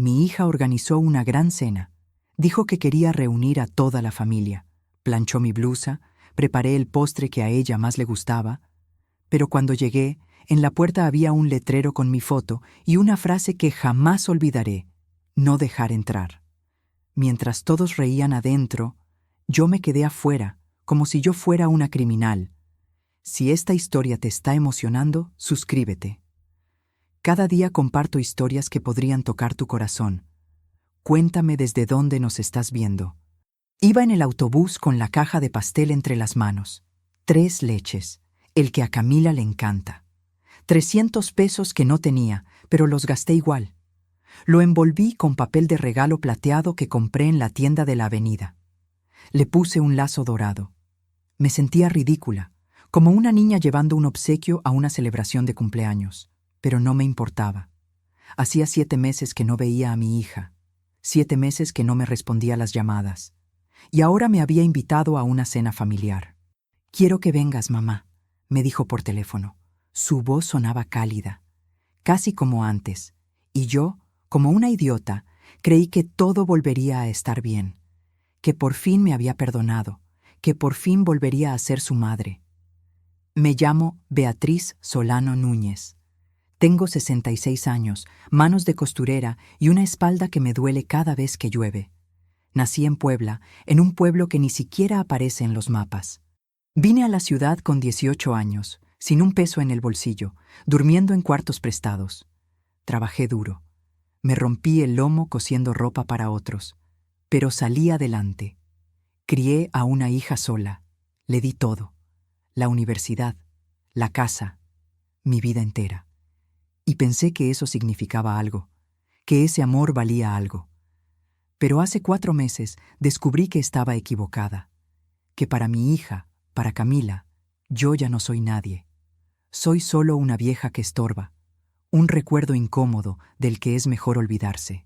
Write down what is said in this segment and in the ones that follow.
Mi hija organizó una gran cena. Dijo que quería reunir a toda la familia. Planchó mi blusa, preparé el postre que a ella más le gustaba. Pero cuando llegué, en la puerta había un letrero con mi foto y una frase que jamás olvidaré: no dejar entrar. Mientras todos reían adentro, yo me quedé afuera, como si yo fuera una criminal. Si esta historia te está emocionando, suscríbete. Cada día comparto historias que podrían tocar tu corazón. Cuéntame desde dónde nos estás viendo. Iba en el autobús con la caja de pastel entre las manos. 3 leches, el que a Camila le encanta. 300 pesos que no tenía, pero los gasté igual. Lo envolví con papel de regalo plateado que compré en la tienda de la avenida. Le puse un lazo dorado. Me sentía ridícula, como una niña llevando un obsequio a una celebración de cumpleaños, pero no me importaba. Hacía 7 meses que no veía a mi hija, 7 meses que no me respondía a las llamadas, y ahora me había invitado a una cena familiar. «Quiero que vengas, mamá», me dijo por teléfono. Su voz sonaba cálida, casi como antes, y yo, como una idiota, creí que todo volvería a estar bien, que por fin me había perdonado, que por fin volvería a ser su madre. Me llamo Beatriz Solano Núñez. Tengo 66 años, manos de costurera y una espalda que me duele cada vez que llueve. Nací en Puebla, en un pueblo que ni siquiera aparece en los mapas. Vine a la ciudad con 18 años, sin un peso en el bolsillo, durmiendo en cuartos prestados. Trabajé duro. Me rompí el lomo cosiendo ropa para otros, pero salí adelante. Crié a una hija sola. Le di todo: la universidad, la casa, mi vida entera. Y pensé que eso significaba algo, que ese amor valía algo. Pero hace 4 meses descubrí que estaba equivocada, que para mi hija, para Camila, yo ya no soy nadie. Soy solo una vieja que estorba, un recuerdo incómodo del que es mejor olvidarse.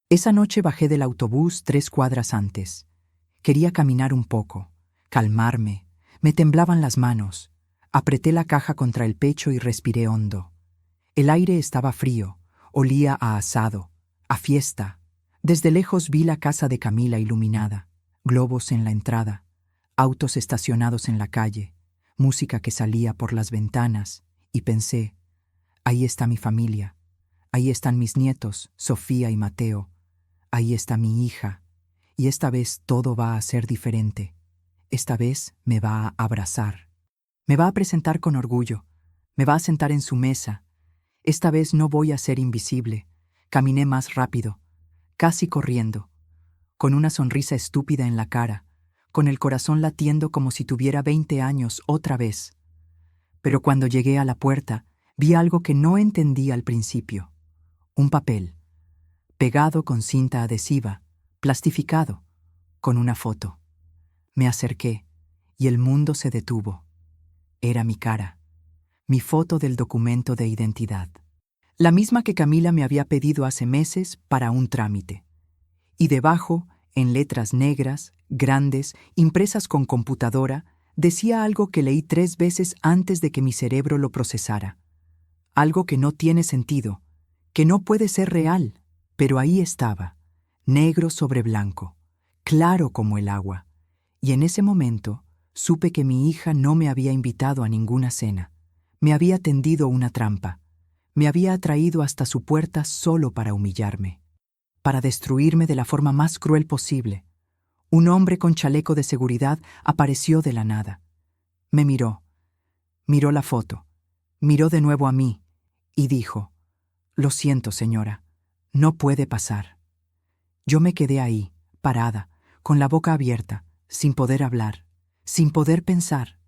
Esa noche bajé del autobús 3 cuadras antes. Quería caminar un poco, calmarme. Me temblaban las manos. Apreté la caja contra el pecho y respiré hondo. El aire estaba frío, olía a asado, a fiesta. Desde lejos vi la casa de Camila iluminada, globos en la entrada, autos estacionados en la calle, música que salía por las ventanas, y pensé: ahí está mi familia, ahí están mis nietos, Sofía y Mateo, ahí está mi hija, y esta vez todo va a ser diferente. Esta vez me va a abrazar, me va a presentar con orgullo, me va a sentar en su mesa. Esta vez no voy a ser invisible. Caminé más rápido, casi corriendo, con una sonrisa estúpida en la cara, con el corazón latiendo como si tuviera 20 años otra vez. Pero cuando llegué a la puerta, vi algo que no entendí al principio. Un papel, pegado con cinta adhesiva, plastificado, con una foto. Me acerqué, y el mundo se detuvo. Era mi cara, mi foto del documento de identidad. La misma que Camila me había pedido hace meses para un trámite. Y debajo, en letras negras, grandes, impresas con computadora, decía algo que leí 3 veces antes de que mi cerebro lo procesara. Algo que no tiene sentido, que no puede ser real, pero ahí estaba, negro sobre blanco, claro como el agua. Y en ese momento supe que mi hija no me había invitado a ninguna cena. Me había tendido una trampa. Me había atraído hasta su puerta solo para humillarme, para destruirme de la forma más cruel posible. Un hombre con chaleco de seguridad apareció de la nada. Me miró la foto, miró de nuevo a mí y dijo: «Lo siento, señora, no puede pasar». Yo me quedé ahí, parada, con la boca abierta, sin poder hablar, sin poder pensar.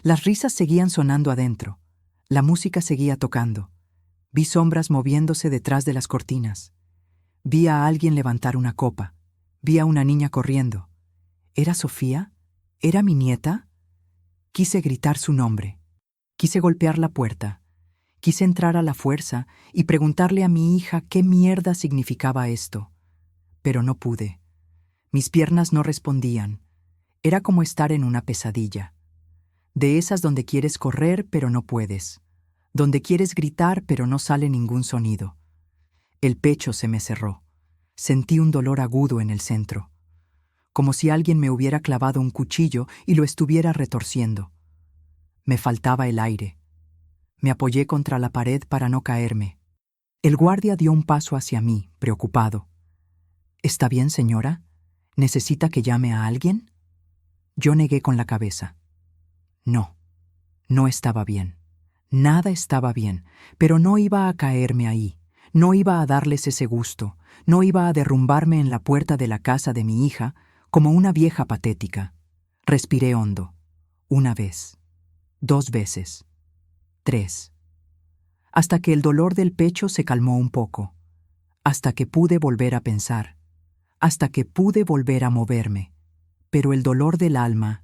Las risas seguían sonando adentro, la música seguía tocando. Vi sombras moviéndose detrás de las cortinas. Vi a alguien levantar una copa. Vi a una niña corriendo. ¿Era Sofía? ¿Era mi nieta? Quise gritar su nombre. Quise golpear la puerta. Quise entrar a la fuerza y preguntarle a mi hija qué mierda significaba esto. Pero no pude. Mis piernas no respondían. Era como estar en una pesadilla. De esas donde quieres correr pero no puedes. Donde quieres gritar pero no sale ningún sonido. El pecho se me cerró. Sentí un dolor agudo en el centro, como si alguien me hubiera clavado un cuchillo y lo estuviera retorciendo. Me faltaba el aire. Me apoyé contra la pared para no caerme. El guardia dio un paso hacia mí, preocupado. ¿Está bien, señora? ¿Necesita que llame a alguien? Yo negué con la cabeza. No, no estaba bien. Nada estaba bien, pero no iba a caerme ahí. No iba a darles ese gusto. No iba a derrumbarme en la puerta de la casa de mi hija como una vieja patética. Respiré hondo. 1 vez. 2 veces. 3. Hasta que el dolor del pecho se calmó un poco. Hasta que pude volver a pensar. Hasta que pude volver a moverme. Pero el dolor del alma,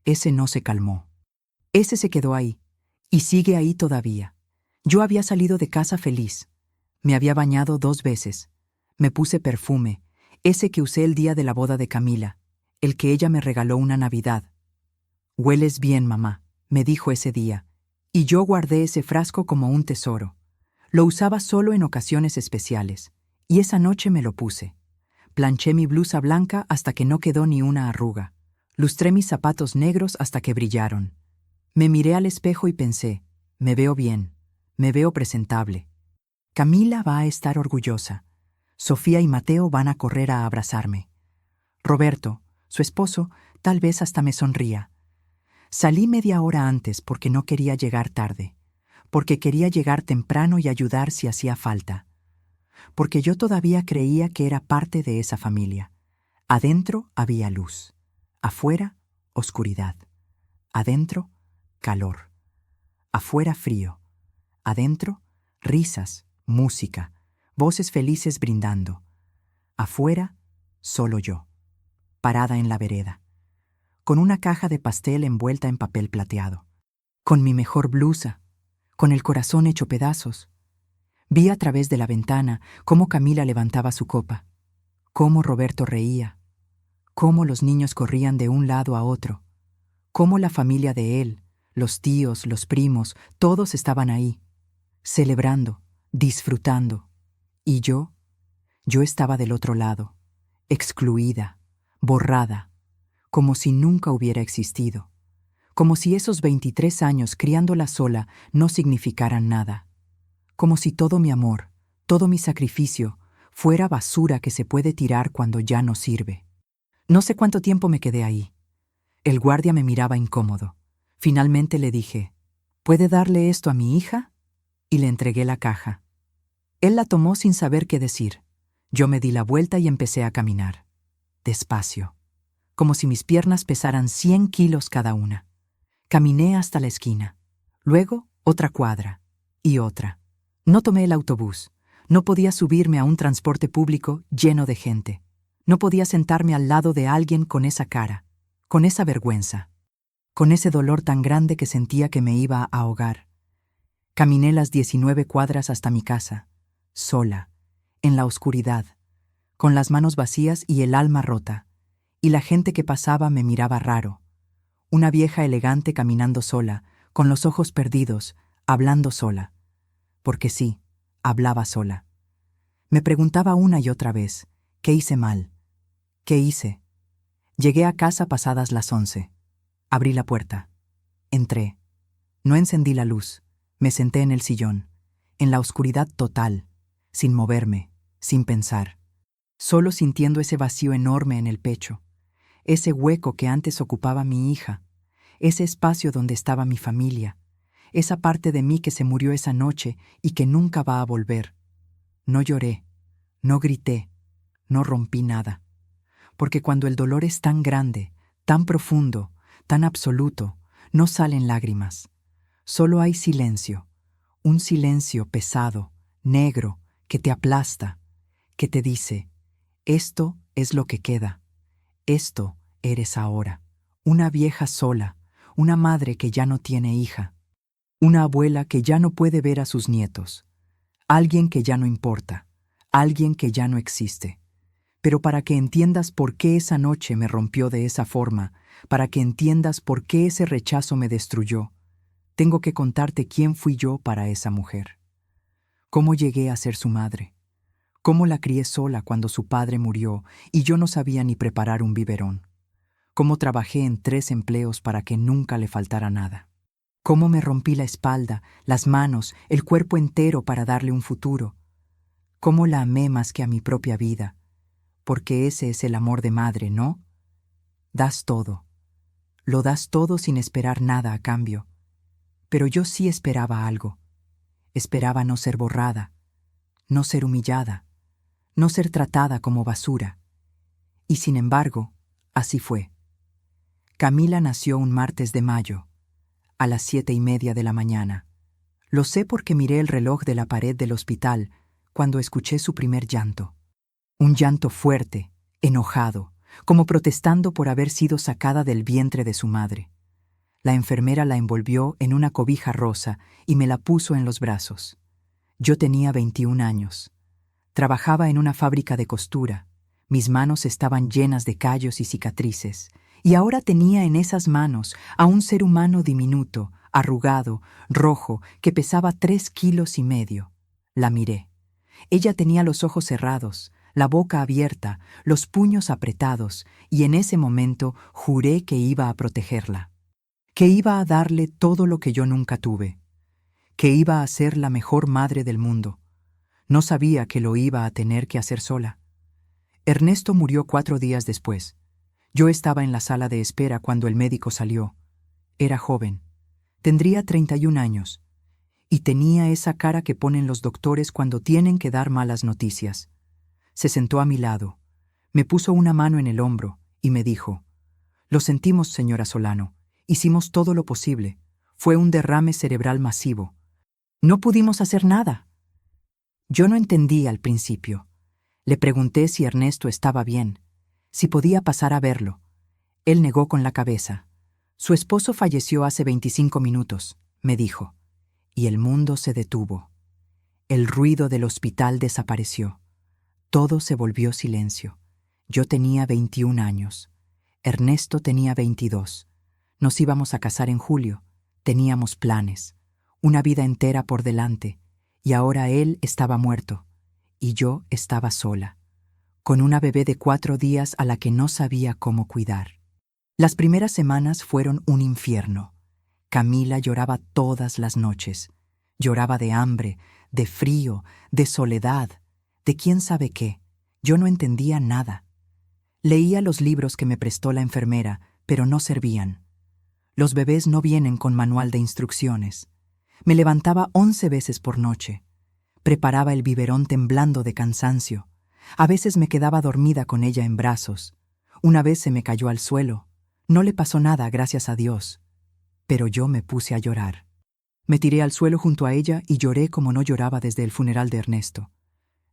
ese no se calmó. Ese se quedó ahí. Y sigue ahí todavía. Yo había salido de casa feliz. Me había bañado 2 veces. Me puse perfume, ese que usé el día de la boda de Camila, el que ella me regaló una Navidad. «Hueles bien, mamá», me dijo ese día, y yo guardé ese frasco como un tesoro. Lo usaba solo en ocasiones especiales, y esa noche me lo puse. Planché mi blusa blanca hasta que no quedó ni una arruga. Lustré mis zapatos negros hasta que brillaron. Me miré al espejo y pensé, me veo bien, me veo presentable. Camila va a estar orgullosa. Sofía y Mateo van a correr a abrazarme. Roberto, su esposo, tal vez hasta me sonría. Salí media hora antes porque no quería llegar tarde, porque quería llegar temprano y ayudar si hacía falta, porque yo todavía creía que era parte de esa familia. Adentro había luz, afuera oscuridad, adentro calor, afuera frío, adentro risas, música, voces felices brindando. Afuera, solo yo, parada en la vereda, con una caja de pastel envuelta en papel plateado, con mi mejor blusa, con el corazón hecho pedazos. Vi a través de la ventana cómo Camila levantaba su copa, cómo Roberto reía, cómo los niños corrían de un lado a otro, cómo la familia de él, los tíos, los primos, todos estaban ahí, celebrando, disfrutando. Y yo estaba del otro lado, excluida, borrada, como si nunca hubiera existido, como si esos 23 años criándola sola no significaran nada, como si todo mi amor, todo mi sacrificio, fuera basura que se puede tirar cuando ya no sirve. No sé cuánto tiempo me quedé ahí. El guardia me miraba incómodo. Finalmente le dije, ¿puede darle esto a mi hija? Y le entregué la caja. Él la tomó sin saber qué decir. Yo me di la vuelta y empecé a caminar. Despacio, como si mis piernas pesaran 100 kilos cada una. Caminé hasta la esquina. Luego, otra cuadra. Y otra. No tomé el autobús. No podía subirme a un transporte público lleno de gente. No podía sentarme al lado de alguien con esa cara, con esa vergüenza, con ese dolor tan grande que sentía que me iba a ahogar. Caminé las 19 cuadras hasta mi casa. Sola, en la oscuridad, con las manos vacías y el alma rota, y la gente que pasaba me miraba raro. Una vieja elegante caminando sola, con los ojos perdidos, hablando sola. Porque sí, hablaba sola. Me preguntaba una y otra vez, ¿qué hice mal? ¿Qué hice? Llegué a casa pasadas las 11. Abrí la puerta. Entré. No encendí la luz. Me senté en el sillón, en la oscuridad total, sin moverme, sin pensar, solo sintiendo ese vacío enorme en el pecho, ese hueco que antes ocupaba mi hija, ese espacio donde estaba mi familia, esa parte de mí que se murió esa noche y que nunca va a volver. No lloré, no grité, no rompí nada, porque cuando el dolor es tan grande, tan profundo, tan absoluto, no salen lágrimas, solo hay silencio, un silencio pesado, negro, que te aplasta, que te dice, esto es lo que queda, esto eres ahora, una vieja sola, una madre que ya no tiene hija, una abuela que ya no puede ver a sus nietos, alguien que ya no importa, alguien que ya no existe. Pero para que entiendas por qué esa noche me rompió de esa forma, para que entiendas por qué ese rechazo me destruyó, tengo que contarte quién fui yo para esa mujer. Cómo llegué a ser su madre. Cómo la crié sola cuando su padre murió y yo no sabía ni preparar un biberón. Cómo trabajé en 3 empleos para que nunca le faltara nada. Cómo me rompí la espalda, las manos, el cuerpo entero para darle un futuro. Cómo la amé más que a mi propia vida, porque ese es el amor de madre, ¿no? Das todo. Lo das todo sin esperar nada a cambio. Pero yo sí esperaba algo. Esperaba no ser borrada, no ser humillada, no ser tratada como basura. Y sin embargo, así fue. Camila nació un martes de mayo, a las 7:30 de la mañana. Lo sé porque miré el reloj de la pared del hospital cuando escuché su primer llanto. Un llanto fuerte, enojado, como protestando por haber sido sacada del vientre de su madre. La enfermera la envolvió en una cobija rosa y me la puso en los brazos. Yo tenía 21 años. Trabajaba en una fábrica de costura. Mis manos estaban llenas de callos y cicatrices, y ahora tenía en esas manos a un ser humano diminuto, arrugado, rojo, que pesaba 3,5 kilos. La miré. Ella tenía los ojos cerrados, la boca abierta, los puños apretados, y en ese momento juré que iba a protegerla, que iba a darle todo lo que yo nunca tuve, que iba a ser la mejor madre del mundo. No sabía que lo iba a tener que hacer sola. Ernesto murió 4 días después. Yo estaba en la sala de espera cuando el médico salió. Era joven. Tendría 31 años. Y tenía esa cara que ponen los doctores cuando tienen que dar malas noticias. Se sentó a mi lado. Me puso una mano en el hombro y me dijo: «Lo sentimos, señora Solano. Hicimos todo lo posible. Fue un derrame cerebral masivo. No pudimos hacer nada». Yo no entendí al principio. Le pregunté si Ernesto estaba bien, si podía pasar a verlo. Él negó con la cabeza. «Su esposo falleció hace 25 minutos», me dijo. Y el mundo se detuvo. El ruido del hospital desapareció. Todo se volvió silencio. Yo tenía 21 años. Ernesto tenía 22. Nos íbamos a casar en julio. Teníamos planes. Una vida entera por delante. Y ahora él estaba muerto. Y yo estaba sola, con una bebé de 4 días a la que no sabía cómo cuidar. Las primeras semanas fueron un infierno. Camila lloraba todas las noches. Lloraba de hambre, de frío, de soledad, de quién sabe qué. Yo no entendía nada. Leía los libros que me prestó la enfermera, pero no servían. Los bebés no vienen con manual de instrucciones. Me levantaba 11 veces por noche. Preparaba el biberón temblando de cansancio. A veces me quedaba dormida con ella en brazos. Una vez se me cayó al suelo. No le pasó nada, gracias a Dios. Pero yo me puse a llorar. Me tiré al suelo junto a ella y lloré como no lloraba desde el funeral de Ernesto.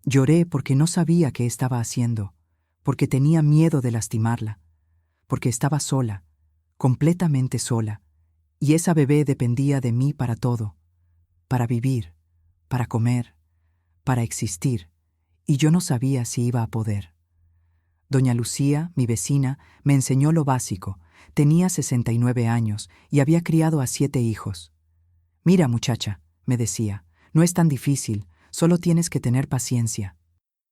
Lloré porque no sabía qué estaba haciendo, porque tenía miedo de lastimarla, porque estaba sola, completamente sola, y esa bebé dependía de mí para todo, para vivir, para comer, para existir, y yo no sabía si iba a poder. Doña Lucía, mi vecina, me enseñó lo básico. Tenía 69 años y había criado a 7 hijos. «Mira, muchacha», me decía, «no es tan difícil, solo tienes que tener paciencia».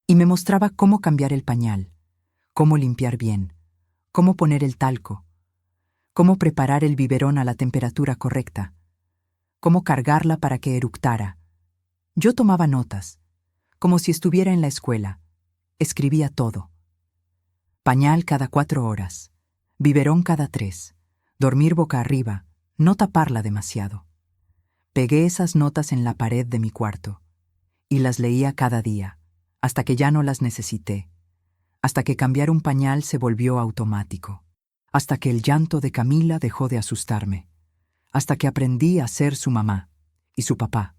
Y me mostraba cómo cambiar el pañal, cómo limpiar bien, cómo poner el talco, cómo preparar el biberón a la temperatura correcta, cómo cargarla para que eructara. Yo tomaba notas, como si estuviera en la escuela. Escribía todo. Pañal cada 4 horas, biberón cada 3, dormir boca arriba, no taparla demasiado. Pegué esas notas en la pared de mi cuarto y las leía cada día, hasta que ya no las necesité, hasta que cambiar un pañal se volvió automático, hasta que el llanto de Camila dejó de asustarme, hasta que aprendí a ser su mamá y su papá,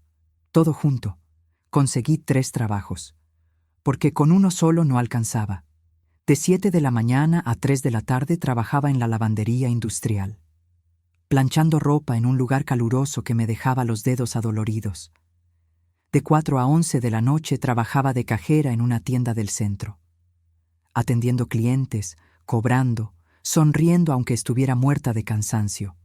todo junto. Conseguí 3 trabajos, porque con uno solo no alcanzaba. De 7 de la mañana a 3 de la tarde trabajaba en la lavandería industrial, planchando ropa en un lugar caluroso que me dejaba los dedos adoloridos. De 4 a 11 de la noche trabajaba de cajera en una tienda del centro, atendiendo clientes, cobrando, sonriendo aunque estuviera muerta de cansancio.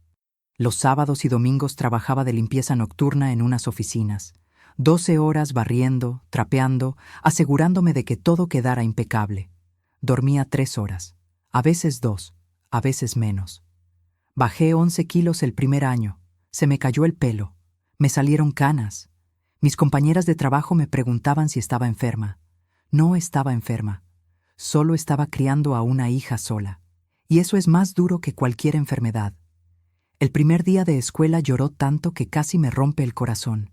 Los sábados y domingos trabajaba de limpieza nocturna en unas oficinas, 12 horas barriendo, trapeando, asegurándome de que todo quedara impecable. Dormía 3 horas, a veces 2, a veces menos. Bajé 11 kilos el primer año. Se me cayó el pelo. Me salieron canas. Mis compañeras de trabajo me preguntaban si estaba enferma. No estaba enferma. Solo estaba criando a una hija sola. Y eso es más duro que cualquier enfermedad. El primer día de escuela lloró tanto que casi me rompe el corazón.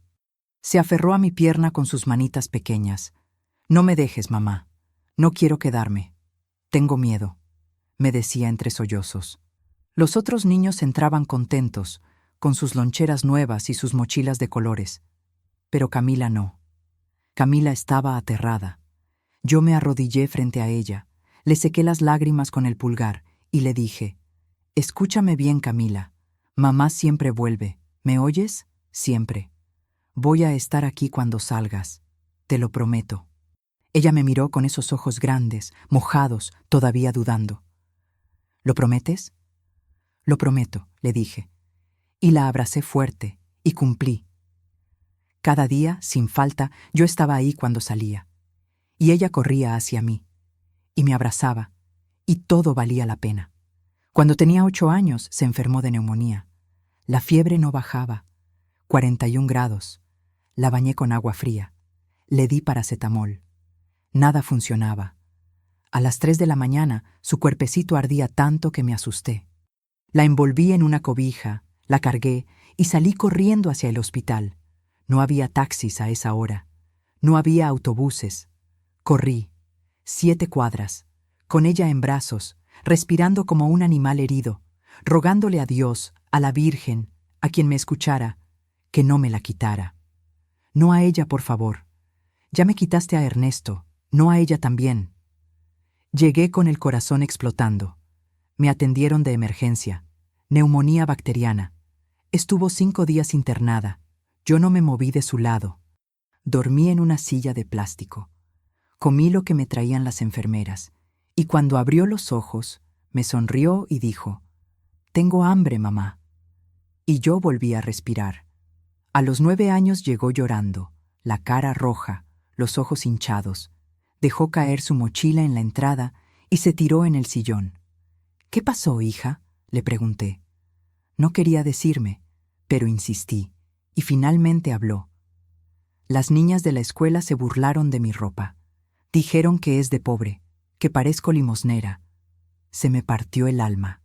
Se aferró a mi pierna con sus manitas pequeñas. «No me dejes, mamá. No quiero quedarme. Tengo miedo», me decía entre sollozos. Los otros niños entraban contentos, con sus loncheras nuevas y sus mochilas de colores. Pero Camila no. Camila estaba aterrada. Yo me arrodillé frente a ella, le sequé las lágrimas con el pulgar y le dije: «Escúchame bien, Camila. Mamá siempre vuelve. ¿Me oyes? Siempre. Voy a estar aquí cuando salgas. Te lo prometo». Ella me miró con esos ojos grandes, mojados, todavía dudando. «¿Lo prometes?» «Lo prometo», le dije. Y la abracé fuerte, y cumplí. Cada día, sin falta, yo estaba ahí cuando salía. Y ella corría hacia mí, y me abrazaba, y todo valía la pena. Cuando tenía 8 años, se enfermó de neumonía. La fiebre no bajaba. 41 grados. La bañé con agua fría. Le di paracetamol. Nada funcionaba. A las 3 de la mañana, su cuerpecito ardía tanto que me asusté. La envolví en una cobija, la cargué y salí corriendo hacia el hospital. No había taxis a esa hora. No había autobuses. Corrí 7 cuadras, con ella en brazos, respirando como un animal herido, rogándole a Dios, a la Virgen, a quien me escuchara, que no me la quitara. No a ella, por favor. Ya me quitaste a Ernesto, no a ella también. Llegué con el corazón explotando. Me atendieron de emergencia. Neumonía bacteriana. Estuvo 5 días internada. Yo no me moví de su lado. Dormí en una silla de plástico. Comí lo que me traían las enfermeras. Y cuando abrió los ojos, me sonrió y dijo: «Tengo hambre, mamá». Y yo volví a respirar. A los 9 años llegó llorando, la cara roja, los ojos hinchados. Dejó caer su mochila en la entrada y se tiró en el sillón. «¿Qué pasó, hija?», le pregunté. No quería decirme, pero insistí, y finalmente habló. Las niñas de la escuela se burlaron de mi ropa. Dijeron que es de pobre, que parezco limosnera. Se me partió el alma.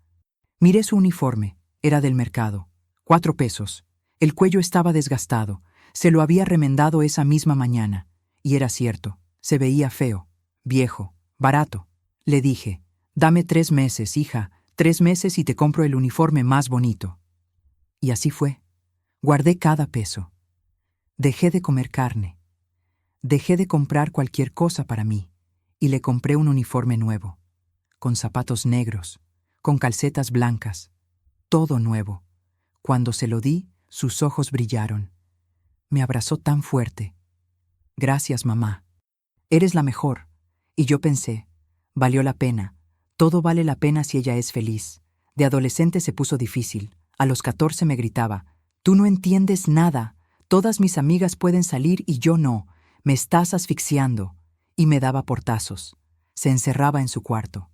Miré su uniforme, era del mercado, 4 pesos. El cuello estaba desgastado, se lo había remendado esa misma mañana. Y era cierto, se veía feo, viejo, barato. Le dije: «Dame 3 meses, hija, 3 meses y te compro el uniforme más bonito». Y así fue. Guardé cada peso. Dejé de comer carne. Dejé de comprar cualquier cosa para mí y le compré un uniforme nuevo, con zapatos negros, con calcetas blancas, todo nuevo. Cuando se lo di, sus ojos brillaron. Me abrazó tan fuerte. «Gracias, mamá. Eres la mejor». Y yo pensé: valió la pena. Todo vale la pena si ella es feliz. De adolescente se puso difícil. A los 14 me gritaba: «Tú no entiendes nada. Todas mis amigas pueden salir y yo no. Me estás asfixiando». Y me daba portazos. Se encerraba en su cuarto.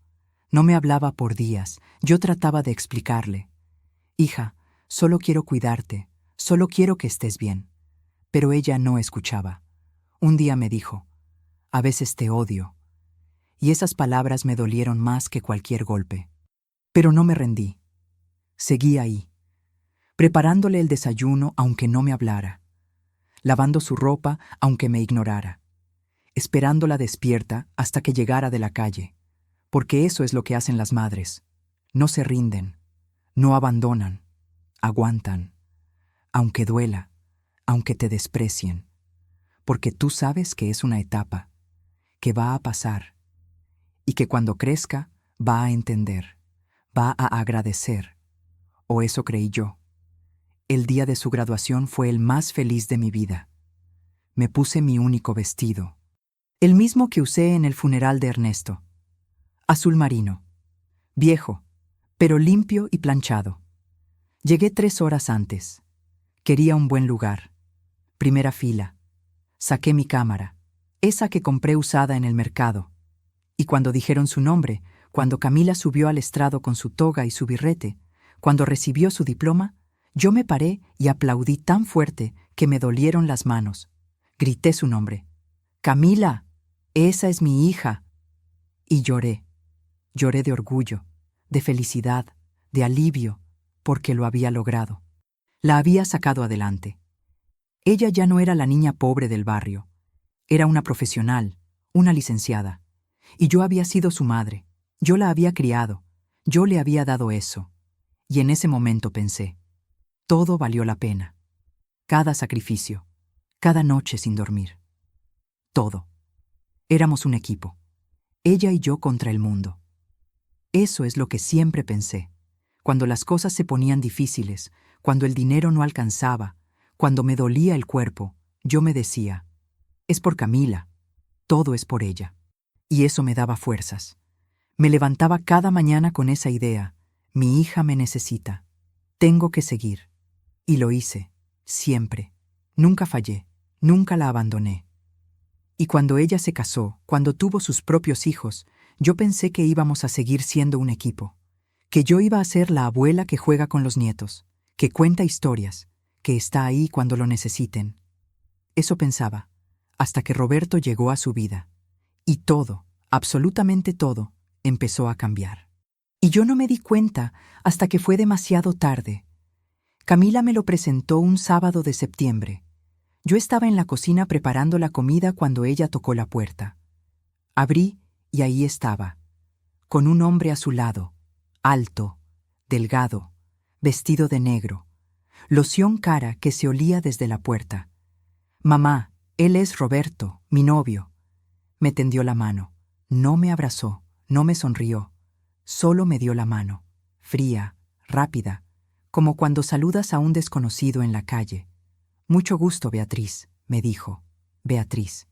No me hablaba por días. Yo trataba de explicarle: «Hija, solo quiero cuidarte. Solo quiero que estés bien». Pero ella no escuchaba. Un día me dijo: «A veces te odio». Y esas palabras me dolieron más que cualquier golpe. Pero no me rendí. Seguí ahí, preparándole el desayuno aunque no me hablara, lavando su ropa aunque me ignorara, esperándola despierta hasta que llegara de la calle, porque eso es lo que hacen las madres. No se rinden, no abandonan, aguantan, aunque duela, aunque te desprecien, porque tú sabes que es una etapa, que va a pasar, y que cuando crezca va a entender, va a agradecer. O eso creí yo. El día de su graduación fue el más feliz de mi vida. Me puse mi único vestido, el mismo que usé en el funeral de Ernesto. Azul marino, viejo, pero limpio y planchado. Llegué 3 horas antes. Quería un buen lugar. Primera fila. Saqué mi cámara, esa que compré usada en el mercado. Y cuando dijeron su nombre, cuando Camila subió al estrado con su toga y su birrete, cuando recibió su diploma, yo me paré y aplaudí tan fuerte que me dolieron las manos. Grité su nombre. «Camila, esa es mi hija». Y lloré. Lloré de orgullo, de felicidad, de alivio, porque lo había logrado. La había sacado adelante. Ella ya no era la niña pobre del barrio. Era una profesional, una licenciada. Y yo había sido su madre. Yo la había criado. Yo le había dado eso. Y en ese momento pensé, todo valió la pena. Cada sacrificio, cada noche sin dormir. Todo. Éramos un equipo. Ella y yo contra el mundo. Eso es lo que siempre pensé. Cuando las cosas se ponían difíciles, cuando el dinero no alcanzaba, cuando me dolía el cuerpo, yo me decía, es por Camila, todo es por ella. Y eso me daba fuerzas. Me levantaba cada mañana con esa idea, mi hija me necesita, tengo que seguir. Y lo hice, siempre. Nunca fallé, nunca la abandoné. Y cuando ella se casó, cuando tuvo sus propios hijos, yo pensé que íbamos a seguir siendo un equipo, que yo iba a ser la abuela que juega con los nietos, que cuenta historias, que está ahí cuando lo necesiten. Eso pensaba, hasta que Roberto llegó a su vida. Y todo, absolutamente todo, empezó a cambiar. Y yo no me di cuenta hasta que fue demasiado tarde. Camila me lo presentó un sábado de septiembre. Yo estaba en la cocina preparando la comida cuando ella tocó la puerta. Abrí y ahí estaba, con un hombre a su lado, alto, delgado, vestido de negro, loción cara que se olía desde la puerta. «Mamá, él es Roberto, mi novio». Me tendió la mano. No me abrazó, no me sonrió. Solo me dio la mano, fría, rápida, como cuando saludas a un desconocido en la calle. «Mucho gusto, Beatriz», me dijo. «Beatriz».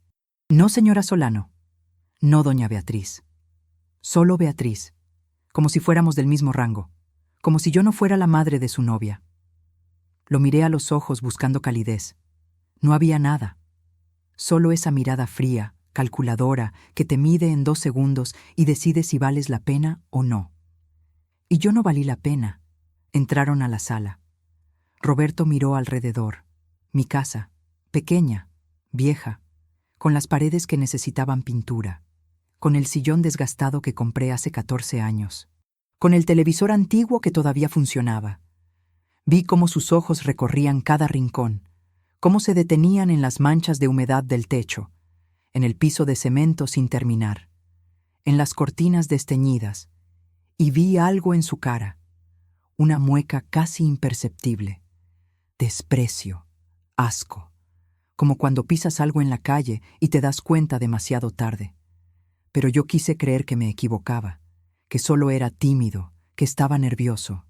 No señora Solano. No doña Beatriz. Solo Beatriz, como si fuéramos del mismo rango, como si yo no fuera la madre de su novia. Lo miré a los ojos buscando calidez. No había nada. Solo esa mirada fría, calculadora, que te mide en 2 segundos y decide si vales la pena o no. Y yo no valí la pena. Entraron a la sala. Roberto miró alrededor. Mi casa, pequeña, vieja, con las paredes que necesitaban pintura, con el sillón desgastado que compré hace 14 años, con el televisor antiguo que todavía funcionaba. Vi cómo sus ojos recorrían cada rincón, cómo se detenían en las manchas de humedad del techo, en el piso de cemento sin terminar, en las cortinas desteñidas, y vi algo en su cara, una mueca casi imperceptible, desprecio, asco, como cuando pisas algo en la calle y te das cuenta demasiado tarde. Pero yo quise creer que me equivocaba, que solo era tímido, que estaba nervioso.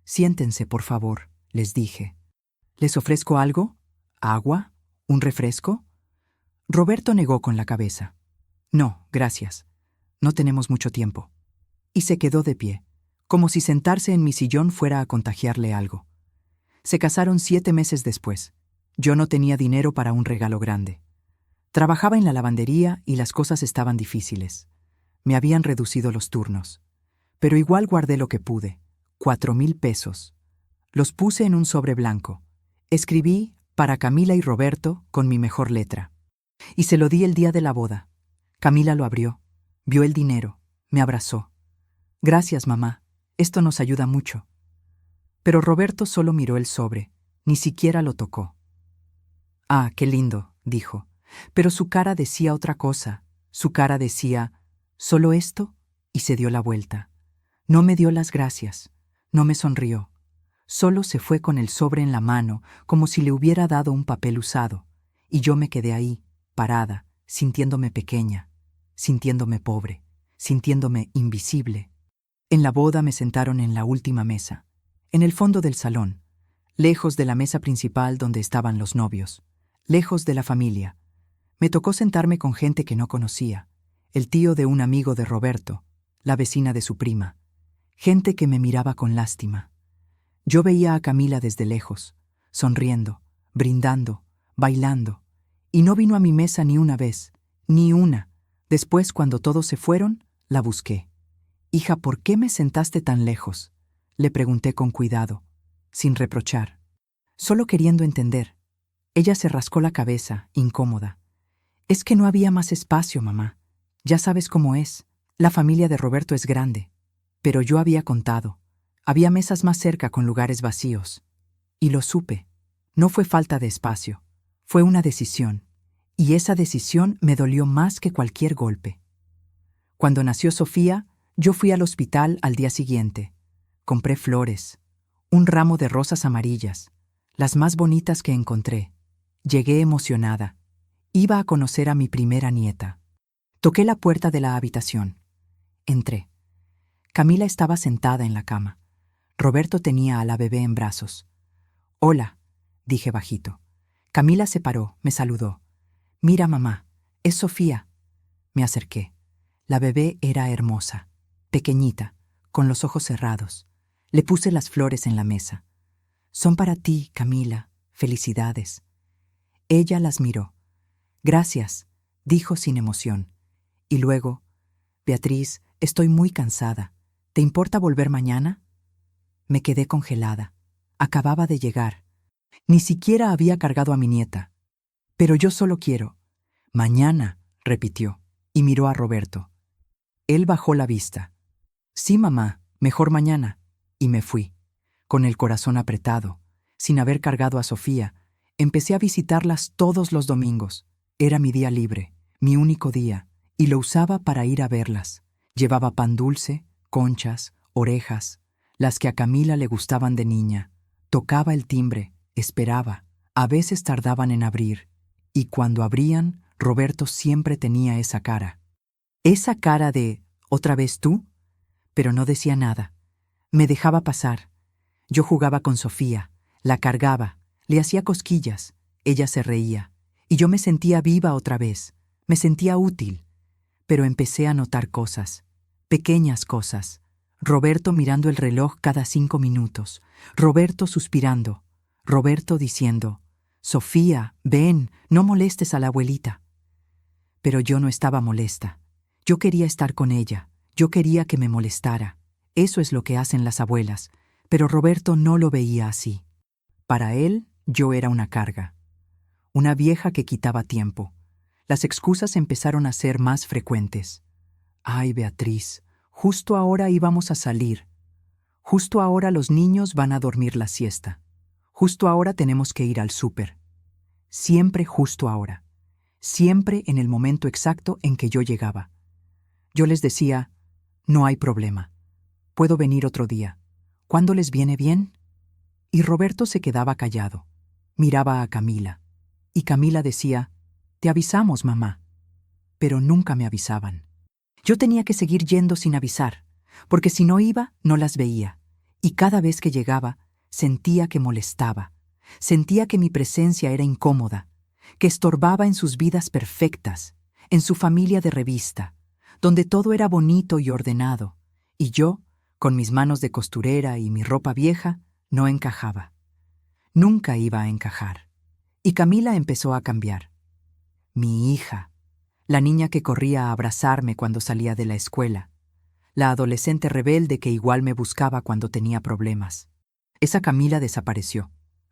«Siéntense, por favor», les dije. «¿Les ofrezco algo? ¿Agua? ¿Un refresco?» Roberto negó con la cabeza. «No, gracias. No tenemos mucho tiempo». Y se quedó de pie, como si sentarse en mi sillón fuera a contagiarle algo. Se casaron 7 meses después. Yo no tenía dinero para un regalo grande. Trabajaba en la lavandería y las cosas estaban difíciles. Me habían reducido los turnos. Pero igual guardé lo que pude, 4,000 pesos. Los puse en un sobre blanco. Escribí «Para Camila y Roberto» con mi mejor letra. Y se lo di el día de la boda. Camila lo abrió, vio el dinero, me abrazó. «Gracias, mamá. Esto nos ayuda mucho». Pero Roberto solo miró el sobre, ni siquiera lo tocó. «Ah, qué lindo», dijo. Pero su cara decía otra cosa. Su cara decía, «¿Solo esto?», y se dio la vuelta. No me dio las gracias, no me sonrió. Solo se fue con el sobre en la mano, como si le hubiera dado un papel usado, y yo me quedé ahí, parada, sintiéndome pequeña, sintiéndome pobre, sintiéndome invisible. En la boda me sentaron en la última mesa, en el fondo del salón, lejos de la mesa principal donde estaban los novios, lejos de la familia. Me tocó sentarme con gente que no conocía, el tío de un amigo de Roberto, la vecina de su prima, gente que me miraba con lástima. Yo veía a Camila desde lejos, sonriendo, brindando, bailando, y no vino a mi mesa ni una vez, ni una. Después, cuando todos se fueron, la busqué. «Hija, ¿por qué me sentaste tan lejos?», le pregunté con cuidado, sin reprochar, solo queriendo entender. Ella se rascó la cabeza, incómoda. «Es que no había más espacio, mamá. Ya sabes cómo es. La familia de Roberto es grande». Pero yo había contado. Había mesas más cerca con lugares vacíos. Y lo supe. No fue falta de espacio. Fue una decisión. Y esa decisión me dolió más que cualquier golpe. Cuando nació Sofía, yo fui al hospital al día siguiente. Compré flores, un ramo de rosas amarillas, las más bonitas que encontré. Llegué emocionada. Iba a conocer a mi primera nieta. Toqué la puerta de la habitación. Entré. Camila estaba sentada en la cama. Roberto tenía a la bebé en brazos. «Hola», dije bajito. Camila se paró, me saludó. «Mira, mamá, es Sofía». Me acerqué. La bebé era hermosa, pequeñita, con los ojos cerrados. Le puse las flores en la mesa. «Son para ti, Camila. Felicidades». Ella las miró. «Gracias», dijo sin emoción. Y luego, «Beatriz, estoy muy cansada. ¿Te importa volver mañana?». Me quedé congelada. Acababa de llegar. Ni siquiera había cargado a mi nieta. «Pero yo solo quiero». «Mañana», repitió, y miró a Roberto. Él bajó la vista. «Sí, mamá, mejor mañana». Y me fui. Con el corazón apretado, sin haber cargado a Sofía, empecé a visitarlas todos los domingos. Era mi día libre, mi único día, y lo usaba para ir a verlas. Llevaba pan dulce, conchas, orejas, las que a Camila le gustaban de niña. Tocaba el timbre, esperaba. A veces tardaban en abrir, y cuando abrían, Roberto siempre tenía esa cara. Esa cara de «¿Otra vez tú?». Pero no decía nada. Me dejaba pasar. Yo jugaba con Sofía, la cargaba, le hacía cosquillas. Ella se reía, y yo me sentía viva otra vez. Me sentía útil. Pero empecé a notar cosas, pequeñas cosas. Roberto mirando el reloj cada 5 minutos. Roberto suspirando. Roberto diciendo: «Sofía, ven, no molestes a la abuelita». Pero yo no estaba molesta. Yo quería estar con ella. Yo quería que me molestara. Eso es lo que hacen las abuelas. Pero Roberto no lo veía así. Para él, yo era una carga. Una vieja que quitaba tiempo. Las excusas empezaron a ser más frecuentes. «Ay, Beatriz, justo ahora íbamos a salir. Justo ahora los niños van a dormir la siesta. Justo ahora tenemos que ir al súper». Siempre justo ahora. Siempre en el momento exacto en que yo llegaba. Yo les decía: «No hay problema. Puedo venir otro día. ¿Cuándo les viene bien?». Y Roberto se quedaba callado. Miraba a Camila. Y Camila decía: «Te avisamos, mamá». Pero nunca me avisaban. Yo tenía que seguir yendo sin avisar, porque si no iba, no las veía. Y cada vez que llegaba, sentía que molestaba. Sentía que mi presencia era incómoda, que estorbaba en sus vidas perfectas, en su familia de revista, donde todo era bonito y ordenado, y yo, con mis manos de costurera y mi ropa vieja, no encajaba. Nunca iba a encajar. Y Camila empezó a cambiar. Mi hija, la niña que corría a abrazarme cuando salía de la escuela, la adolescente rebelde que igual me buscaba cuando tenía problemas. Esa Camila desapareció.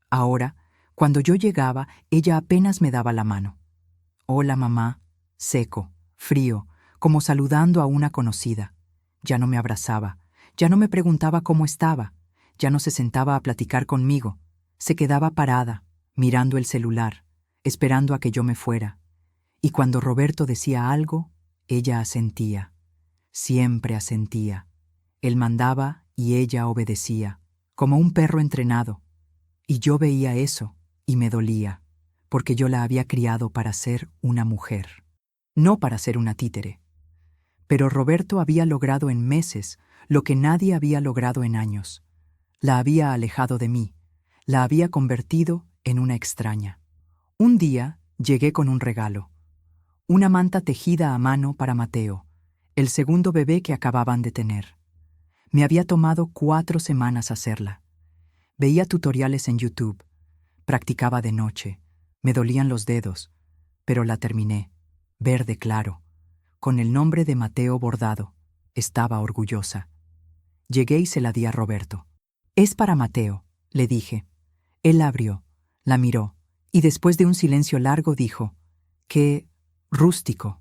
Ahora, cuando yo llegaba, ella apenas me daba la mano. «Hola, mamá», seco, frío, como saludando a una conocida. Ya no me abrazaba, ya no me preguntaba cómo estaba, ya no se sentaba a platicar conmigo. Se quedaba parada, mirando el celular, esperando a que yo me fuera. Y cuando Roberto decía algo, ella asentía. Siempre asentía. Él mandaba y ella obedecía, como un perro entrenado. Y yo veía eso y me dolía, porque yo la había criado para ser una mujer, no para ser una títere. Pero Roberto había logrado en meses lo que nadie había logrado en años. La había alejado de mí, la había convertido en una extraña. Un día llegué con un regalo, una manta tejida a mano para Mateo, el segundo bebé que acababan de tener. Me había tomado 4 semanas hacerla. Veía tutoriales en YouTube, practicaba de noche, me dolían los dedos, pero la terminé, verde claro, con el nombre de Mateo bordado. Estaba orgullosa. Llegué y se la di a Roberto. «Es para Mateo», le dije. Él la abrió, la miró, y después de un silencio largo dijo, «Qué rústico,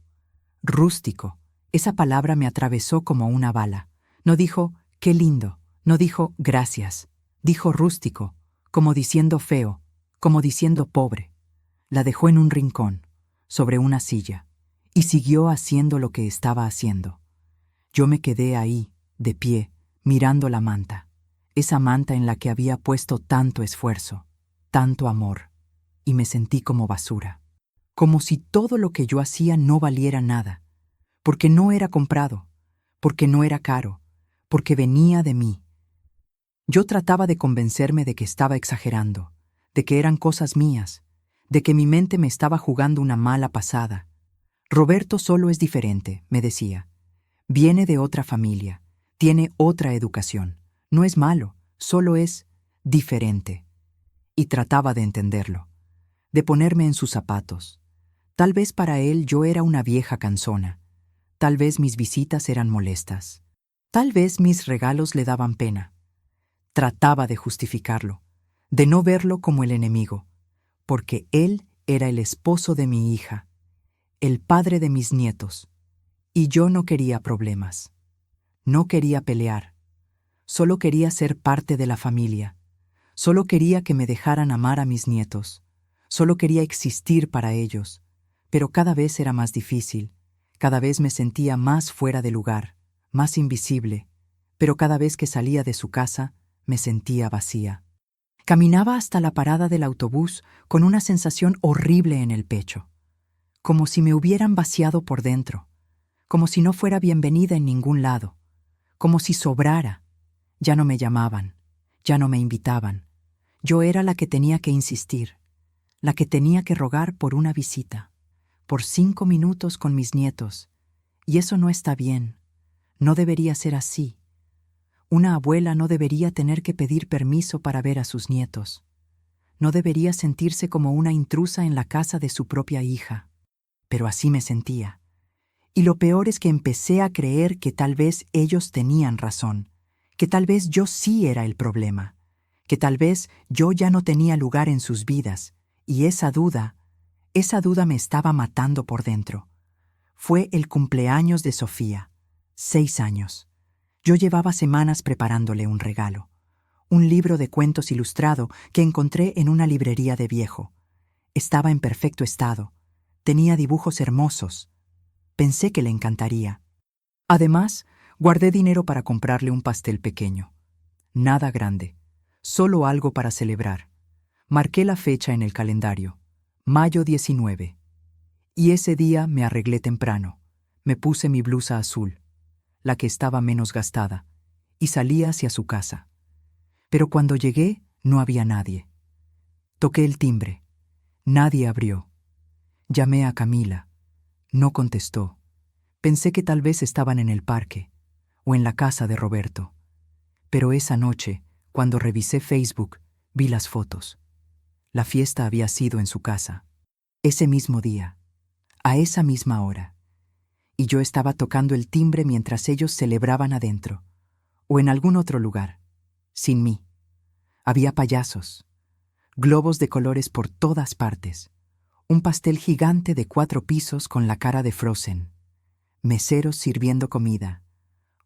rústico». Esa palabra me atravesó como una bala. No dijo, «Qué lindo», no dijo, «Gracias». Dijo rústico, como diciendo feo, como diciendo pobre. La dejó en un rincón, sobre una silla, y siguió haciendo lo que estaba haciendo. Yo me quedé ahí, de pie, mirando la manta, esa manta en la que había puesto tanto esfuerzo, tanto amor, y me sentí como basura, como si todo lo que yo hacía no valiera nada, porque no era comprado, porque no era caro, porque venía de mí. Yo trataba de convencerme de que estaba exagerando, de que eran cosas mías, de que mi mente me estaba jugando una mala pasada. Roberto solo es diferente, me decía. Viene de otra familia, tiene otra educación. No es malo, solo es diferente. Y trataba de entenderlo, de ponerme en sus zapatos. Tal vez para él yo era una vieja cansona. Tal vez mis visitas eran molestas. Tal vez mis regalos le daban pena. Trataba de justificarlo, de no verlo como el enemigo, porque él era el esposo de mi hija, el padre de mis nietos, y yo no quería problemas. No quería pelear. Solo quería ser parte de la familia. Solo quería que me dejaran amar a mis nietos. Solo quería existir para ellos. Pero cada vez era más difícil. Cada vez me sentía más fuera de lugar, más invisible. Pero cada vez que salía de su casa, me sentía vacía. Caminaba hasta la parada del autobús con una sensación horrible en el pecho, como si me hubieran vaciado por dentro, como si no fuera bienvenida en ningún lado, como si sobrara. Ya no me llamaban, ya no me invitaban. Yo era la que tenía que insistir, la que tenía que rogar por una visita, por 5 minutos con mis nietos. Y eso no está bien, no debería ser así. Una abuela no debería tener que pedir permiso para ver a sus nietos. No debería sentirse como una intrusa en la casa de su propia hija. Pero así me sentía. Y lo peor es que empecé a creer que tal vez ellos tenían razón, que tal vez yo sí era el problema, que tal vez yo ya no tenía lugar en sus vidas, y esa duda me estaba matando por dentro. Fue el cumpleaños de Sofía, 6 años. Yo llevaba semanas preparándole un regalo, un libro de cuentos ilustrado que encontré en una librería de viejo. Estaba en perfecto estado, tenía dibujos hermosos. Pensé que le encantaría. Además, guardé dinero para comprarle un pastel pequeño. Nada grande, solo algo para celebrar. Marqué la fecha en el calendario, mayo 19. Y ese día me arreglé temprano. Me puse mi blusa azul, la que estaba menos gastada, y salí hacia su casa. Pero cuando llegué, no había nadie. Toqué el timbre. Nadie abrió. Llamé a Camila. No contestó. Pensé que tal vez estaban en el parque o en la casa de Roberto. Pero esa noche, cuando revisé Facebook, vi las fotos. La fiesta había sido en su casa. Ese mismo día, a esa misma hora. Y yo estaba tocando el timbre mientras ellos celebraban adentro, o en algún otro lugar, sin mí. Había payasos, globos de colores por todas partes, un pastel gigante de 4 pisos con la cara de Frozen, meseros sirviendo comida,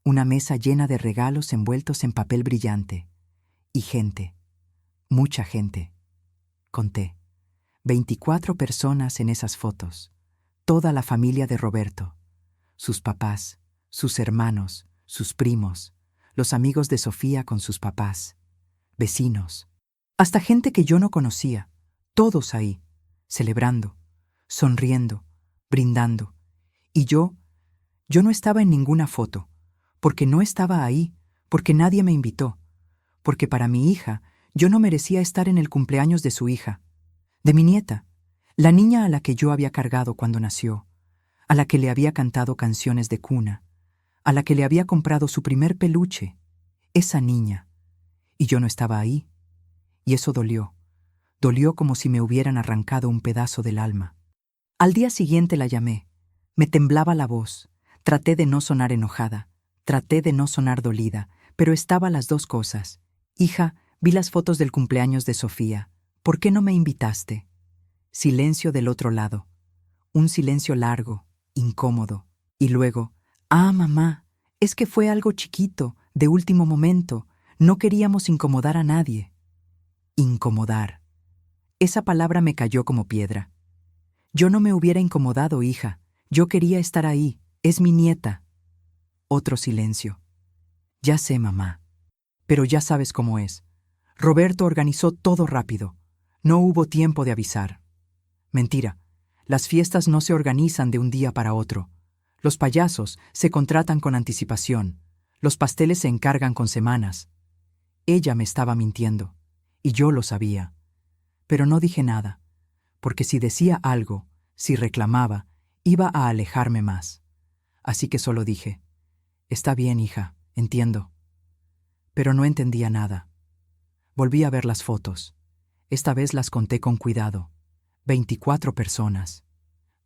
una mesa llena de regalos envueltos en papel brillante, y gente, mucha gente. Conté, 24 personas en esas fotos, toda la familia de Roberto, sus papás, sus hermanos, sus primos, los amigos de Sofía con sus papás, vecinos, hasta gente que yo no conocía, todos ahí, celebrando, sonriendo, brindando. Y yo no estaba en ninguna foto, porque no estaba ahí, porque nadie me invitó, porque para mi hija yo no merecía estar en el cumpleaños de su hija, de mi nieta, la niña a la que yo había cargado cuando nació, a la que le había cantado canciones de cuna, a la que le había comprado su primer peluche, esa niña. Y yo no estaba ahí. Y eso dolió como si me hubieran arrancado un pedazo del alma. Al día siguiente la llamé. Me temblaba la voz. Traté de no sonar enojada. Traté de no sonar dolida, pero estaba las dos cosas. Hija, vi las fotos del cumpleaños de Sofía. ¿Por qué no me invitaste? Silencio del otro lado. Un silencio largo, incómodo. Y luego, mamá, es que fue algo chiquito, de último momento. No queríamos incomodar a nadie. Incomodar. Esa palabra me cayó como piedra. Yo no me hubiera incomodado, hija. Yo quería estar ahí. Es mi nieta. Otro silencio. Ya sé, mamá. Pero ya sabes cómo es. Roberto organizó todo rápido. No hubo tiempo de avisar. Mentira. Las fiestas no se organizan de un día para otro. Los payasos se contratan con anticipación. Los pasteles se encargan con semanas. Ella me estaba mintiendo. Y yo lo sabía. Pero no dije nada. Porque si decía algo, si reclamaba, iba a alejarme más. Así que solo dije, está bien, hija, entiendo. Pero no entendía nada. Volví a ver las fotos. Esta vez las conté con cuidado. 24 personas.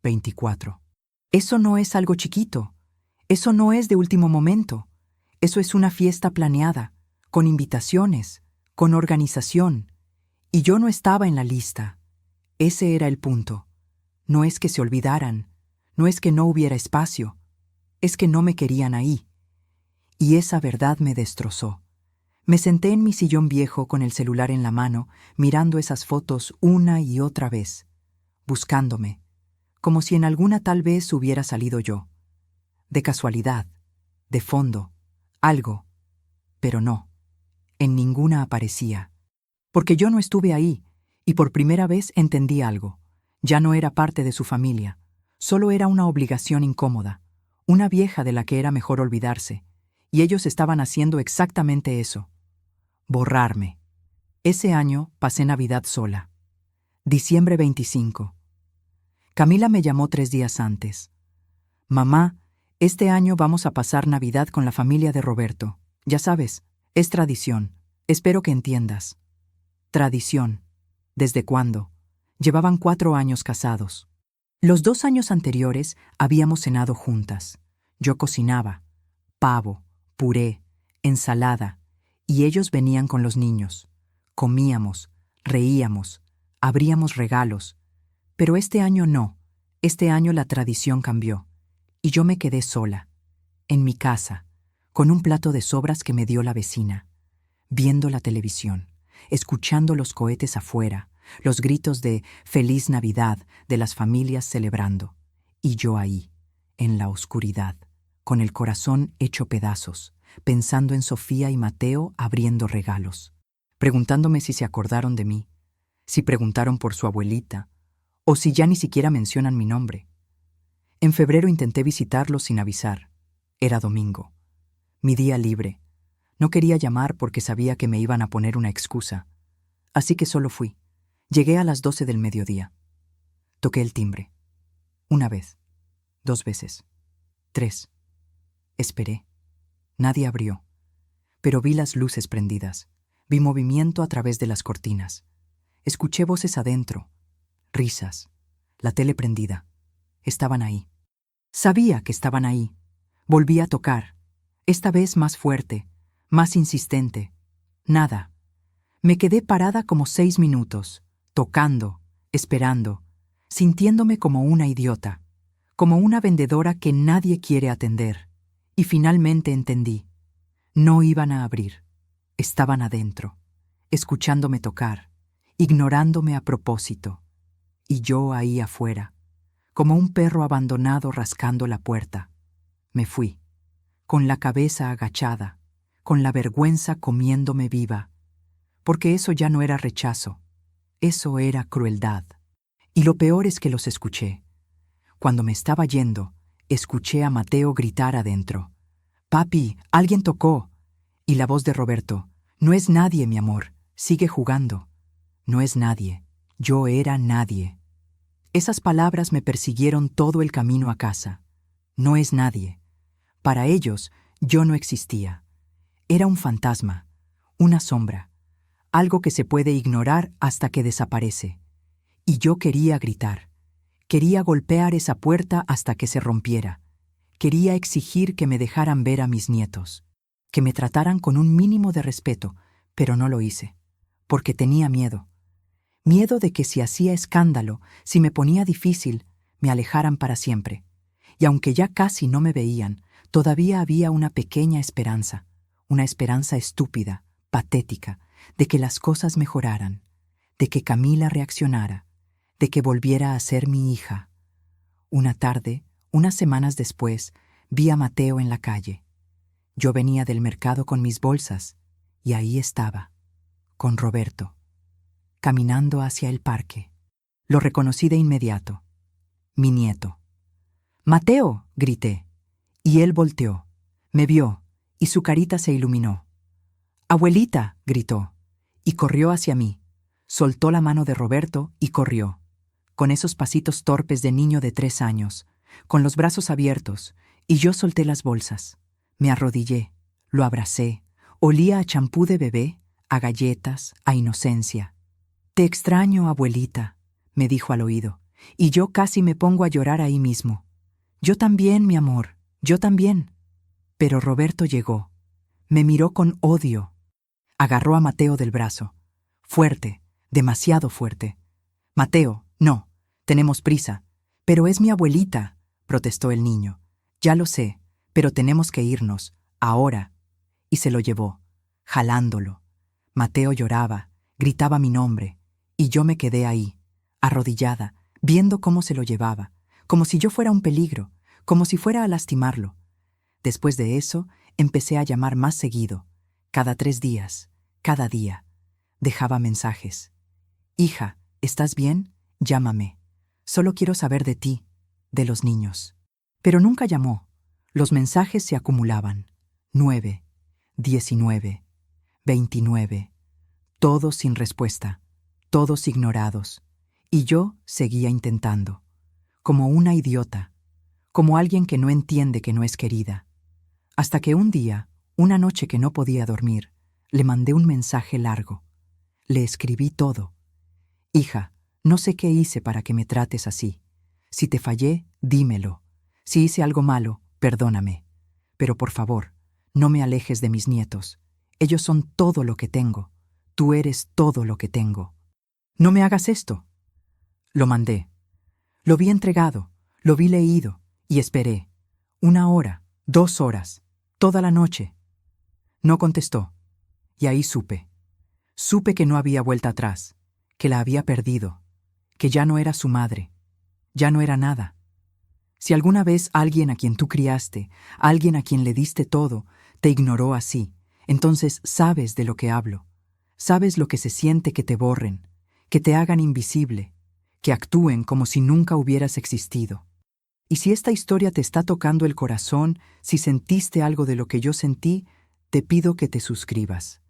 24. Eso no es algo chiquito. Eso no es de último momento. Eso es una fiesta planeada, con invitaciones, con organización. Y yo no estaba en la lista. Ese era el punto. No es que se olvidaran, no es que no hubiera espacio, es que no me querían ahí. Y esa verdad me destrozó. Me senté en mi sillón viejo con el celular en la mano, mirando esas fotos una y otra vez, buscándome, como si en alguna tal vez hubiera salido yo. De casualidad, de fondo, algo, pero no, en ninguna aparecía. Porque yo no estuve ahí, y por primera vez entendí algo. Ya no era parte de su familia, solo era una obligación incómoda, una vieja de la que era mejor olvidarse, y ellos estaban haciendo exactamente eso. Borrarme. Ese año pasé Navidad sola. Diciembre 25. Camila me llamó 3 días antes. Mamá, este año vamos a pasar Navidad con la familia de Roberto. Ya sabes, es tradición. Espero que entiendas. Tradición. ¿Desde cuándo? Llevaban 4 años casados. Los 2 años anteriores habíamos cenado juntas. Yo cocinaba. Pavo, puré, ensalada. Y ellos venían con los niños. Comíamos, reíamos, abríamos regalos. Pero este año no. Este año la tradición cambió. Y yo me quedé sola, en mi casa, con un plato de sobras que me dio la vecina, viendo la televisión, escuchando los cohetes afuera, los gritos de «Feliz Navidad» de las familias celebrando. Y yo ahí, en la oscuridad, con el corazón hecho pedazos, pensando en Sofía y Mateo abriendo regalos, preguntándome si se acordaron de mí, si preguntaron por su abuelita, o si ya ni siquiera mencionan mi nombre. En febrero intenté visitarlos sin avisar. Era domingo. Mi día libre. No quería llamar porque sabía que me iban a poner una excusa. Así que solo fui. Llegué a las 12 del mediodía. Toqué el timbre. 1 vez. 2 veces. 3. Esperé. Nadie abrió. Pero vi las luces prendidas. Vi movimiento a través de las cortinas. Escuché voces adentro. Risas. La tele prendida. Estaban ahí. Sabía que estaban ahí. Volví a tocar. Esta vez más fuerte, más insistente. Nada. Me quedé parada como 6 minutos, tocando, esperando, sintiéndome como una idiota, como una vendedora que nadie quiere atender. Y finalmente entendí. No iban a abrir. Estaban adentro, escuchándome tocar, ignorándome a propósito. Y yo ahí afuera, como un perro abandonado rascando la puerta. Me fui, con la cabeza agachada, con la vergüenza comiéndome viva, porque eso ya no era rechazo, eso era crueldad. Y lo peor es que los escuché. Cuando me estaba yendo, escuché a Mateo gritar adentro: «Papi, alguien tocó». Y la voz de Roberto: «No es nadie, mi amor, sigue jugando». No es nadie, yo era nadie. Esas palabras me persiguieron todo el camino a casa. No es nadie. Para ellos, yo no existía. Era un fantasma, una sombra, algo que se puede ignorar hasta que desaparece. Y yo quería gritar. Quería golpear esa puerta hasta que se rompiera. Quería exigir que me dejaran ver a mis nietos, que me trataran con un mínimo de respeto, pero no lo hice, porque tenía miedo. Miedo de que si hacía escándalo, si me ponía difícil, me alejaran para siempre. Y aunque ya casi no me veían, todavía había una pequeña esperanza, una esperanza estúpida, patética, de que las cosas mejoraran, de que Camila reaccionara, de que volviera a ser mi hija. Una tarde, unas semanas después, vi a Mateo en la calle. Yo venía del mercado con mis bolsas, y ahí estaba, con Roberto, caminando hacia el parque. Lo reconocí de inmediato. Mi nieto. «¡Mateo!», grité, y él volteó, me vio, y su carita se iluminó. «¡Abuelita!», gritó, y corrió hacia mí. Soltó la mano de Roberto y corrió, con esos pasitos torpes de niño de 3 años, con los brazos abiertos, y yo solté las bolsas. Me arrodillé, lo abracé, olía a champú de bebé, a galletas, a inocencia. «Te extraño, abuelita», me dijo al oído, y yo casi me pongo a llorar ahí mismo. «Yo también, mi amor, yo también». Pero Roberto llegó. Me miró con odio. Agarró a Mateo del brazo. Fuerte, demasiado fuerte. «Mateo, no, tenemos prisa». «Pero es mi abuelita», protestó el niño. «Ya lo sé, pero tenemos que irnos, ahora». Y se lo llevó, jalándolo. Mateo lloraba, gritaba mi nombre, y yo me quedé ahí, arrodillada, viendo cómo se lo llevaba, como si yo fuera un peligro, como si fuera a lastimarlo. Después de eso, empecé a llamar más seguido, cada 3 días, cada día. Dejaba mensajes. «Hija, ¿estás bien? Llámame. Solo quiero saber de ti, de los niños». Pero nunca llamó. Los mensajes se acumulaban. 9, 19, 29. Todos sin respuesta, todos ignorados. Y yo seguía intentando, como una idiota, como alguien que no entiende que no es querida. Hasta que un día, una noche que no podía dormir, le mandé un mensaje largo. Le escribí todo. «Hija, no sé qué hice para que me trates así. Si te fallé, dímelo. Si hice algo malo, perdóname. Pero por favor, no me alejes de mis nietos. Ellos son todo lo que tengo. Tú eres todo lo que tengo. No me hagas esto». Lo mandé. Lo vi entregado, lo vi leído, y esperé. 1 hora, 2 horas, toda la noche. No contestó. Y ahí supe. Supe que no había vuelta atrás, que la había perdido, que ya no era su madre, ya no era nada. Si alguna vez alguien a quien tú criaste, alguien a quien le diste todo, te ignoró así, entonces sabes de lo que hablo. Sabes lo que se siente que te borren, que te hagan invisible, que actúen como si nunca hubieras existido. Y si esta historia te está tocando el corazón, si sentiste algo de lo que yo sentí, te pido que te suscribas,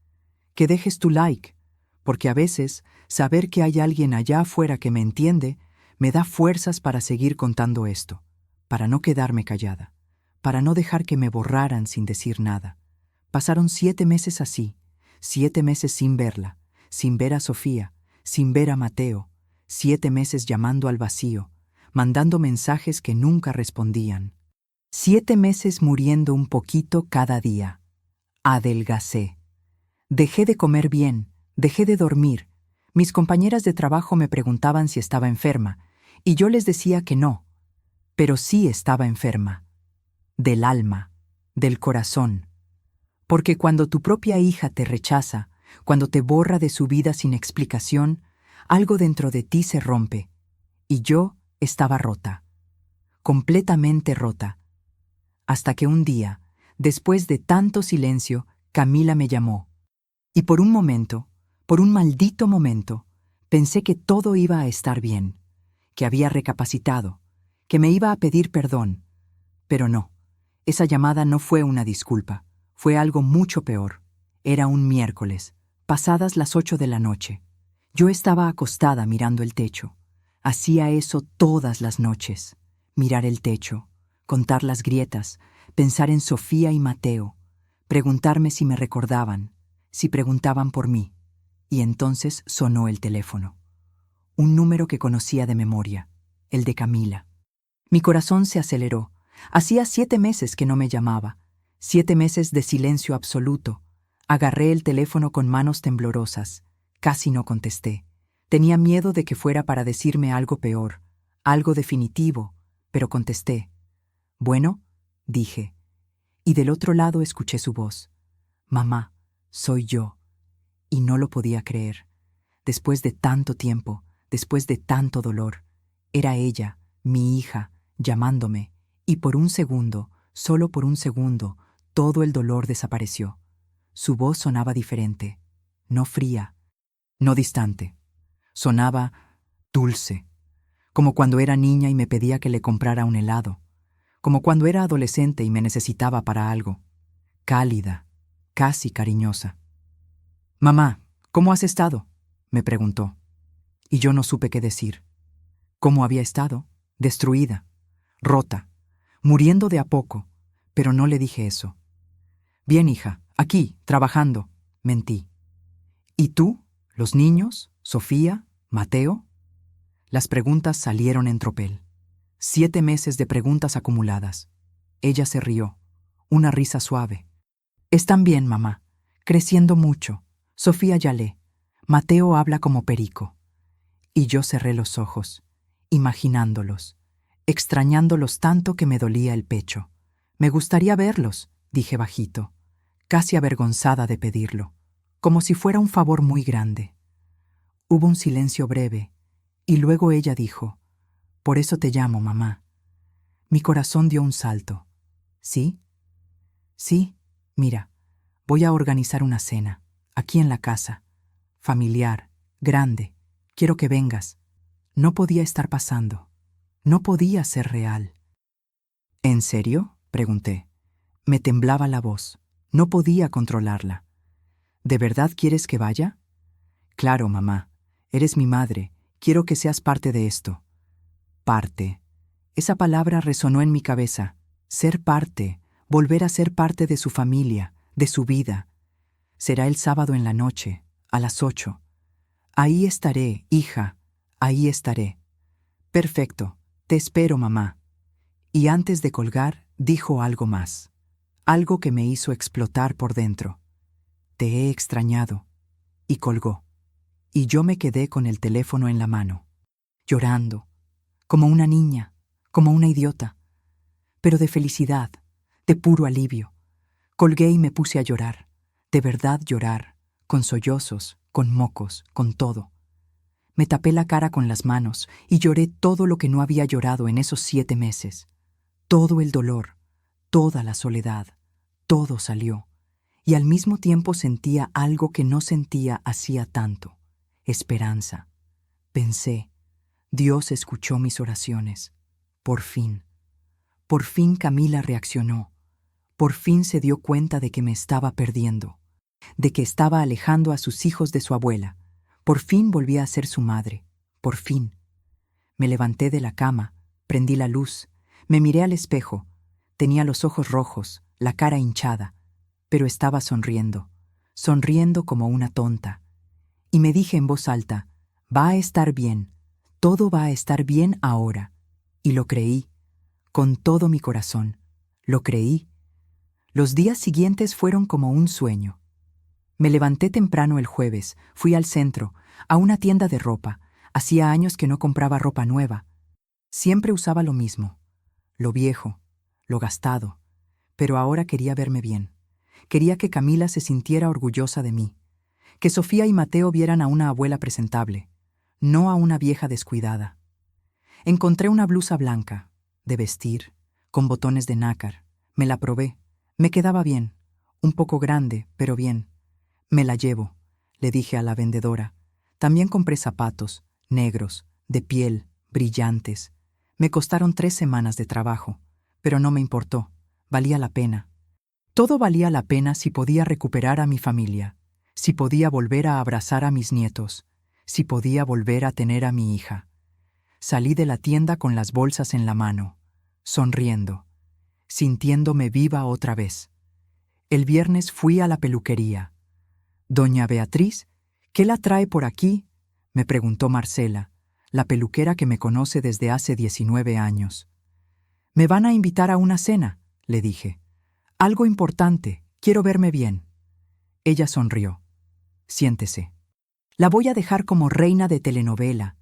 que dejes tu like, porque a veces saber que hay alguien allá afuera que me entiende me da fuerzas para seguir contando esto, para no quedarme callada, para no dejar que me borraran sin decir nada. Pasaron 7 meses así, 7 meses sin verla, sin ver a Sofía, sin ver a Mateo, 7 meses llamando al vacío, mandando mensajes que nunca respondían. 7 meses muriendo un poquito cada día. Adelgacé. Dejé de comer bien, dejé de dormir. Mis compañeras de trabajo me preguntaban si estaba enferma, y yo les decía que no. Pero sí estaba enferma. Del alma, del corazón. Porque cuando tu propia hija te rechaza, cuando te borra de su vida sin explicación, algo dentro de ti se rompe. Y yo estaba rota. Completamente rota. Hasta que un día, después de tanto silencio, Camila me llamó. Y por un momento, por un maldito momento, pensé que todo iba a estar bien, que había recapacitado, que me iba a pedir perdón. Pero no, esa llamada no fue una disculpa, fue algo mucho peor. Era un miércoles, pasadas las 8 de la noche. Yo estaba acostada mirando el techo. Hacía eso todas las noches, mirar el techo, contar las grietas, pensar en Sofía y Mateo, preguntarme si me recordaban, si preguntaban por mí. Y entonces sonó el teléfono. Un número que conocía de memoria. el de Camila. Mi corazón se aceleró. Hacía 7 meses que no me llamaba. 7 meses de silencio absoluto. Agarré el teléfono con manos temblorosas. Casi no contesté. Tenía miedo de que fuera para decirme algo peor, algo definitivo, pero contesté. «Bueno», dije. Y del otro lado escuché su voz. «Mamá, soy yo». Y no lo podía creer. Después de tanto tiempo, después de tanto dolor, era ella, mi hija, llamándome, y por un segundo, solo por un segundo, todo el dolor desapareció. Su voz sonaba diferente, no fría, no distante. Sonaba dulce, como cuando era niña y me pedía que le comprara un helado, como cuando era adolescente y me necesitaba para algo. Cálida, casi cariñosa. «Mamá, ¿cómo has estado?», me preguntó. Y yo no supe qué decir. ¿Cómo había estado? Destruida, rota, muriendo de a poco, pero no le dije eso. «Bien, hija, aquí, trabajando», mentí. «¿Y tú? ¿Los niños? ¿Sofía? ¿Mateo?». Las preguntas salieron en tropel. 7 meses de preguntas acumuladas. Ella se rió, una risa suave. «Están bien, mamá, creciendo mucho. Sofía ya lee. Mateo habla como perico». Y yo cerré los ojos, imaginándolos, extrañándolos tanto que me dolía el pecho. «Me gustaría verlos», dije bajito, casi avergonzada de pedirlo, como si fuera un favor muy grande. Hubo un silencio breve, y luego ella dijo, «Por eso te llamo, mamá». Mi corazón dio un salto. «¿Sí? Sí, mira, voy a organizar una cena, aquí en la casa, familiar, grande. Quiero que vengas». No podía estar pasando. No podía ser real. «¿En serio?», pregunté. Me temblaba la voz. No podía controlarla. «¿De verdad quieres que vaya?». «Claro, mamá. Eres mi madre. Quiero que seas parte de esto». Parte. Esa palabra resonó en mi cabeza. Ser parte, volver a ser parte de su familia, de su vida. Será el sábado en la noche, a las 8. «Ahí estaré, hija, ahí estaré». «Perfecto, te espero, mamá». Y antes de colgar, dijo algo más. Algo que me hizo explotar por dentro. «Te he extrañado». Y colgó. Y yo me quedé con el teléfono en la mano, llorando, como una niña, como una idiota, pero de felicidad, de puro alivio. Colgué y me puse a llorar, de verdad llorar, con sollozos, con mocos, con todo. Me tapé la cara con las manos y lloré todo lo que no había llorado en esos 7 meses. Todo el dolor, toda la soledad, todo salió. Y al mismo tiempo sentía algo que no sentía hacía tanto. Esperanza. Pensé, Dios escuchó mis oraciones. Por fin. Por fin Camila reaccionó. Por fin se dio cuenta de que me estaba perdiendo, de que estaba alejando a sus hijos de su abuela. Por fin volví a ser su madre. Por fin. Me levanté de la cama, prendí la luz, me miré al espejo. Tenía los ojos rojos, la cara hinchada, pero estaba sonriendo, sonriendo como una tonta. Y me dije en voz alta, «Va a estar bien, todo va a estar bien ahora». Y lo creí, con todo mi corazón, lo creí. Los días siguientes fueron como un sueño. Me levanté temprano el jueves, fui al centro, a una tienda de ropa. Hacía años que no compraba ropa nueva. Siempre usaba lo mismo, lo viejo, lo gastado. Pero ahora quería verme bien. Quería que Camila se sintiera orgullosa de mí. Que Sofía y Mateo vieran a una abuela presentable, no a una vieja descuidada. Encontré una blusa blanca, de vestir, con botones de nácar. Me la probé. Me quedaba bien. Un poco grande, pero bien. «Me la llevo», le dije a la vendedora. También compré zapatos, negros, de piel, brillantes. Me costaron 3 semanas de trabajo, pero no me importó. Valía la pena. Todo valía la pena si podía recuperar a mi familia, si podía volver a abrazar a mis nietos, si podía volver a tener a mi hija. Salí de la tienda con las bolsas en la mano, sonriendo, sintiéndome viva otra vez. El viernes fui a la peluquería. «Doña Beatriz, ¿qué la trae por aquí?», me preguntó Marcela, la peluquera que me conoce desde hace 19 años. «Me van a invitar a una cena», le dije. «Algo importante, quiero verme bien». Ella sonrió. «Siéntese. La voy a dejar como reina de telenovela».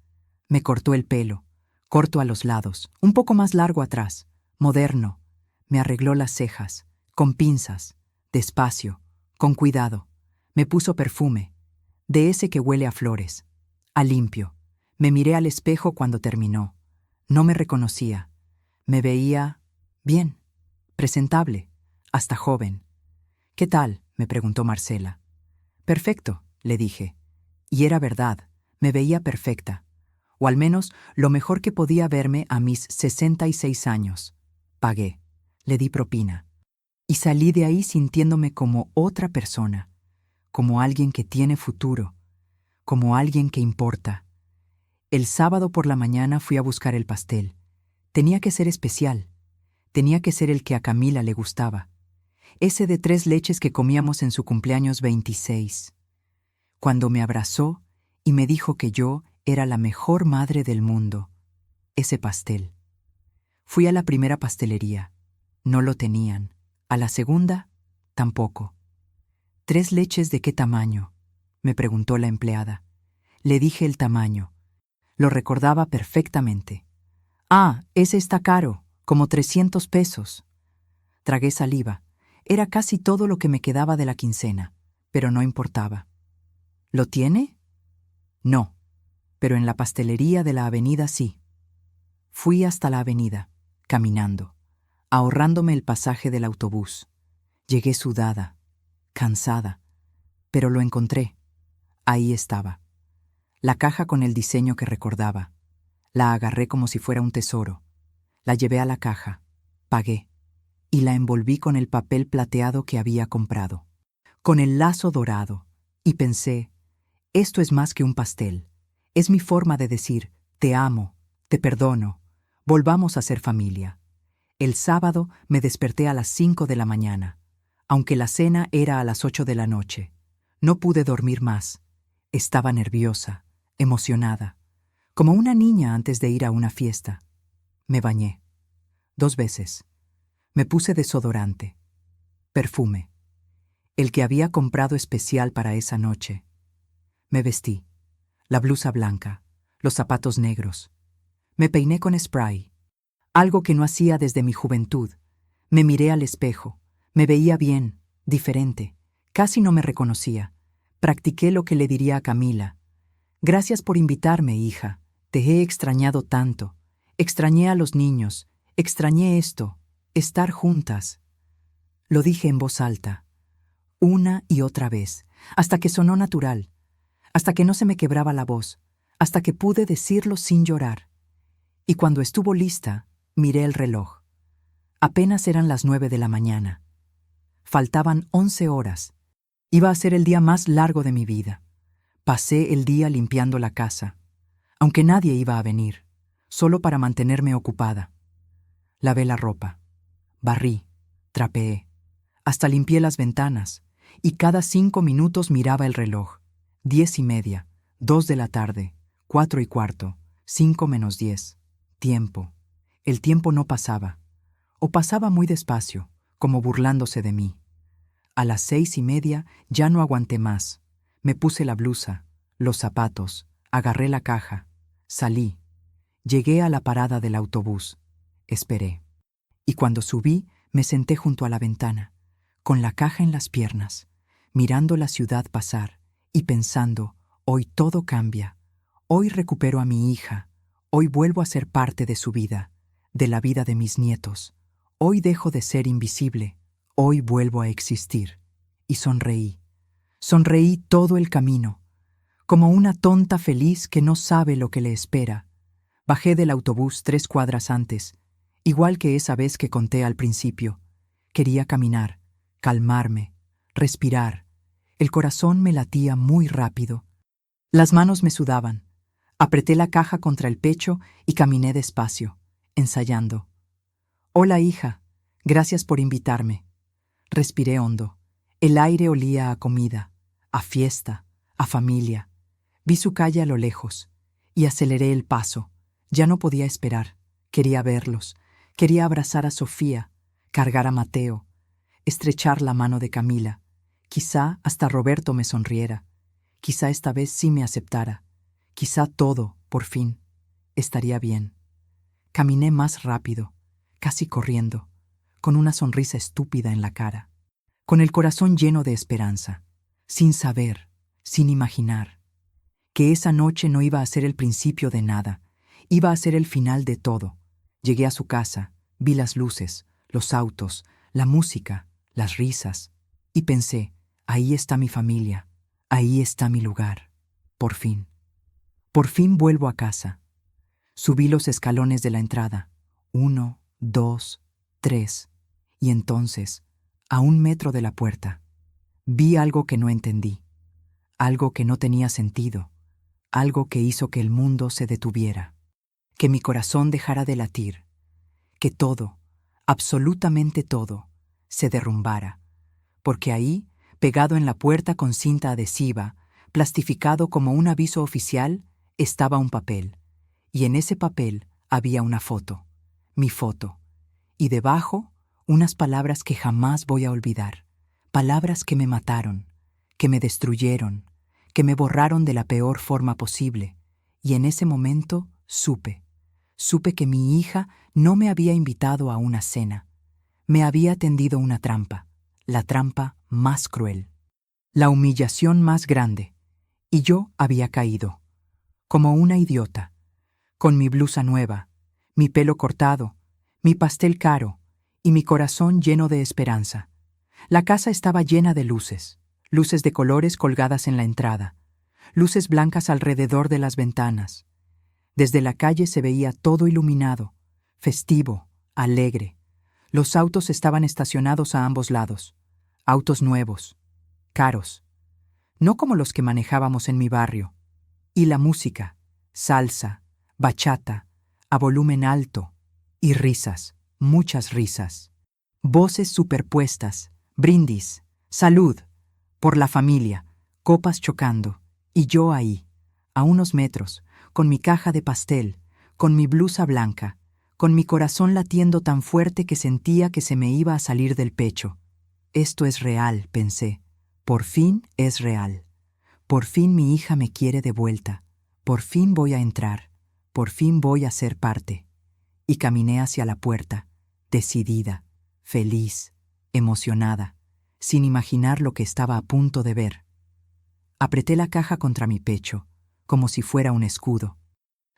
Me cortó el pelo, corto a los lados, un poco más largo atrás, moderno. Me arregló las cejas, con pinzas, despacio, con cuidado. Me puso perfume, de ese que huele a flores, a limpio. Me miré al espejo cuando terminó. No me reconocía. Me veía bien, presentable, hasta joven. «¿Qué tal?», me preguntó Marcela. «Perfecto», le dije. Y era verdad, me veía perfecta. O al menos lo mejor que podía verme a mis 66 años. Pagué, le di propina. Y salí de ahí sintiéndome como otra persona, como alguien que tiene futuro, como alguien que importa. El sábado por la mañana fui a buscar el pastel. Tenía que ser especial. Tenía que ser el que a Camila le gustaba. Ese de 3 leches que comíamos en su cumpleaños 26. Cuando me abrazó y me dijo que yo era la mejor madre del mundo. Ese pastel. Fui a la primera pastelería. No lo tenían. A la segunda, tampoco. «¿3 leches de qué tamaño?», me preguntó la empleada. Le dije el tamaño. Lo recordaba perfectamente. «Ah, ese está caro, como 300 pesos». Tragué saliva. Era casi todo lo que me quedaba de la quincena, pero no importaba. «¿Lo tiene?». «No, pero en la pastelería de la avenida sí». Fui hasta la avenida, caminando, ahorrándome el pasaje del autobús. Llegué sudada, cansada, pero lo encontré. Ahí estaba. La caja con el diseño que recordaba. La agarré como si fuera un tesoro. La llevé a la caja, pagué, y la envolví con el papel plateado que había comprado, con el lazo dorado, y pensé, esto es más que un pastel. Es mi forma de decir, te amo, te perdono, volvamos a ser familia. El sábado me desperté a las 5 de la mañana, aunque la cena era a las 8 de la noche. No pude dormir más. Estaba nerviosa, emocionada, como una niña antes de ir a una fiesta. Me bañé. 2 veces. Me puse desodorante. Perfume. El que había comprado especial para esa noche. Me vestí. La blusa blanca, los zapatos negros. Me peiné con spray. Algo que no hacía desde mi juventud. Me miré al espejo. Me veía bien, diferente. Casi no me reconocía. Practiqué lo que le diría a Camila. «Gracias por invitarme, hija. Te he extrañado tanto. Extrañé a los niños. Extrañé esto. Estar juntas». Lo dije en voz alta, una y otra vez, hasta que sonó natural, hasta que no se me quebraba la voz, hasta que pude decirlo sin llorar. Y cuando estuvo lista, miré el reloj. Apenas eran las 9 de la mañana. Faltaban 11 horas. Iba a ser el día más largo de mi vida. Pasé el día limpiando la casa, aunque nadie iba a venir, solo para mantenerme ocupada. Lavé la ropa, barrí, trapeé, hasta limpié las ventanas, y cada 5 minutos miraba el reloj. 10:30, 2 de la tarde, 4:15, 5:10. Tiempo. El tiempo no pasaba, o pasaba muy despacio, como burlándose de mí. A las 6:30 ya no aguanté más. Me puse la blusa, los zapatos, agarré la caja, salí. Llegué a la parada del autobús. Esperé. Y cuando subí, me senté junto a la ventana, con la caja en las piernas, mirando la ciudad pasar y pensando, hoy todo cambia. Hoy recupero a mi hija. Hoy vuelvo a ser parte de su vida, de la vida de mis nietos. Hoy dejo de ser invisible. Hoy vuelvo a existir. Y sonreí. Sonreí todo el camino, como una tonta feliz que no sabe lo que le espera. Bajé del autobús 3 cuadras antes, igual que esa vez que conté al principio. Quería caminar, calmarme, respirar. El corazón me latía muy rápido. Las manos me sudaban. Apreté la caja contra el pecho y caminé despacio, ensayando. «Hola, hija. Gracias por invitarme». Respiré hondo. El aire olía a comida, a fiesta, a familia. Vi su calle a lo lejos. Y aceleré el paso. Ya no podía esperar. Quería verlos. Quería abrazar a Sofía, cargar a Mateo, estrechar la mano de Camila. Quizá hasta Roberto me sonriera. Quizá esta vez sí me aceptara. Quizá todo, por fin, estaría bien. Caminé más rápido, casi corriendo, con una sonrisa estúpida en la cara, con el corazón lleno de esperanza, sin saber, sin imaginar, que esa noche no iba a ser el principio de nada, iba a ser el final de todo. Llegué a su casa, vi las luces, los autos, la música, las risas, y pensé, ahí está mi familia, ahí está mi lugar. Por fin. Por fin vuelvo a casa. Subí los escalones de la entrada. 1, 2, 3. Y entonces, a 1 metro de la puerta, vi algo que no entendí, algo que no tenía sentido, algo que hizo que el mundo se detuviera, que mi corazón dejara de latir, que todo, absolutamente todo, se derrumbara, porque ahí, pegado en la puerta con cinta adhesiva, plastificado como un aviso oficial, estaba un papel, y en ese papel había una foto, mi foto, y debajo unas palabras que jamás voy a olvidar, palabras que me mataron, que me destruyeron, que me borraron de la peor forma posible, y en ese momento supe que mi hija no me había invitado a una cena, me había tendido una trampa, la trampa más cruel, la humillación más grande, y yo había caído, como una idiota, con mi blusa nueva, mi pelo cortado, mi pastel caro y mi corazón lleno de esperanza. La casa estaba llena de luces, luces de colores colgadas en la entrada, luces blancas alrededor de las ventanas. Desde la calle se veía todo iluminado, festivo, alegre. Los autos estaban estacionados a ambos lados, autos nuevos, caros, no como los que manejábamos en mi barrio. Y la música, salsa, bachata, a volumen alto, y risas, muchas risas. Voces superpuestas, brindis, salud, por la familia, copas chocando, y yo ahí, a unos metros, con mi caja de pastel, con mi blusa blanca, con mi corazón latiendo tan fuerte que sentía que se me iba a salir del pecho. Esto es real, pensé. Por fin es real. Por fin mi hija me quiere de vuelta. Por fin voy a entrar. Por fin voy a ser parte. Y caminé hacia la puerta, decidida, feliz, emocionada, sin imaginar lo que estaba a punto de ver. Apreté la caja contra mi pecho, como si fuera un escudo,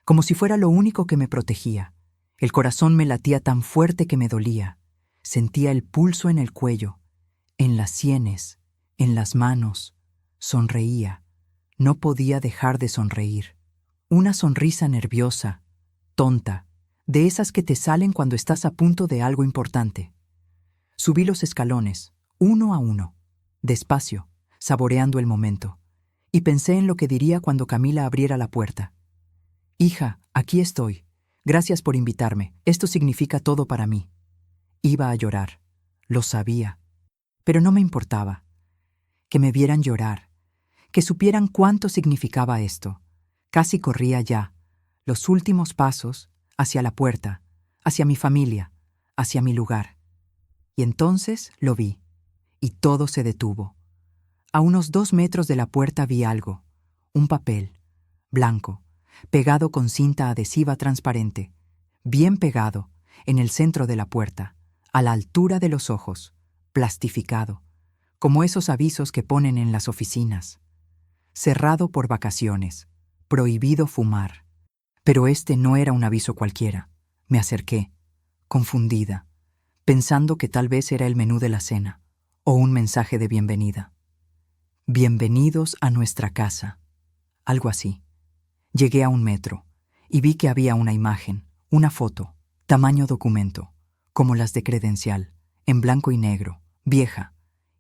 como si fuera lo único que me protegía. El corazón me latía tan fuerte que me dolía. Sentía el pulso en el cuello, en las sienes, en las manos. Sonreía. No podía dejar de sonreír. Una sonrisa nerviosa, tonta, de esas que te salen cuando estás a punto de algo importante. Subí los escalones, uno a uno, despacio, saboreando el momento, y pensé en lo que diría cuando Camila abriera la puerta. «Hija, aquí estoy. Gracias por invitarme. Esto significa todo para mí». Iba a llorar. Lo sabía. Pero no me importaba. Que me vieran llorar. Que supieran cuánto significaba esto. Casi corría ya, los últimos pasos, hacia la puerta, hacia mi familia, hacia mi lugar. Y entonces lo vi, y todo se detuvo. A unos 2 metros de la puerta vi algo, un papel, blanco, pegado con cinta adhesiva transparente, bien pegado, en el centro de la puerta, a la altura de los ojos, plastificado, como esos avisos que ponen en las oficinas. Cerrado por vacaciones, prohibido fumar. Pero este no era un aviso cualquiera. Me acerqué, confundida, pensando que tal vez era el menú de la cena, o un mensaje de bienvenida. «Bienvenidos a nuestra casa», algo así. Llegué a 1 metro, y vi que había una imagen, una foto, tamaño documento, como las de credencial, en blanco y negro, vieja,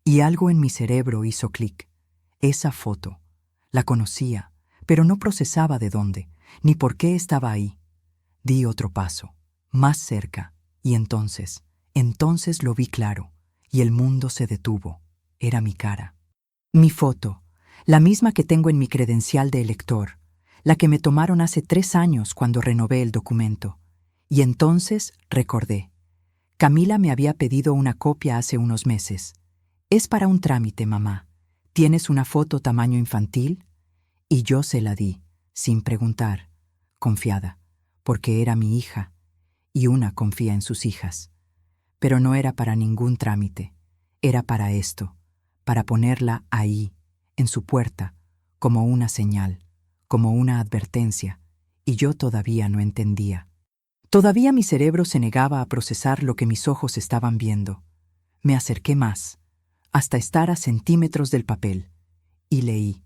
y algo en mi cerebro hizo clic. Esa foto. La conocía, pero no procesaba de dónde, ni por qué estaba ahí. Di otro paso, más cerca, y entonces lo vi claro, y el mundo se detuvo. Era mi cara. Mi foto, la misma que tengo en mi credencial de elector, la que me tomaron hace 3 años cuando renové el documento. Y entonces recordé. Camila me había pedido una copia hace unos meses. Es para un trámite, mamá. ¿Tienes una foto tamaño infantil? Y yo se la di, sin preguntar, confiada, porque era mi hija, y una confía en sus hijas. Pero no era para ningún trámite, era para esto, para ponerla ahí, en su puerta, como una señal, como una advertencia, y yo todavía no entendía. Todavía mi cerebro se negaba a procesar lo que mis ojos estaban viendo. Me acerqué más, hasta estar a centímetros del papel, y leí.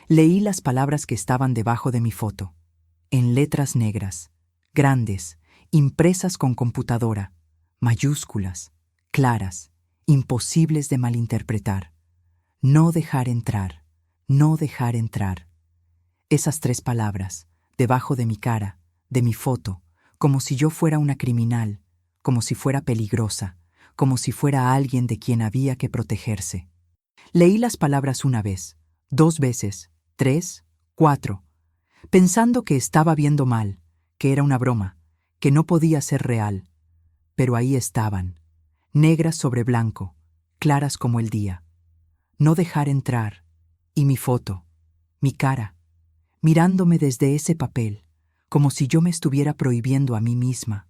Leí las palabras que estaban debajo de mi foto, en letras negras, grandes, impresas con computadora, mayúsculas, claras, imposibles de malinterpretar. No dejar entrar, no dejar entrar. Esas 3 palabras, debajo de mi cara, de mi foto, como si yo fuera una criminal, como si fuera peligrosa, como si fuera alguien de quien había que protegerse. Leí las palabras una vez, 2 veces, 3, 4, pensando que estaba viendo mal, que era una broma, que no podía ser real. Pero ahí estaban, negras sobre blanco, claras como el día. No dejar entrar, y mi foto, mi cara, mirándome desde ese papel, como si yo me estuviera prohibiendo a mí misma,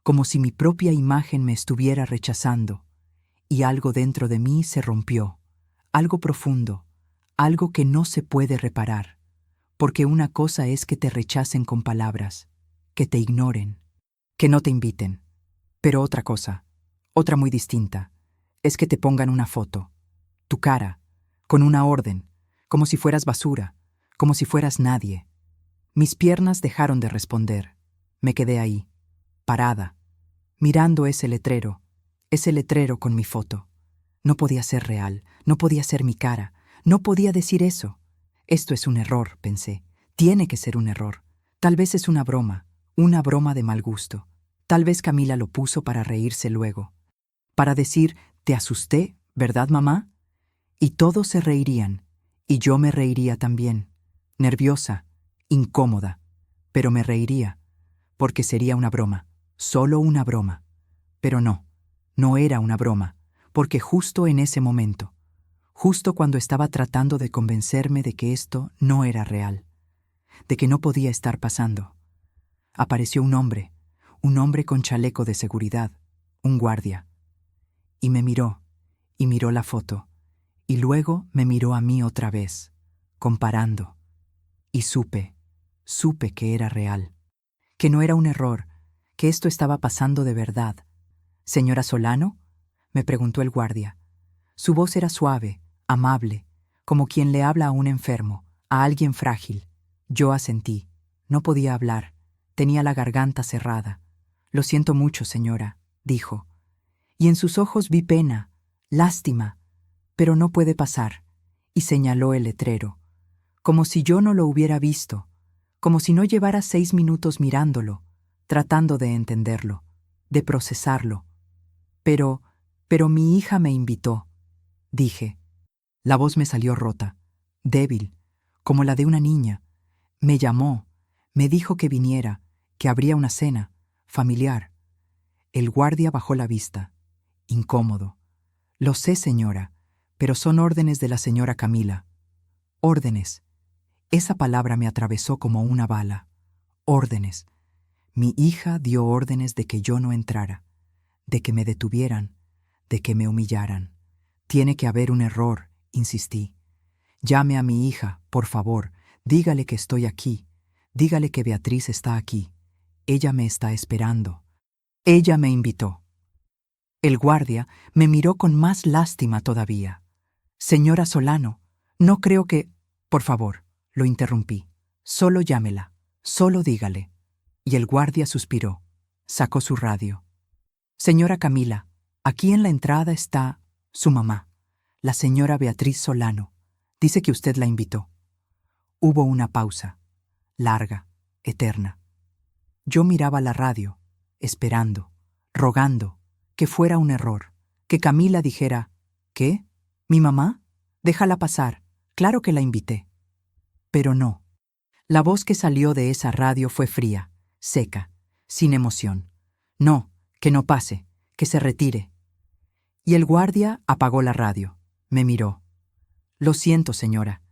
como si mi propia imagen me estuviera rechazando, y algo dentro de mí se rompió, algo profundo, algo que no se puede reparar, porque una cosa es que te rechacen con palabras, que te ignoren, que no te inviten, pero otra cosa, otra muy distinta, es que te pongan una foto, tu cara, con una orden, como si fueras basura, como si fueras nadie. Mis piernas dejaron de responder. Me quedé ahí, parada, mirando ese letrero con mi foto. No podía ser real, no podía ser mi cara, no podía decir eso. Esto es un error, pensé. Tiene que ser un error. Tal vez es una broma de mal gusto. Tal vez Camila lo puso para reírse luego. Para decir, te asusté, ¿verdad, mamá? Y todos se reirían, y yo me reiría también. Nerviosa, incómoda, pero me reiría, porque sería una broma, solo una broma. Pero no, no era una broma, porque justo en ese momento, justo cuando estaba tratando de convencerme de que esto no era real, de que no podía estar pasando, apareció un hombre con chaleco de seguridad, un guardia, y me miró, y miró la foto, y luego me miró a mí otra vez, comparando, y supe que era real, que no era un error, que esto estaba pasando de verdad. ¿Señora Solano?, me preguntó el guardia. Su voz era suave, amable, como quien le habla a un enfermo, a alguien frágil. Yo asentí. No podía hablar. Tenía la garganta cerrada. Lo siento mucho, señora, dijo. Y en sus ojos vi pena, lástima, pero no puede pasar. Y señaló el letrero, como si yo no lo hubiera visto, como si no llevara 6 minutos mirándolo, tratando de entenderlo, de procesarlo. Pero mi hija me invitó, dije. La voz me salió rota, débil, como la de una niña. Me llamó, me dijo que viniera, que habría una cena, familiar. El guardia bajó la vista, incómodo. Lo sé, señora, pero son órdenes de la señora Camila. Órdenes. Esa palabra me atravesó como una bala. Órdenes. Mi hija dio órdenes de que yo no entrara, de que me detuvieran, de que me humillaran. Tiene que haber un error, insistí. Llame a mi hija, por favor, dígale que estoy aquí, dígale que Beatriz está aquí. Ella me está esperando. Ella me invitó. El guardia me miró con más lástima todavía. Señora Solano, no creo que... Por favor, lo interrumpí. Solo llámela, solo dígale. Y el guardia suspiró. Sacó su radio. Señora Camila, aquí en la entrada está su mamá, la señora Beatriz Solano. Dice que usted la invitó. Hubo una pausa, larga, eterna. Yo miraba la radio, esperando, rogando, que fuera un error, que Camila dijera, ¿qué? ¿Mi mamá? Déjala pasar, claro que la invité. Pero no. La voz que salió de esa radio fue fría, seca, sin emoción. No, que no pase, que se retire. Y el guardia apagó la radio. Me miró. Lo siento, señora.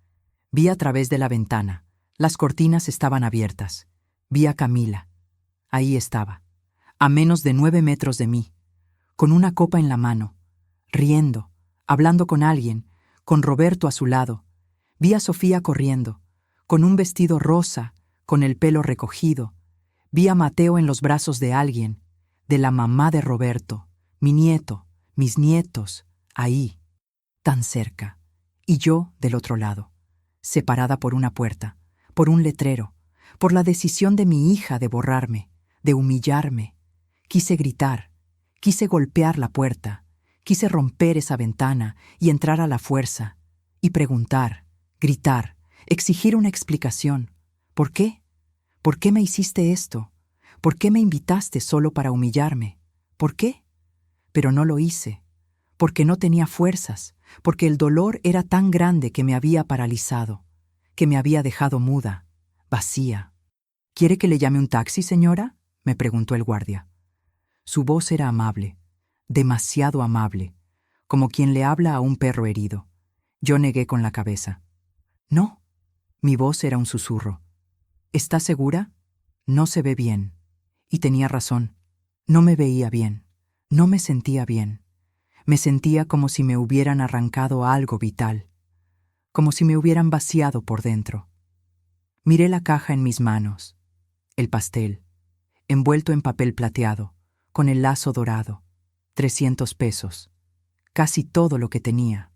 Vi a través de la ventana. Las cortinas estaban abiertas. Vi a Camila. Ahí estaba, a menos de 9 metros de mí, con una copa en la mano, riendo, hablando con alguien, con Roberto a su lado. Vi a Sofía corriendo, con un vestido rosa, con el pelo recogido. Vi a Mateo en los brazos de alguien, de la mamá de Roberto, mi nieto, mis nietos, ahí, tan cerca, y yo del otro lado, separada por una puerta, por un letrero, por la decisión de mi hija de borrarme, de humillarme. Quise gritar, quise golpear la puerta, quise romper esa ventana y entrar a la fuerza, y preguntar, gritar, exigir una explicación. ¿Por qué? ¿Por qué me hiciste esto? ¿Por qué me invitaste solo para humillarme? ¿Por qué? Pero no lo hice, porque no tenía fuerzas, porque el dolor era tan grande que me había paralizado, que me había dejado muda, vacía. ¿Quiere que le llame un taxi, señora?, me preguntó el guardia. Su voz era amable, demasiado amable, como quien le habla a un perro herido. Yo negué con la cabeza. No, mi voz era un susurro. ¿Está segura? No se ve bien. Y tenía razón. No me veía bien. No me sentía bien. Me sentía como si me hubieran arrancado algo vital, como si me hubieran vaciado por dentro. Miré la caja en mis manos, el pastel, envuelto en papel plateado, con el lazo dorado, 300 pesos, casi todo lo que tenía,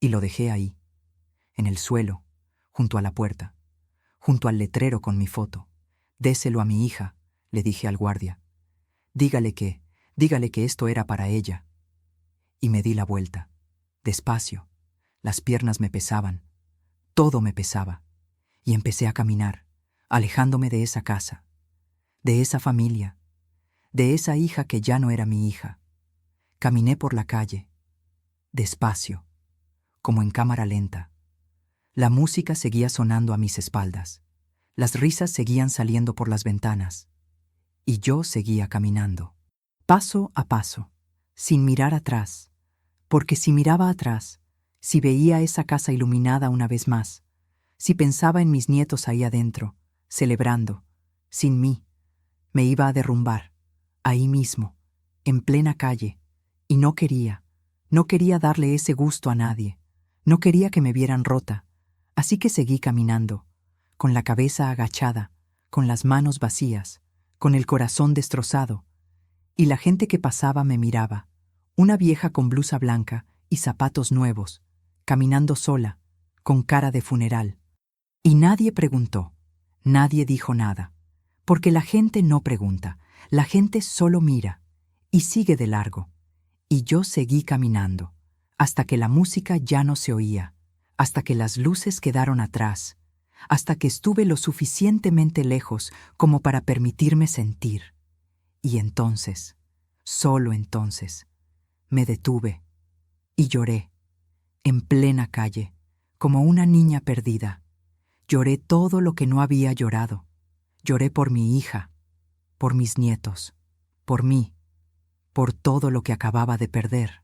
y lo dejé ahí, en el suelo, junto a la puerta, junto al letrero con mi foto. Déselo a mi hija, le dije al guardia. Dígale que esto era para ella. Y me di la vuelta, despacio. Las piernas me pesaban, todo me pesaba, y empecé a caminar, alejándome de esa casa, de esa familia, de esa hija que ya no era mi hija. Caminé por la calle, despacio, como en cámara lenta. La música seguía sonando a mis espaldas, las risas seguían saliendo por las ventanas, y yo seguía caminando, paso a paso, sin mirar atrás, porque si miraba atrás, si veía esa casa iluminada una vez más, si pensaba en mis nietos ahí adentro, celebrando, sin mí, me iba a derrumbar, ahí mismo, en plena calle, y no quería darle ese gusto a nadie, no quería que me vieran rota, así que seguí caminando, con la cabeza agachada, con las manos vacías, con el corazón destrozado, y la gente que pasaba me miraba, una vieja con blusa blanca y zapatos nuevos, caminando sola, con cara de funeral. Y nadie preguntó, nadie dijo nada, porque la gente no pregunta, la gente solo mira, y sigue de largo. Y yo seguí caminando, hasta que la música ya no se oía, hasta que las luces quedaron atrás, hasta que estuve lo suficientemente lejos como para permitirme sentir. Y entonces, solo entonces, me detuve y lloré, en plena calle, como una niña perdida. Lloré todo lo que no había llorado. Lloré por mi hija, por mis nietos, por mí, por todo lo que acababa de perder.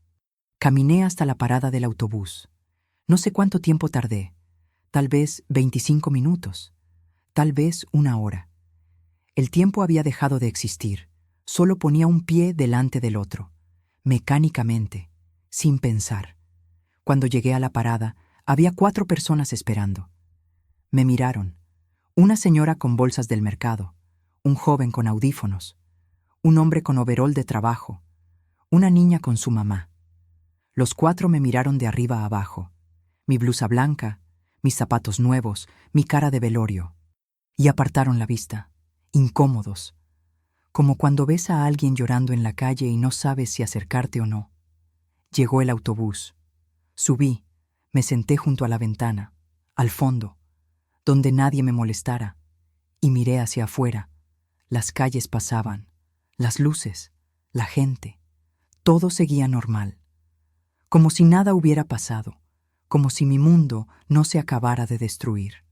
Caminé hasta la parada del autobús. No sé cuánto tiempo tardé, tal vez 25 minutos, tal vez 1 hora. El tiempo había dejado de existir, solo ponía un pie delante del otro, mecánicamente, sin pensar. Cuando llegué a la parada, había 4 personas esperando. Me miraron, una señora con bolsas del mercado, un joven con audífonos, un hombre con overol de trabajo, una niña con su mamá. Los 4 me miraron de arriba a abajo, mi blusa blanca, mis zapatos nuevos, mi cara de velorio, y apartaron la vista, incómodos, como cuando ves a alguien llorando en la calle y no sabes si acercarte o no. Llegó el autobús. Subí, me senté junto a la ventana, al fondo, donde nadie me molestara, y miré hacia afuera. Las calles pasaban, las luces, la gente, todo seguía normal, como si nada hubiera pasado, como si mi mundo no se acabara de destruir.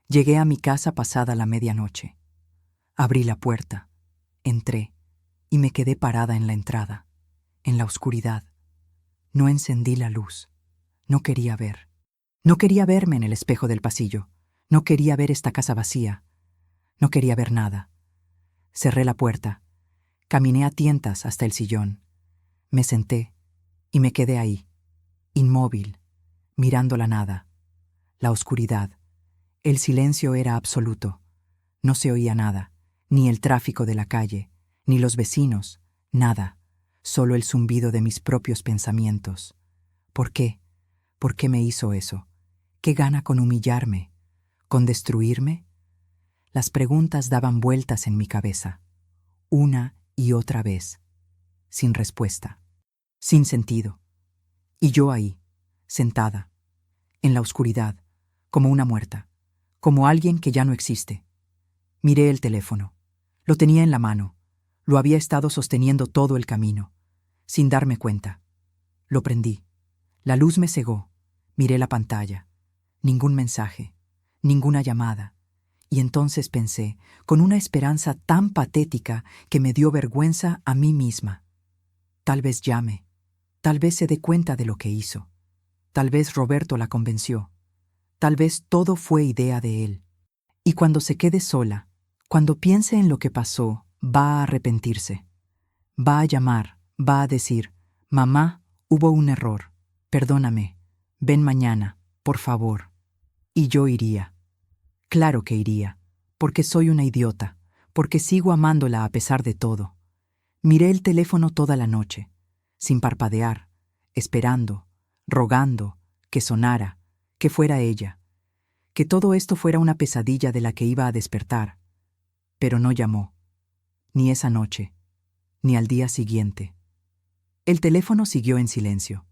Llegué a mi casa pasada la medianoche. Abrí la puerta, entré y me quedé parada en la entrada, en la oscuridad. No encendí la luz. No quería ver. No quería verme en el espejo del pasillo. No quería ver esta casa vacía. No quería ver nada. Cerré la puerta. Caminé a tientas hasta el sillón. Me senté y me quedé ahí, inmóvil, mirando la nada, la oscuridad. El silencio era absoluto. No se oía nada, ni el tráfico de la calle, ni los vecinos, nada, solo el zumbido de mis propios pensamientos. ¿Por qué? ¿Por qué me hizo eso? ¿Qué gana con humillarme? ¿Con destruirme? Las preguntas daban vueltas en mi cabeza, una y otra vez, sin respuesta, sin sentido. Y yo ahí, sentada, en la oscuridad, como una muerta, como alguien que ya no existe. Miré el teléfono. Lo tenía en la mano. Lo había estado sosteniendo todo el camino, sin darme cuenta. Lo prendí. La luz me cegó. Miré la pantalla. Ningún mensaje, ninguna llamada. Y entonces pensé, con una esperanza tan patética que me dio vergüenza a mí misma. Tal vez llame. Tal vez se dé cuenta de lo que hizo. Tal vez Roberto la convenció. Tal vez todo fue idea de él. Y cuando se quede sola, cuando piense en lo que pasó, va a arrepentirse. Va a llamar, va a decir, «Mamá, hubo un error. Perdóname. Ven mañana, por favor». Y yo iría. Claro que iría, porque soy una idiota, porque sigo amándola a pesar de todo. Miré el teléfono toda la noche, sin parpadear, esperando, rogando, que sonara, que fuera ella, que todo esto fuera una pesadilla de la que iba a despertar. Pero no llamó, ni esa noche, ni al día siguiente. El teléfono siguió en silencio,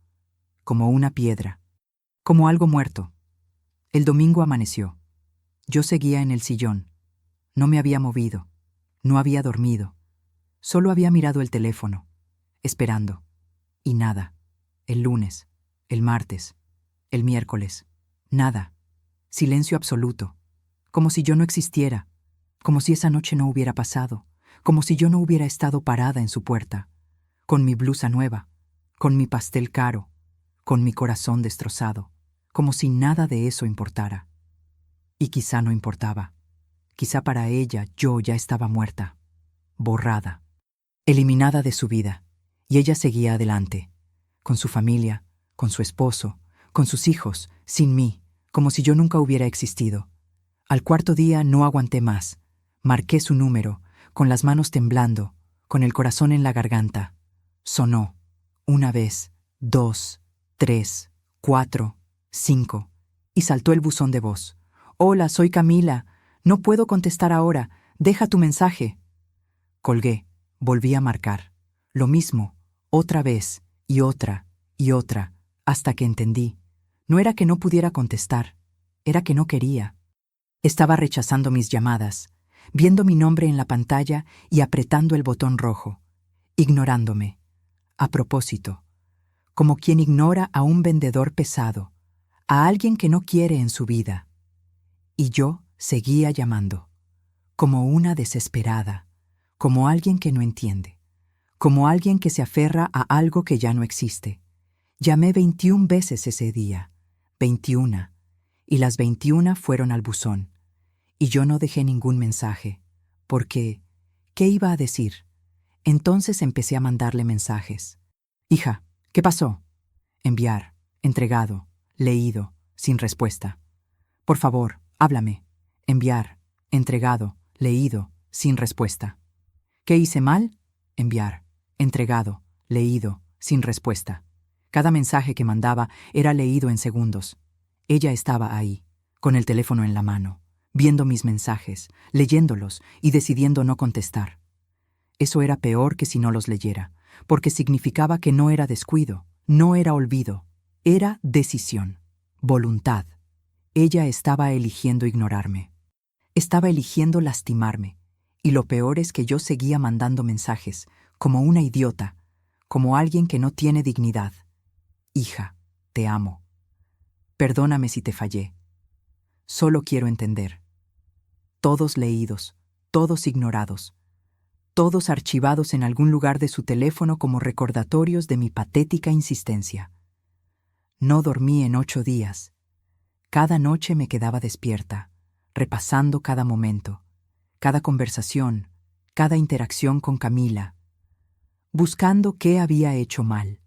como una piedra, como algo muerto. El domingo amaneció. Yo seguía en el sillón. No me había movido, no había dormido. Solo había mirado el teléfono, esperando. Y nada. El lunes, el martes, el miércoles. Nada. Silencio absoluto. Como si yo no existiera. Como si esa noche no hubiera pasado. Como si yo no hubiera estado parada en su puerta. Con mi blusa nueva. Con mi pastel caro. Con mi corazón destrozado. Como si nada de eso importara. Y quizá no importaba. Quizá para ella yo ya estaba muerta. Borrada. Eliminada de su vida. Y ella seguía adelante. Con su familia, con su esposo, con sus hijos, sin mí, como si yo nunca hubiera existido. Al cuarto día no aguanté más. Marqué su número, con las manos temblando, con el corazón en la garganta. Sonó. Una vez, 2, 3, 4, 5. Y saltó el buzón de voz. «Hola, soy Camila. No puedo contestar ahora. Deja tu mensaje». Colgué. Volví a marcar. Lo mismo, otra vez, y otra, hasta que entendí. No era que no pudiera contestar, era que no quería. Estaba rechazando mis llamadas, viendo mi nombre en la pantalla y apretando el botón rojo, ignorándome. A propósito, como quien ignora a un vendedor pesado, a alguien que no quiere en su vida. Y yo seguía llamando, como una desesperada, como alguien que no entiende, como alguien que se aferra a algo que ya no existe. Llamé 21 veces ese día, 21, y las 21 fueron al buzón. Y yo no dejé ningún mensaje, porque, ¿qué iba a decir? Entonces empecé a mandarle mensajes. «Hija, ¿qué pasó?» Enviar, entregado, leído, sin respuesta. «Por favor, háblame». Enviar, entregado, leído, sin respuesta. «¿Qué hice mal?» Enviar, entregado, leído, sin respuesta. Cada mensaje que mandaba era leído en segundos. Ella estaba ahí, con el teléfono en la mano, viendo mis mensajes, leyéndolos y decidiendo no contestar. Eso era peor que si no los leyera, porque significaba que no era descuido, no era olvido, era decisión, voluntad. Ella estaba eligiendo ignorarme. Estaba eligiendo lastimarme. Y lo peor es que yo seguía mandando mensajes, como una idiota, como alguien que no tiene dignidad. «Hija, te amo. Perdóname si te fallé. Solo quiero entender. todos leídos, todos ignorados, todos archivados en algún lugar de su teléfono como recordatorios de mi patética insistencia. No dormí en 8 días. Cada noche me quedaba despierta, repasando cada momento, cada conversación, cada interacción con Camila, buscando qué había hecho mal.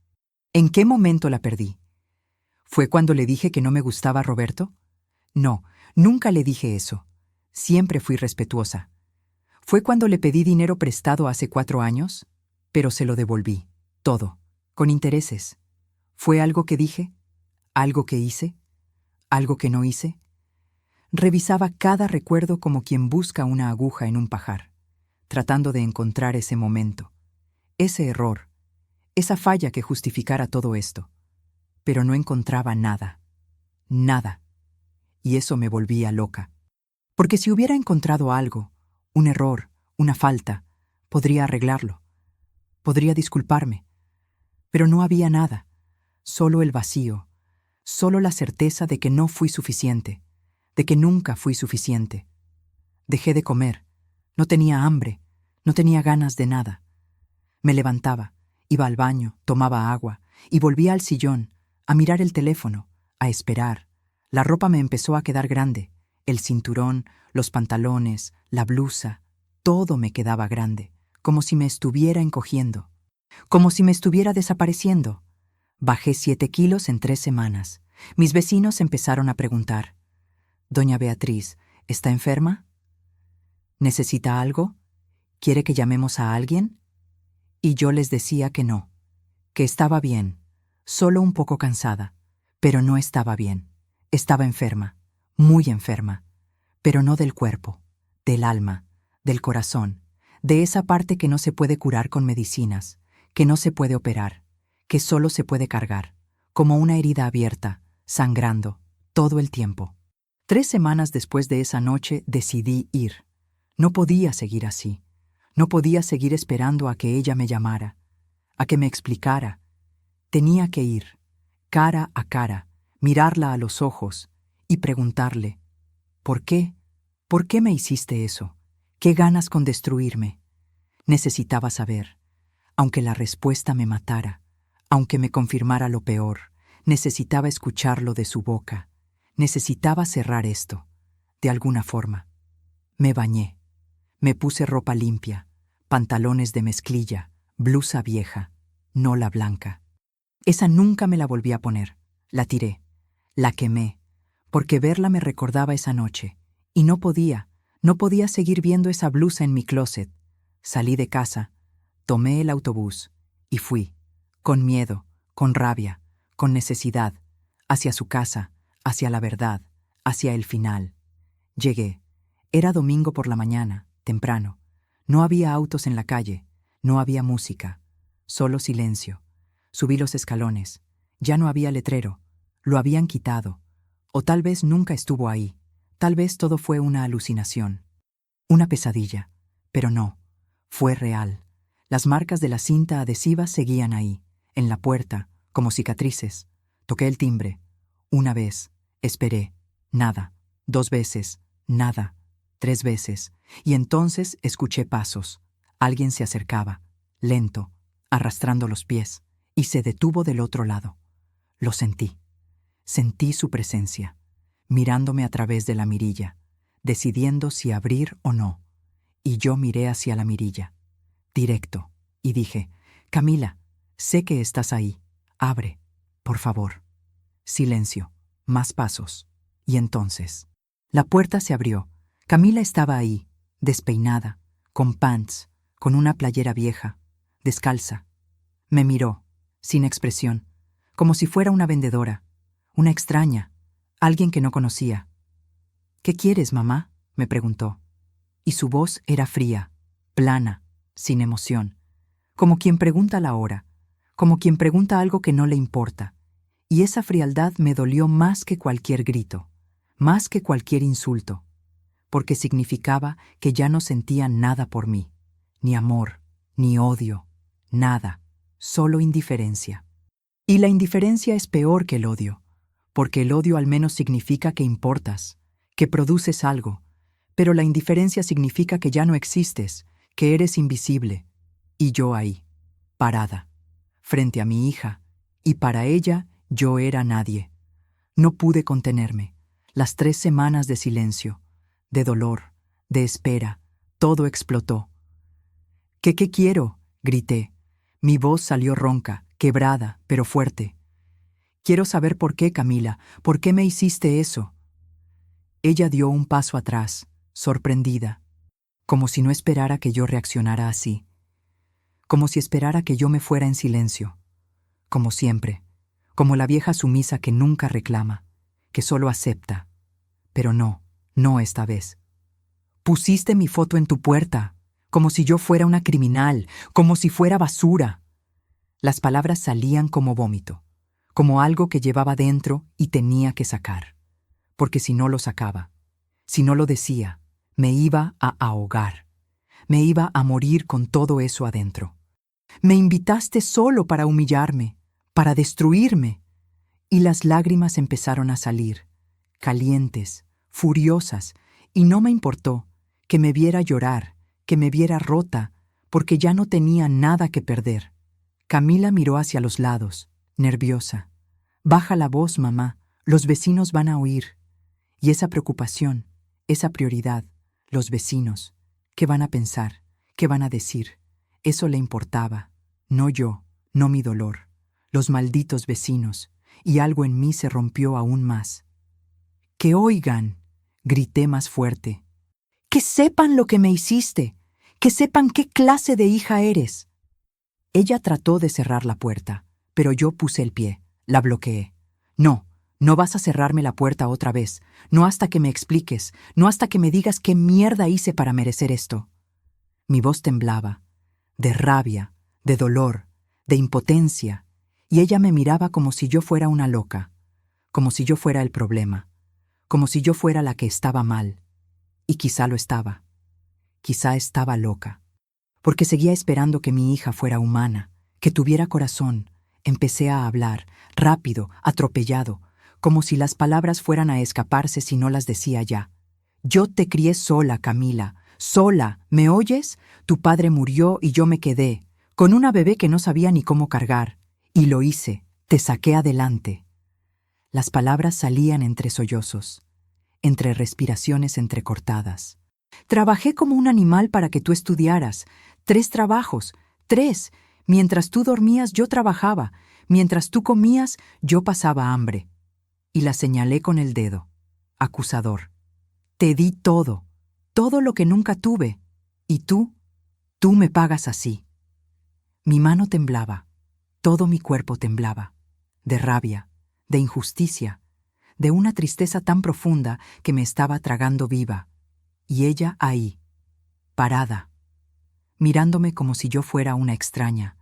¿En qué momento la perdí? ¿Fue cuando le dije que no me gustaba Roberto? No, nunca le dije eso. Siempre fui respetuosa. ¿Fue cuando le pedí dinero prestado hace 4 años? Pero se lo devolví, todo, con intereses. ¿Fue algo que dije? ¿Algo que hice? ¿Algo que no hice? Revisaba cada recuerdo como quien busca una aguja en un pajar, tratando de encontrar ese momento, ese error, esa falla que justificara todo esto. Pero no encontraba nada, nada. Y eso me volvía loca. Porque si hubiera encontrado algo, un error, una falta, podría arreglarlo. Podría disculparme. Pero no había nada, solo el vacío, solo la certeza de que no fui suficiente, de que nunca fui suficiente. Dejé de comer, no tenía hambre, no tenía ganas de nada. Me levantaba, iba al baño, tomaba agua y volvía al sillón, a mirar el teléfono, a esperar. La ropa me empezó a quedar grande, el cinturón, los pantalones, la blusa, todo me quedaba grande, como si me estuviera encogiendo, como si me estuviera desapareciendo. Bajé 7 kilos en 3 semanas. Mis vecinos empezaron a preguntar: «Doña Beatriz, ¿está enferma? ¿Necesita algo? ¿Quiere que llamemos a alguien?» Y yo les decía que no, que estaba bien, solo un poco cansada, pero no estaba bien. Estaba enferma, muy enferma, pero no del cuerpo, del alma, del corazón, de esa parte que no se puede curar con medicinas, que no se puede operar, que solo se puede cargar, como una herida abierta, sangrando, todo el tiempo. 3 semanas después de esa noche decidí ir. No podía seguir así. No podía seguir esperando a que ella me llamara, a que me explicara. Tenía que ir, cara a cara, mirarla a los ojos y preguntarle: ¿por qué? ¿Por qué me hiciste eso? ¿Qué ganas con destruirme? Necesitaba saber, aunque la respuesta me matara, aunque me confirmara lo peor, necesitaba escucharlo de su boca. Necesitaba cerrar esto, de alguna forma. Me bañé. Me puse ropa limpia, pantalones de mezclilla, blusa vieja, no la blanca. Esa nunca me la volví a poner. La tiré, la quemé, porque verla me recordaba esa noche, y no podía seguir viendo esa blusa en mi closet. Salí de casa, tomé el autobús y fui, con miedo, con rabia, con necesidad, hacia su casa, hacia la verdad, hacia el final. Llegué. Era domingo por la mañana, temprano. No había autos en la calle, no había música, solo silencio. Subí los escalones. Ya no había letrero. Lo habían quitado. O tal vez nunca estuvo ahí. Tal vez todo fue una alucinación. Una pesadilla. Pero no. Fue real. Las marcas de la cinta adhesiva seguían ahí, en la puerta, como cicatrices. Toqué el timbre. 1 vez. Esperé. Nada. 2 veces. Nada. 3 veces. Y entonces escuché pasos. Alguien se acercaba, lento, arrastrando los pies, y se detuvo del otro lado. Lo sentí. Sentí su presencia, mirándome a través de la mirilla, decidiendo si abrir o no. Y yo miré hacia la mirilla, directo, y dije: «Camila, sé que estás ahí. Abre, por favor». Silencio, más pasos. Y entonces, la puerta se abrió. Camila estaba ahí, despeinada, con pants, con una playera vieja, descalza. Me miró, sin expresión, como si fuera una vendedora, una extraña, alguien que no conocía. «¿Qué quieres, mamá?», me preguntó. Y su voz era fría, plana, sin emoción, como quien pregunta la hora, como quien pregunta algo que no le importa. Y esa frialdad me dolió más que cualquier grito, más que cualquier insulto, porque significaba que ya no sentía nada por mí, ni amor, ni odio, nada, solo indiferencia. Y la indiferencia es peor que el odio, porque el odio al menos significa que importas, que produces algo, Pero la indiferencia significa que ya no existes, que eres invisible. Y yo ahí, parada, frente a mi hija, y para ella yo era nadie. No pude contenerme. Las 3 semanas de silencio, de dolor, de espera, todo explotó. ¿Qué quiero?, grité. Mi voz salió ronca, quebrada, pero fuerte. Quiero saber por qué, Camila, ¿por qué me hiciste eso? Ella dio un paso atrás, sorprendida, como si no esperara que yo reaccionara así, como si esperara que yo me fuera en silencio, como siempre, como la vieja sumisa que nunca reclama, que solo acepta. Pero no esta vez. Pusiste mi foto en tu puerta, como si yo fuera una criminal, como si fuera basura. Las palabras salían como vómito, como algo que llevaba dentro y tenía que sacar. Porque si no lo sacaba, si no lo decía, me iba a ahogar. Me iba a morir con todo eso adentro. Me invitaste solo para humillarme, para destruirme. Y las lágrimas empezaron a salir, calientes, furiosas, y no me importó que me viera llorar, que me viera rota, porque ya no tenía nada que perder. Camila miró hacia los lados, nerviosa. Baja la voz, mamá, los vecinos van a oír. Y esa preocupación, esa prioridad, los vecinos, ¿qué van a pensar? ¿Qué van a decir? Eso le importaba, no yo, no mi dolor, los malditos vecinos, y algo en mí se rompió aún más. ¡Que oigan!, grité más fuerte. ¡Que sepan lo que me hiciste! ¡Que sepan qué clase de hija eres! Ella trató de cerrar la puerta, pero yo puse el pie, la bloqueé. No vas a cerrarme la puerta otra vez, no hasta que me expliques, no hasta que me digas qué mierda hice para merecer esto. Mi voz temblaba, de rabia, de dolor, de impotencia, y ella me miraba como si yo fuera una loca, como si yo fuera el problema, como si yo fuera la que estaba mal. Y quizá lo estaba. Quizá estaba loca. Porque seguía esperando que mi hija fuera humana, que tuviera corazón. Empecé a hablar, rápido, atropellado, como si las palabras fueran a escaparse si no las decía ya. Yo te crié sola, Camila, sola, ¿me oyes? Tu padre murió y yo me quedé, con una bebé que no sabía ni cómo cargar. Y lo hice, te saqué adelante. Las palabras salían entre sollozos, entre respiraciones entrecortadas. Trabajé como un animal para que tú estudiaras. 3 trabajos, 3. Mientras tú dormías, yo trabajaba. Mientras tú comías, yo pasaba hambre. Y la señalé con el dedo, acusador. Te di todo, todo lo que nunca tuve. Y tú me pagas así. Mi mano temblaba, todo mi cuerpo temblaba, de rabia, de injusticia, de una tristeza tan profunda que me estaba tragando viva. Y ella ahí, parada, mirándome como si yo fuera una extraña,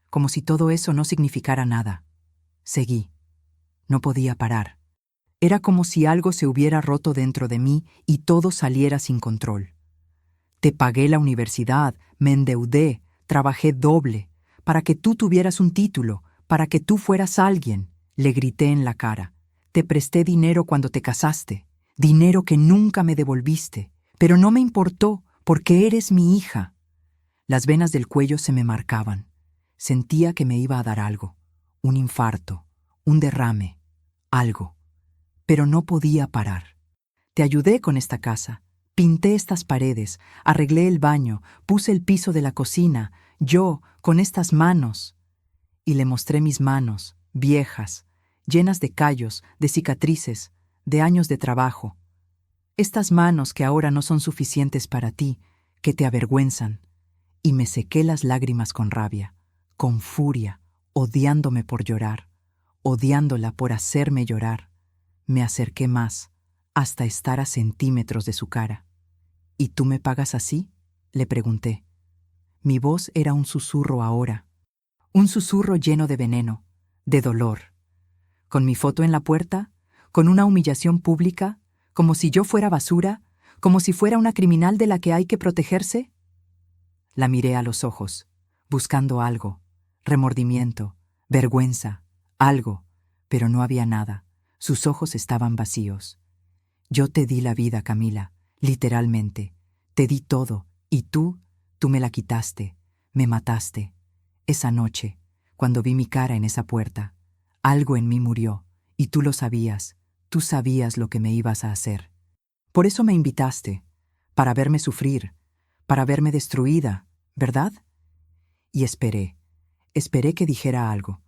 como si todo eso no significara nada. Seguí. No podía parar. Era como si algo se hubiera roto dentro de mí y todo saliera sin control. Te pagué la universidad, me endeudé, trabajé doble, para que tú tuvieras un título, para que tú fueras alguien, le grité en la cara. Te presté dinero cuando te casaste, dinero que nunca me devolviste, pero no me importó, porque eres mi hija. Las venas del cuello se me marcaban. Sentía que me iba a dar algo, un infarto, un derrame, algo. Pero no podía parar. Te ayudé con esta casa, pinté estas paredes, arreglé el baño, puse el piso de la cocina, yo, con estas manos. Y le mostré mis manos, viejas, llenas de callos, de cicatrices, de años de trabajo. Estas manos que ahora no son suficientes para ti, que te avergüenzan. Y me sequé las lágrimas con rabia, con furia, odiándome por llorar, odiándola por hacerme llorar. Me acerqué más, hasta estar a centímetros de su cara. ¿Y tú me pagas así?, le pregunté. Mi voz era un susurro ahora, un susurro lleno de veneno, de dolor. Con mi foto en la puerta, con una humillación pública, como si yo fuera basura, como si fuera una criminal de la que hay que protegerse. La miré a los ojos, buscando algo, remordimiento, vergüenza, algo, pero no había nada. Sus ojos estaban vacíos. Yo te di la vida, Camila. literalmente. Te di todo, y tú me la quitaste, me mataste. Esa noche, cuando vi mi cara en esa puerta, algo en mí murió, y tú lo sabías, tú sabías lo que me ibas a hacer. Por eso me invitaste, para verme sufrir, para verme destruida, ¿verdad? Y esperé que dijera algo,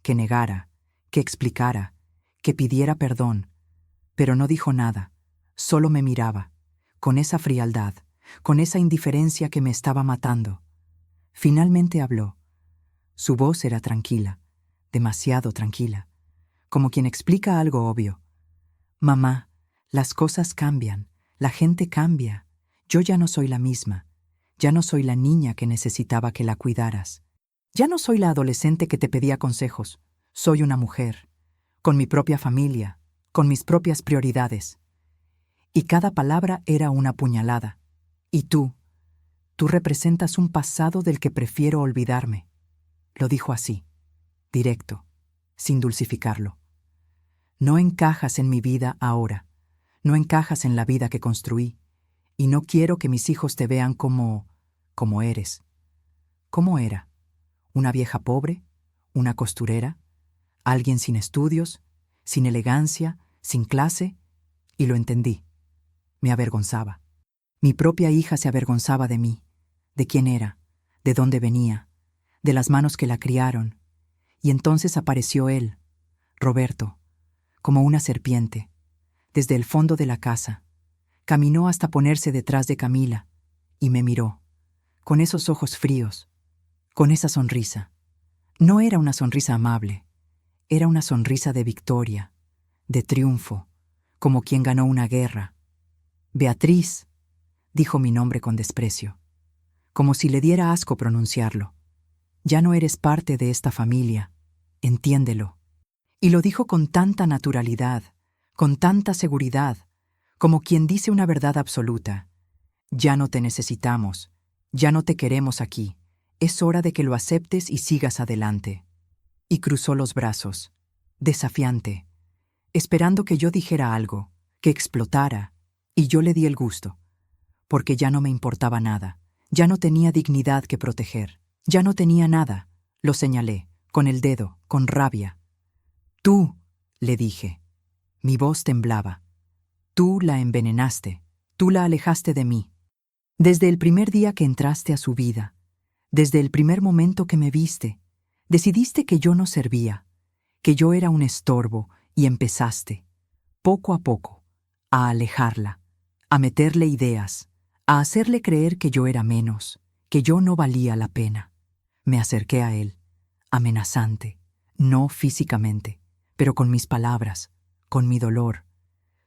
que negara, que explicara, que pidiera perdón, pero no dijo nada, solo me miraba, con esa frialdad, con esa indiferencia que me estaba matando. Finalmente habló. Su voz era tranquila, demasiado tranquila, como quien explica algo obvio. Mamá, las cosas cambian, la gente cambia. Yo ya no soy la misma. Ya no soy la niña que necesitaba que la cuidaras. Ya no soy la adolescente que te pedía consejos. Soy una mujer, con mi propia familia, con mis propias prioridades. Y cada palabra era una puñalada. Y tú representas un pasado del que prefiero olvidarme. Lo dijo así, directo, sin dulcificarlo. No encajas en mi vida ahora. No encajas en la vida que construí. Y no quiero que mis hijos te vean como eres. ¿Cómo era? ¿Una vieja pobre? ¿Una costurera? ¿Alguien sin estudios? ¿Sin elegancia? ¿Sin clase? Y lo entendí. Me avergonzaba. Mi propia hija se avergonzaba de mí, de quién era, de dónde venía, de las manos que la criaron. Y entonces apareció él, Roberto, como una serpiente, desde el fondo de la casa. Caminó hasta ponerse detrás de Camila y me miró, con esos ojos fríos, con esa sonrisa. No era una sonrisa amable, era una sonrisa de victoria, de triunfo, como quien ganó una guerra. Beatriz, dijo mi nombre con desprecio, como si le diera asco pronunciarlo. Ya no eres parte de esta familia, entiéndelo. Y lo dijo con tanta naturalidad, con tanta seguridad, como quien dice una verdad absoluta. Ya no te necesitamos, ya no te queremos aquí, es hora de que lo aceptes y sigas adelante. Y cruzó los brazos, desafiante, esperando que yo dijera algo, que explotara, y yo le di el gusto, porque ya no me importaba nada, ya no tenía dignidad que proteger, ya no tenía nada, lo señalé, con el dedo, con rabia. Tú, le dije, mi voz temblaba. Tú la envenenaste, tú la alejaste de mí. Desde el primer día que entraste a su vida, desde el primer momento que me viste, decidiste que yo no servía, que yo era un estorbo y empezaste, poco a poco, a alejarla, a meterle ideas, a hacerle creer que yo era menos, que yo no valía la pena. Me acerqué a él, amenazante, no físicamente, pero con mis palabras, con mi dolor.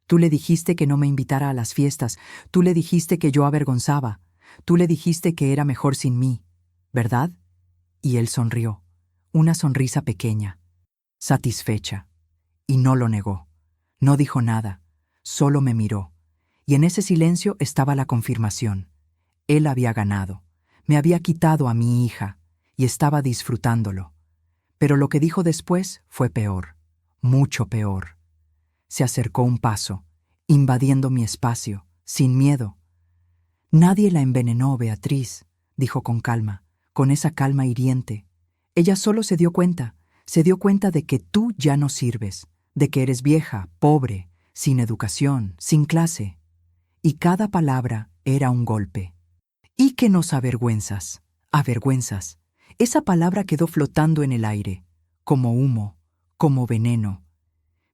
Tú le dijiste que no me invitara a las fiestas, tú le dijiste que yo avergonzaba, tú le dijiste que era mejor sin mí, ¿verdad? Y él sonrió, una sonrisa pequeña, satisfecha, y no lo negó. No dijo nada, solo me miró, y en ese silencio estaba la confirmación. Él había ganado, me había quitado a mi hija, y estaba disfrutándolo. Pero lo que dijo después fue peor, mucho peor. Se acercó un paso, invadiendo mi espacio, sin miedo. Nadie la envenenó, Beatriz, dijo con calma, con esa calma hiriente. Ella solo se dio cuenta de que tú ya no sirves, de que eres vieja, pobre, sin educación, sin clase. Y cada palabra era un golpe. Y que nos avergüenzas, avergüenzas. Esa palabra quedó flotando en el aire, como humo, como veneno.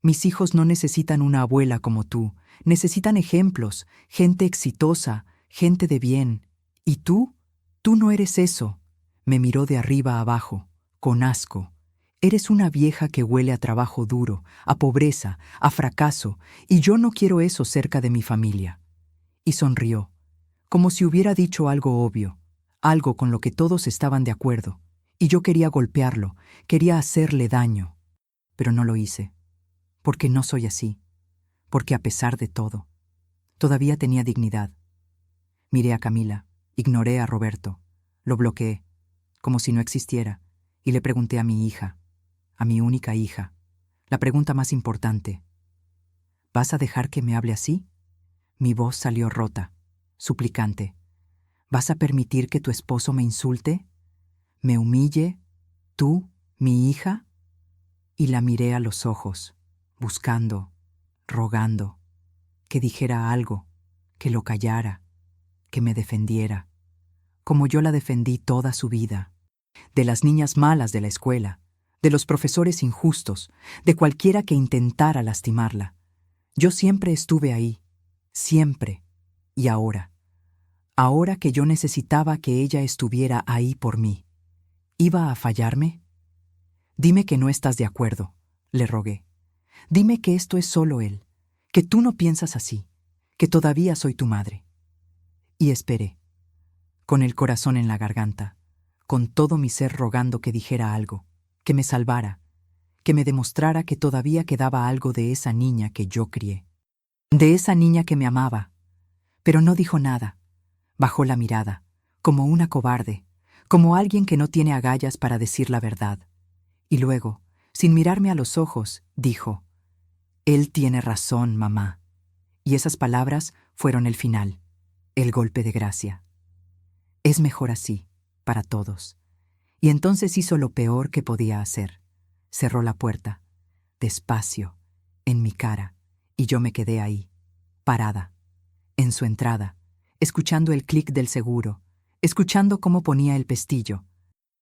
Mis hijos no necesitan una abuela como tú, necesitan ejemplos, gente exitosa, gente de bien. ¿Y tú? Tú no eres eso. Me miró de arriba a abajo, con asco. Eres una vieja que huele a trabajo duro, a pobreza, a fracaso, y yo no quiero eso cerca de mi familia. Y sonrió, como si hubiera dicho algo obvio, algo con lo que todos estaban de acuerdo, y yo quería golpearlo, quería hacerle daño, pero no lo hice. Porque no soy así, porque a pesar de todo, todavía tenía dignidad. Miré a Camila, ignoré a Roberto, lo bloqueé, como si no existiera, y le pregunté a mi hija, a mi única hija, la pregunta más importante. ¿Vas a dejar que me hable así? Mi voz salió rota, suplicante. ¿Vas a permitir que tu esposo me insulte? ¿Me humille? ¿Tú, mi hija? Y la miré a los ojos, buscando, rogando, que dijera algo, que lo callara, que me defendiera, como yo la defendí toda su vida, de las niñas malas de la escuela, de los profesores injustos, de cualquiera que intentara lastimarla. Yo siempre estuve ahí, siempre, y ahora que yo necesitaba que ella estuviera ahí por mí, ¿iba a fallarme? Dime que no estás de acuerdo, le rogué. Dime que esto es solo él, que tú no piensas así, que todavía soy tu madre. Y esperé, con el corazón en la garganta, con todo mi ser rogando que dijera algo, que me salvara, que me demostrara que todavía quedaba algo de esa niña que yo crié, de esa niña que me amaba. Pero no dijo nada. Bajó la mirada, como una cobarde, como alguien que no tiene agallas para decir la verdad. Y luego, sin mirarme a los ojos, dijo: «Él tiene razón, mamá». Y esas palabras fueron el final, el golpe de gracia. Es mejor así, para todos. Y entonces hizo lo peor que podía hacer. Cerró la puerta, despacio, en mi cara, y yo me quedé ahí, parada, en su entrada, escuchando el clic del seguro, escuchando cómo ponía el pestillo,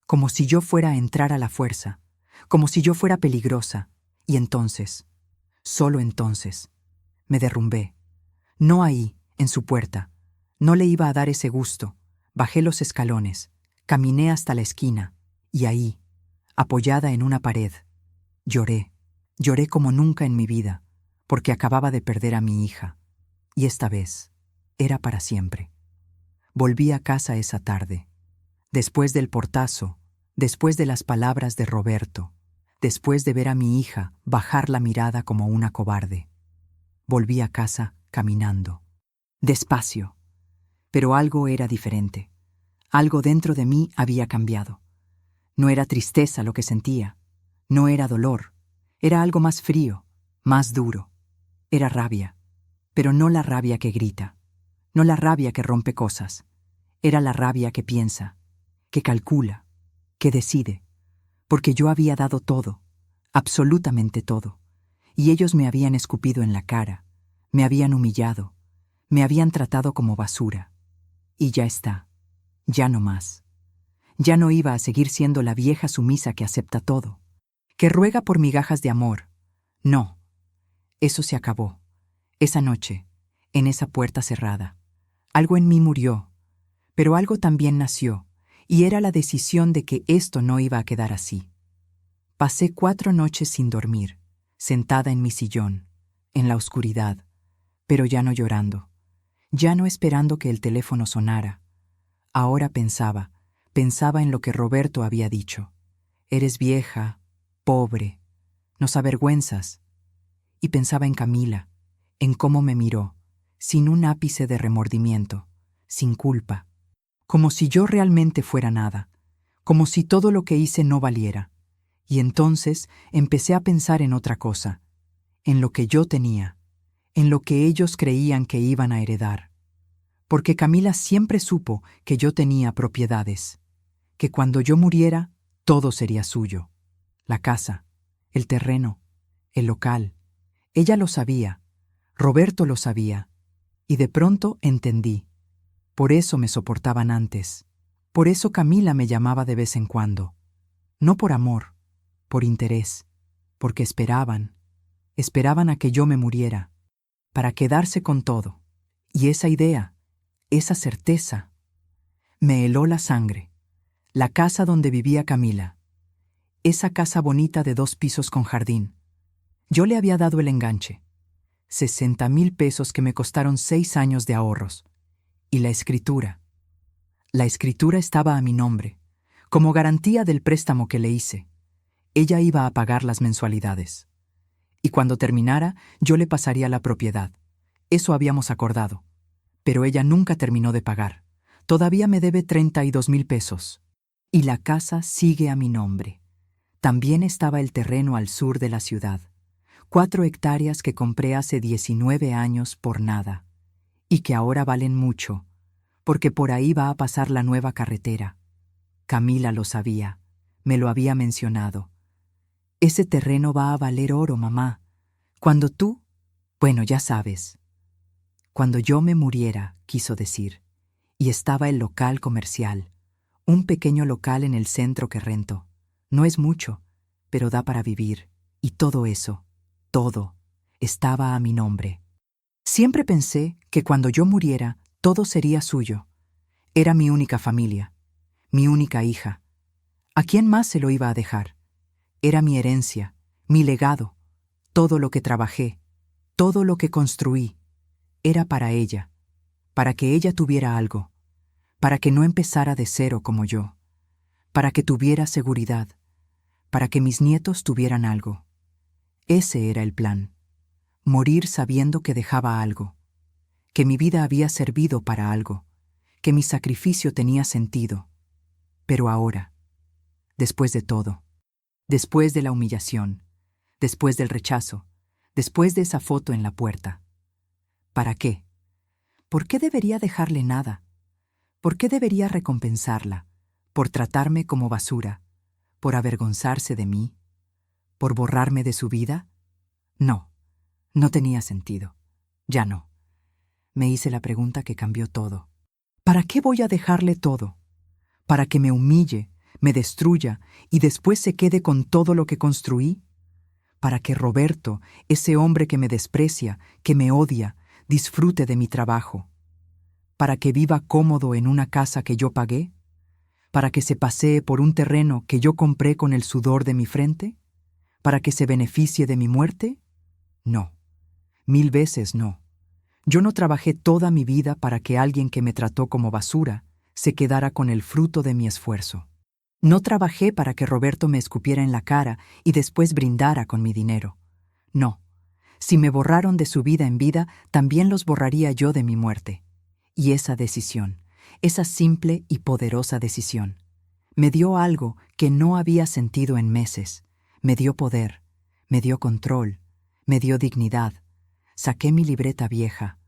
como si yo fuera a entrar a la fuerza, como si yo fuera peligrosa. Y entonces, solo entonces, me derrumbé. No ahí, en su puerta. No le iba a dar ese gusto. Bajé los escalones, caminé hasta la esquina, y ahí, apoyada en una pared, lloré. Lloré como nunca en mi vida, porque acababa de perder a mi hija. Y esta vez, era para siempre. Volví a casa esa tarde. Después del portazo, después de las palabras de Roberto, después de ver a mi hija bajar la mirada como una cobarde. Volví a casa caminando. Despacio. Pero algo era diferente. Algo dentro de mí había cambiado. No era tristeza lo que sentía. No era dolor. Era algo más frío, más duro. Era rabia. Pero no la rabia que grita. No la rabia que rompe cosas. Era la rabia que piensa, que calcula, que decide. Porque yo había dado todo, absolutamente todo. Y ellos me habían escupido en la cara, me habían humillado, me habían tratado como basura. Y ya está, ya no más. Ya no iba a seguir siendo la vieja sumisa que acepta todo, que ruega por migajas de amor. No, eso se acabó. Esa noche, en esa puerta cerrada, algo en mí murió, pero algo también nació, y era la decisión de que esto no iba a quedar así. Pasé 4 noches sin dormir, sentada en mi sillón, en la oscuridad, pero ya no llorando, ya no esperando que el teléfono sonara. Ahora pensaba en lo que Roberto había dicho. Eres vieja, pobre, nos avergüenzas. Y pensaba en Camila, en cómo me miró, sin un ápice de remordimiento, sin culpa, como si yo realmente fuera nada, como si todo lo que hice no valiera. Y entonces empecé a pensar en otra cosa, en lo que yo tenía, en lo que ellos creían que iban a heredar. Porque Camila siempre supo que yo tenía propiedades, que cuando yo muriera, todo sería suyo. La casa, el terreno, el local. Ella lo sabía, Roberto lo sabía, y de pronto entendí. Por eso me soportaban antes, por eso Camila me llamaba de vez en cuando. No por amor, por interés, porque esperaban a que yo me muriera, para quedarse con todo. Y esa idea, esa certeza, me heló la sangre. La casa donde vivía Camila, esa casa bonita de 2 pisos con jardín. Yo le había dado el enganche, 60,000 pesos que me costaron 6 años de ahorros. Y la escritura estaba a mi nombre, como garantía del préstamo que le hice. Ella iba a pagar las mensualidades. Y cuando terminara, yo le pasaría la propiedad. Eso habíamos acordado. Pero ella nunca terminó de pagar. Todavía me debe 32,000 pesos. Y la casa sigue a mi nombre. También estaba el terreno al sur de la ciudad. 4 hectáreas que compré hace 19 años por nada. y que ahora valen mucho, porque por ahí va a pasar la nueva carretera. Camila lo sabía, me lo había mencionado. Ese terreno va a valer oro, mamá. Cuando tú, bueno, ya sabes. Cuando yo me muriera, quiso decir, y estaba el local comercial, un pequeño local en el centro que rento. No es mucho, pero da para vivir, y todo eso, todo, estaba a mi nombre. Siempre pensé que cuando yo muriera, todo sería suyo. Era mi única familia, mi única hija. ¿A quién más se lo iba a dejar? Era mi herencia, mi legado, todo lo que trabajé, todo lo que construí. Era para ella, para que ella tuviera algo, para que no empezara de cero como yo, para que tuviera seguridad, para que mis nietos tuvieran algo. Ese era el plan, morir sabiendo que dejaba algo, que mi vida había servido para algo, que mi sacrificio tenía sentido. Pero ahora, después de todo, después de la humillación, después del rechazo, después de esa foto en la puerta, ¿para qué? ¿Por qué debería dejarle nada? ¿Por qué debería recompensarla? ¿Por tratarme como basura? ¿Por avergonzarse de mí? ¿Por borrarme de su vida? No, no tenía sentido. Ya no. Me hice la pregunta que cambió todo. ¿Para qué voy a dejarle todo? ¿Para que me humille, me destruya y después se quede con todo lo que construí? ¿Para que Roberto, ese hombre que me desprecia, que me odia, disfrute de mi trabajo? ¿Para que viva cómodo en una casa que yo pagué? ¿Para que se pasee por un terreno que yo compré con el sudor de mi frente? ¿Para que se beneficie de mi muerte? No, 1000 veces no. Yo no trabajé toda mi vida para que alguien que me trató como basura se quedara con el fruto de mi esfuerzo. No trabajé para que Roberto me escupiera en la cara y después brindara con mi dinero. No, si me borraron de su vida en vida, también los borraría yo de mi muerte. Y esa decisión, esa simple y poderosa decisión, me dio algo que no había sentido en meses. Me dio poder, me dio control, me dio dignidad. Saqué mi libreta vieja,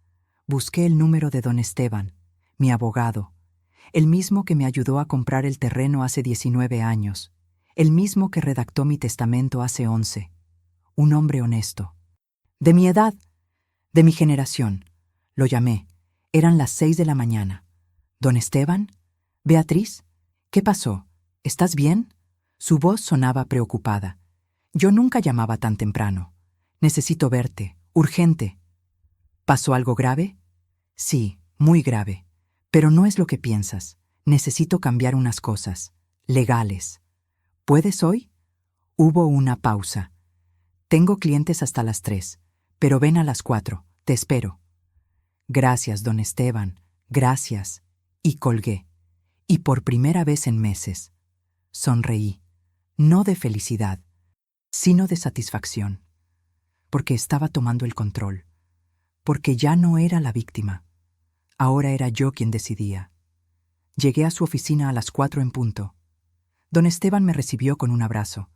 busqué el número de don Esteban, mi abogado, el mismo que me ayudó a comprar el terreno hace 19 años, el mismo que redactó mi testamento hace 11. Un hombre honesto. De mi edad, de mi generación. Lo llamé. Eran las 6 de la mañana. ¿Don Esteban? ¿Beatriz? ¿Qué pasó? ¿Estás bien? Su voz sonaba preocupada. Yo nunca llamaba tan temprano. Necesito verte, urgente. ¿Pasó algo grave? Sí, muy grave. Pero no es lo que piensas. Necesito cambiar unas cosas. Legales. ¿Puedes hoy? Hubo una pausa. Tengo clientes hasta las 3, pero ven a las 4. Te espero. Gracias, don Esteban. Gracias. Y colgué. Y por primera vez en meses, sonreí. No de felicidad, sino de satisfacción. Porque estaba tomando el control. Porque ya no era la víctima. Ahora era yo quien decidía. Llegué a su oficina a las 4 en punto. Don Esteban me recibió con un abrazo.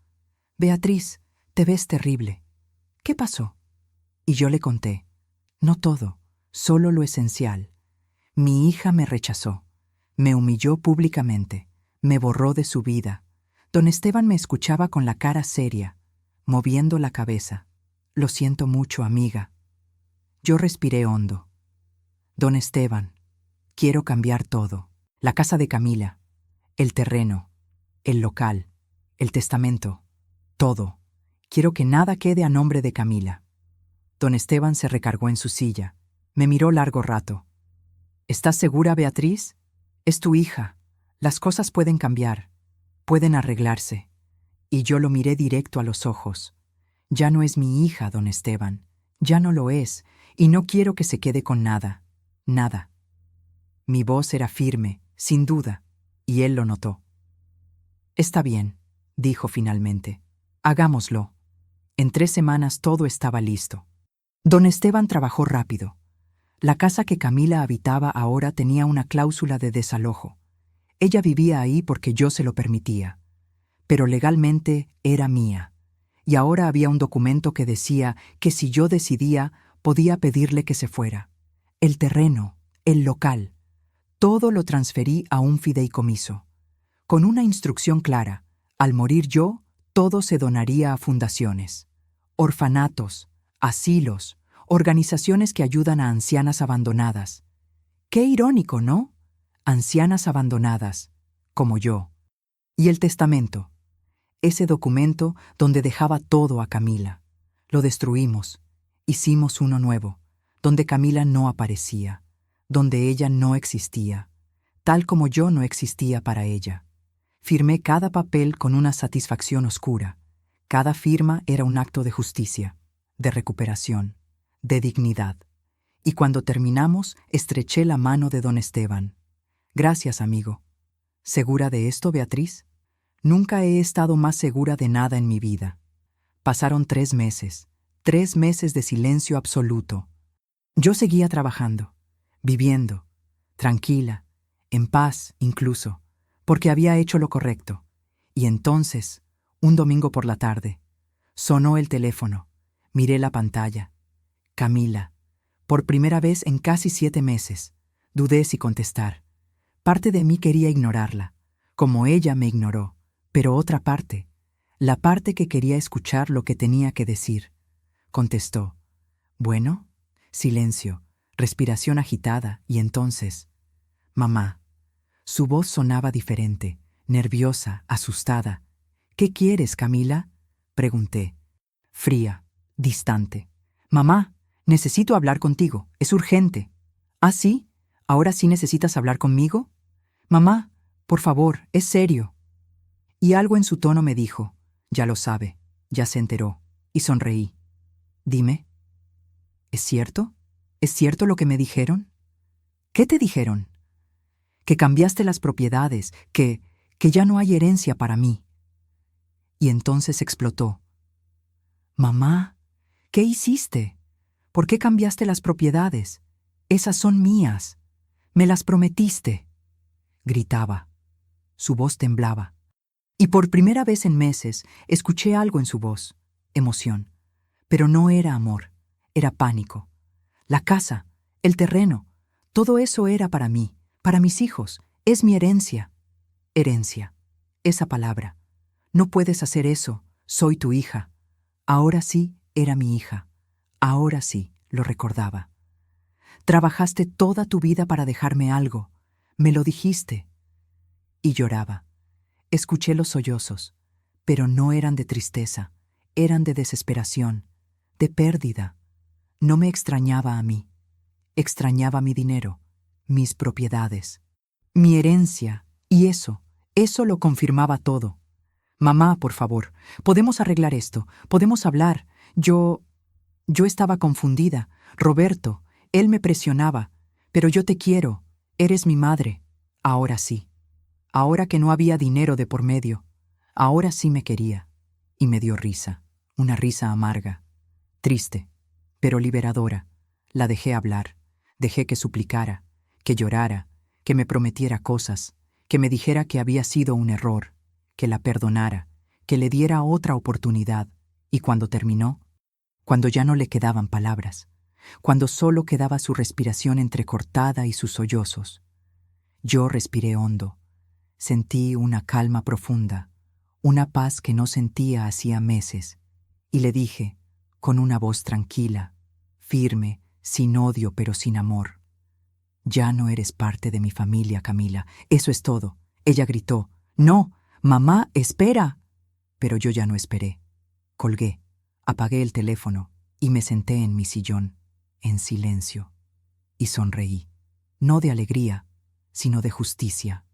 Beatriz, te ves terrible. ¿Qué pasó? Y yo le conté. No todo, solo lo esencial. Mi hija me rechazó. Me humilló públicamente. Me borró de su vida. Don Esteban me escuchaba con la cara seria, moviendo la cabeza. Lo siento mucho, amiga. Yo respiré hondo. Don Esteban, quiero cambiar todo. La casa de Camila, el terreno, el local, el testamento, todo. Quiero que nada quede a nombre de Camila. Don Esteban se recargó en su silla. Me miró largo rato. ¿Estás segura, Beatriz? Es tu hija. Las cosas pueden cambiar, pueden arreglarse. Y yo lo miré directo a los ojos. Ya no es mi hija, don Esteban. Ya no lo es, y no quiero que se quede con nada. Nada. Mi voz era firme, sin duda, y él lo notó. Está bien, dijo finalmente. Hagámoslo. En 3 semanas todo estaba listo. Don Esteban trabajó rápido. La casa que Camila habitaba ahora tenía una cláusula de desalojo. Ella vivía ahí porque yo se lo permitía. Pero legalmente era mía. Y ahora había un documento que decía que si yo decidía, podía pedirle que se fuera. el terreno, el local. Todo lo transferí a un fideicomiso, con una instrucción clara: al morir yo, todo se donaría a fundaciones, orfanatos, asilos, organizaciones que ayudan a ancianas abandonadas. Qué irónico, ¿no? Ancianas abandonadas, como yo. Y el testamento, ese documento donde dejaba todo a Camila. Lo destruimos. Hicimos uno nuevo, donde Camila no aparecía, donde ella no existía, tal como yo no existía para ella. Firmé cada papel con una satisfacción oscura. Cada firma era un acto de justicia, de recuperación, de dignidad. Y cuando terminamos, estreché la mano de don Esteban. Gracias, amigo. ¿Segura de esto, Beatriz? Nunca he estado más segura de nada en mi vida. Pasaron 3 meses de silencio absoluto. Yo seguía trabajando, viviendo, tranquila, en paz incluso, porque había hecho lo correcto. Y entonces, un domingo por la tarde, sonó el teléfono. Miré la pantalla. Camila. Por primera vez en casi 7 meses. Dudé si contestar. Parte de mí quería ignorarla, como ella me ignoró, pero otra parte, la parte que quería escuchar lo que tenía que decir, contestó. Bueno, silencio, respiración agitada, y entonces, mamá. Su voz sonaba diferente, nerviosa, asustada. ¿Qué quieres, Camila?, pregunté. Fría, distante. Mamá, necesito hablar contigo, es urgente. ¿Ah, sí? ¿Ahora sí necesitas hablar conmigo? Mamá, por favor, es serio. Y algo en su tono me dijo: ya lo sabe, ya se enteró, y sonreí. Dime, ¿es cierto? ¿Es cierto lo que me dijeron? ¿Qué te dijeron? Que cambiaste las propiedades, que ya no hay herencia para mí. Y entonces explotó. Mamá, ¿qué hiciste? ¿Por qué cambiaste las propiedades? Esas son mías. Me las prometiste. Gritaba. Su voz temblaba. Y por primera vez en meses escuché algo en su voz, emoción. Pero no era amor, era pánico. La casa, el terreno, todo eso era para mí, para mis hijos, es mi herencia. Herencia, esa palabra. No puedes hacer eso, soy tu hija. Ahora sí, era mi hija. Ahora sí, lo recordaba. Trabajaste toda tu vida para dejarme algo. Me lo dijiste. Y lloraba. Escuché los sollozos, pero no eran de tristeza, eran de desesperación, de pérdida. No me extrañaba a mí. Extrañaba mi dinero, mis propiedades, mi herencia, y eso lo confirmaba todo. Mamá, por favor, podemos arreglar esto, podemos hablar. Yo estaba confundida. Roberto, él me presionaba. Pero yo te quiero, eres mi madre. Ahora sí. Ahora que no había dinero de por medio. Ahora sí me quería. Y me dio risa, una risa amarga, triste, pero liberadora. La dejé hablar, dejé que suplicara, que llorara, que me prometiera cosas, que me dijera que había sido un error, que la perdonara, que le diera otra oportunidad. Y cuando terminó, cuando ya no le quedaban palabras, cuando solo quedaba su respiración entrecortada y sus sollozos, yo respiré hondo, sentí una calma profunda, una paz que no sentía hacía meses, y le dije, con una voz tranquila, firme, sin odio pero sin amor: ya no eres parte de mi familia, Camila, eso es todo. Ella gritó: no, mamá, espera. Pero yo ya no esperé. Colgué, apagué el teléfono y me senté en mi sillón, en silencio, y sonreí, no de alegría, sino de justicia.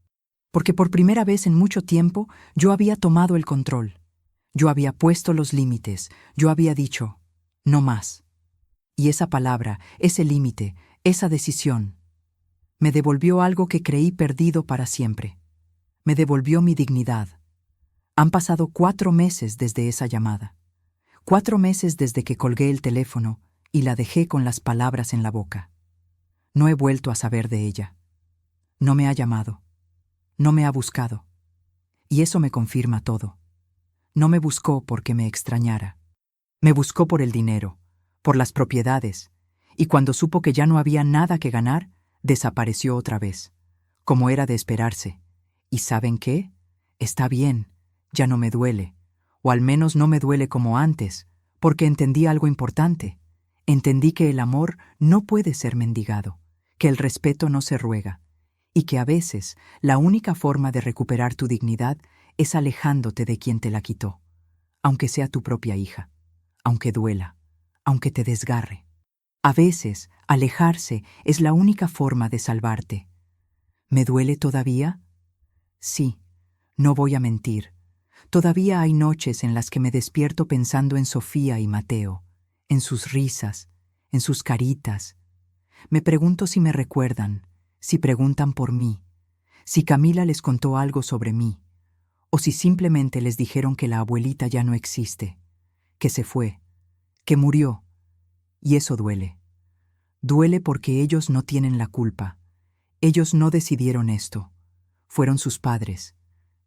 Porque por primera vez en mucho tiempo yo había tomado el control. Yo había puesto los límites, yo había dicho, no más. Y esa palabra, ese límite, esa decisión, me devolvió algo que creí perdido para siempre. Me devolvió mi dignidad. Han pasado 4 meses desde esa llamada. 4 meses desde que colgué el teléfono y la dejé con las palabras en la boca. No he vuelto a saber de ella. No me ha llamado. No me ha buscado. Y eso me confirma todo. No me buscó porque me extrañara. Me buscó por el dinero, por las propiedades, y cuando supo que ya no había nada que ganar, desapareció otra vez, como era de esperarse. ¿Y saben qué? Está bien, ya no me duele, o al menos no me duele como antes, porque entendí algo importante. Entendí que el amor no puede ser mendigado, que el respeto no se ruega, y que a veces la única forma de recuperar tu dignidad es alejándote de quien te la quitó, aunque sea tu propia hija, aunque duela, aunque te desgarre. A veces, alejarse es la única forma de salvarte. ¿Me duele todavía? Sí, no voy a mentir. Todavía hay noches en las que me despierto pensando en Sofía y Mateo, en sus risas, en sus caritas. Me pregunto si me recuerdan, si preguntan por mí, si Camila les contó algo sobre mí, o si simplemente les dijeron que la abuelita ya no existe, que se fue, que murió. Y eso duele. Duele porque ellos no tienen la culpa. Ellos no decidieron esto. Fueron sus padres,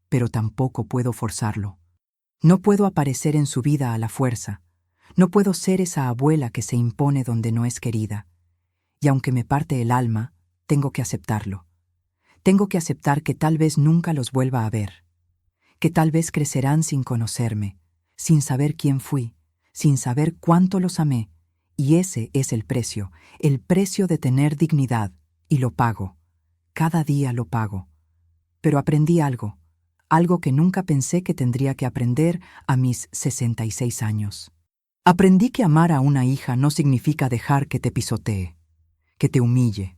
pero tampoco puedo forzarlo. No puedo aparecer en su vida a la fuerza. No puedo ser esa abuela que se impone donde no es querida. Y aunque me parte el alma, tengo que aceptarlo. Tengo que aceptar que tal vez nunca los vuelva a ver, que tal vez crecerán sin conocerme, sin saber quién fui, sin saber cuánto los amé, y ese es el precio de tener dignidad, y lo pago. Cada día lo pago. Pero aprendí algo que nunca pensé que tendría que aprender a mis 66 años. Aprendí que amar a una hija no significa dejar que te pisotee, que te humille,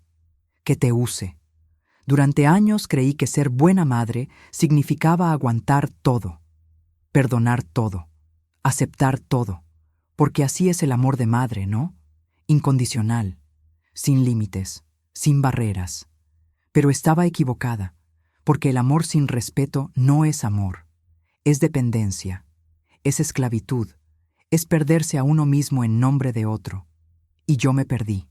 que te use. Durante años creí que ser buena madre significaba aguantar todo, perdonar todo, aceptar todo, porque así es el amor de madre, ¿no? Incondicional, sin límites, sin barreras. Pero estaba equivocada, porque el amor sin respeto no es amor, es dependencia, es esclavitud, es perderse a uno mismo en nombre de otro. Y yo me perdí.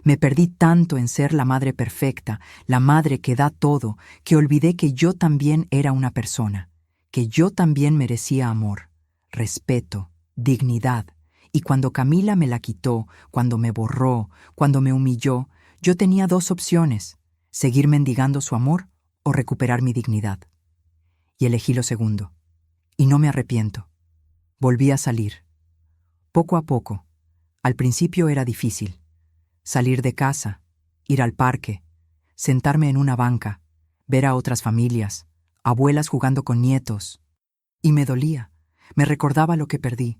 Me perdí tanto en ser la madre perfecta, la madre que da todo, que olvidé que yo también era una persona, que yo también merecía amor, respeto, dignidad. Y cuando Camila me la quitó, cuando me borró, cuando me humilló, yo tenía dos opciones: seguir mendigando su amor o recuperar mi dignidad. Y elegí lo segundo. Y no me arrepiento. Volví a salir. Poco a poco. Al principio era difícil. Salir de casa, ir al parque, sentarme en una banca, ver a otras familias, abuelas jugando con nietos. Y me dolía, me recordaba lo que perdí,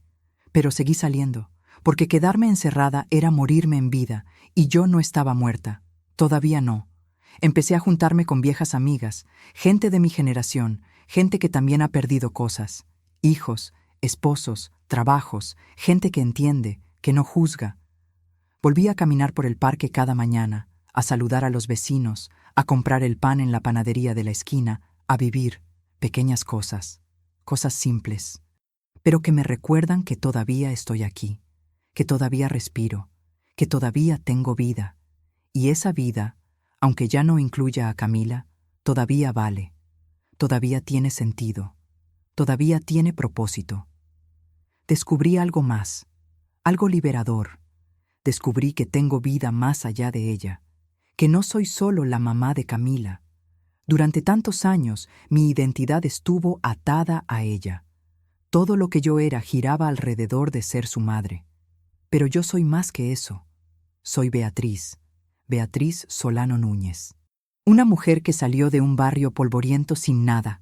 pero seguí saliendo, porque quedarme encerrada era morirme en vida, y yo no estaba muerta, todavía no. Empecé a juntarme con viejas amigas, gente de mi generación, gente que también ha perdido cosas, hijos, esposos, trabajos, gente que entiende, que no juzga. Volví a caminar por el parque cada mañana, a saludar a los vecinos, a comprar el pan en la panadería de la esquina, a vivir pequeñas cosas, cosas simples, pero que me recuerdan que todavía estoy aquí, que todavía respiro, que todavía tengo vida. Y esa vida, aunque ya no incluya a Camila, todavía vale, todavía tiene sentido, todavía tiene propósito. Descubrí algo más, algo liberador. Descubrí que tengo vida más allá de ella, que no soy solo la mamá de Camila. Durante tantos años, mi identidad estuvo atada a ella. Todo lo que yo era giraba alrededor de ser su madre. Pero yo soy más que eso. Soy Beatriz, Beatriz Solano Núñez. Una mujer que salió de un barrio polvoriento sin nada,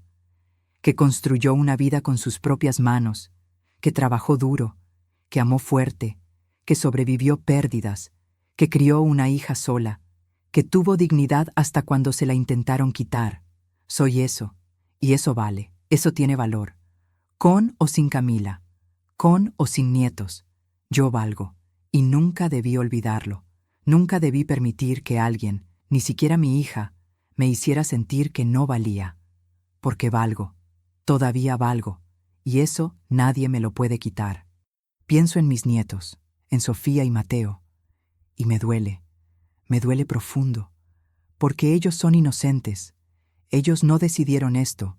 que construyó una vida con sus propias manos, que trabajó duro, que amó fuerte, que sobrevivió pérdidas, que crió una hija sola, que tuvo dignidad hasta cuando se la intentaron quitar. Soy eso, y eso vale, eso tiene valor. Con o sin Camila, con o sin nietos, yo valgo, y nunca debí olvidarlo. Nunca debí permitir que alguien, ni siquiera mi hija, me hiciera sentir que no valía. Porque valgo, todavía valgo, y eso nadie me lo puede quitar. Pienso en mis nietos, en Sofía y Mateo, y me duele profundo, porque ellos son inocentes, ellos no decidieron esto,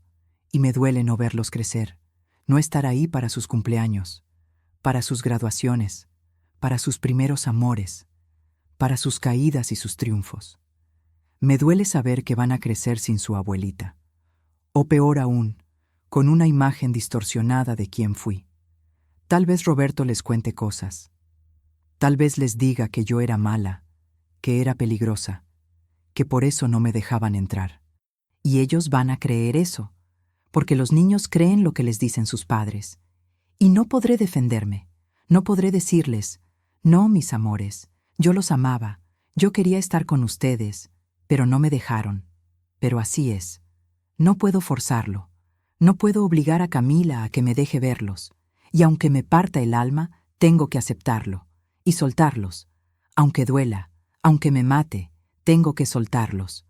y me duele no verlos crecer, no estar ahí para sus cumpleaños, para sus graduaciones, para sus primeros amores, para sus caídas y sus triunfos. Me duele saber que van a crecer sin su abuelita. O peor aún, con una imagen distorsionada de quién fui. Tal vez Roberto les cuente cosas. Tal vez les diga que yo era mala, que era peligrosa, que por eso no me dejaban entrar. Y ellos van a creer eso, porque los niños creen lo que les dicen sus padres. Y no podré defenderme, no podré decirles, no, mis amores, yo los amaba, yo quería estar con ustedes, pero no me dejaron. Pero así es. No puedo forzarlo. No puedo obligar a Camila a que me deje verlos. Y aunque me parta el alma, tengo que aceptarlo y soltarlos. Aunque duela, aunque me mate, tengo que soltarlos.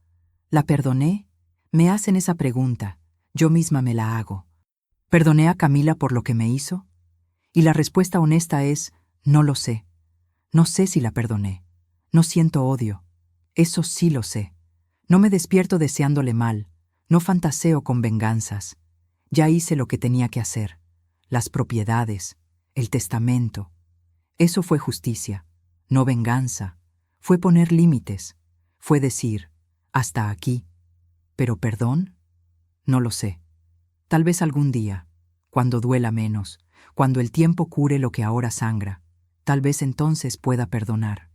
¿La perdoné? Me hacen esa pregunta. Yo misma me la hago. ¿Perdoné a Camila por lo que me hizo? Y la respuesta honesta es, no lo sé. No sé si la perdoné. No siento odio. Eso sí lo sé. No me despierto deseándole mal. No fantaseo con venganzas. Ya hice lo que tenía que hacer. Las propiedades, el testamento. Eso fue justicia, no venganza. Fue poner límites. Fue decir, hasta aquí. ¿Pero perdón? No lo sé. Tal vez algún día, cuando duela menos, cuando el tiempo cure lo que ahora sangra, tal vez entonces pueda perdonar.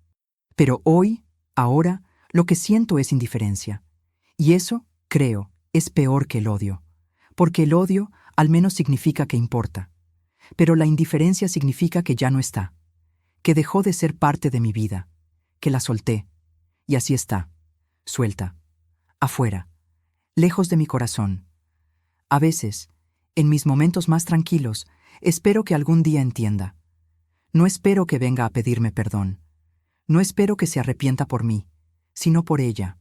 Pero hoy, ahora, lo que siento es indiferencia. Y eso, creo, es peor que el odio. Porque el odio al menos significa que importa. Pero la indiferencia significa que ya no está, que dejó de ser parte de mi vida, que la solté. Y así está, suelta, afuera, lejos de mi corazón. A veces, en mis momentos más tranquilos, espero que algún día entienda. No espero que venga a pedirme perdón. No espero que se arrepienta por mí, sino por ella.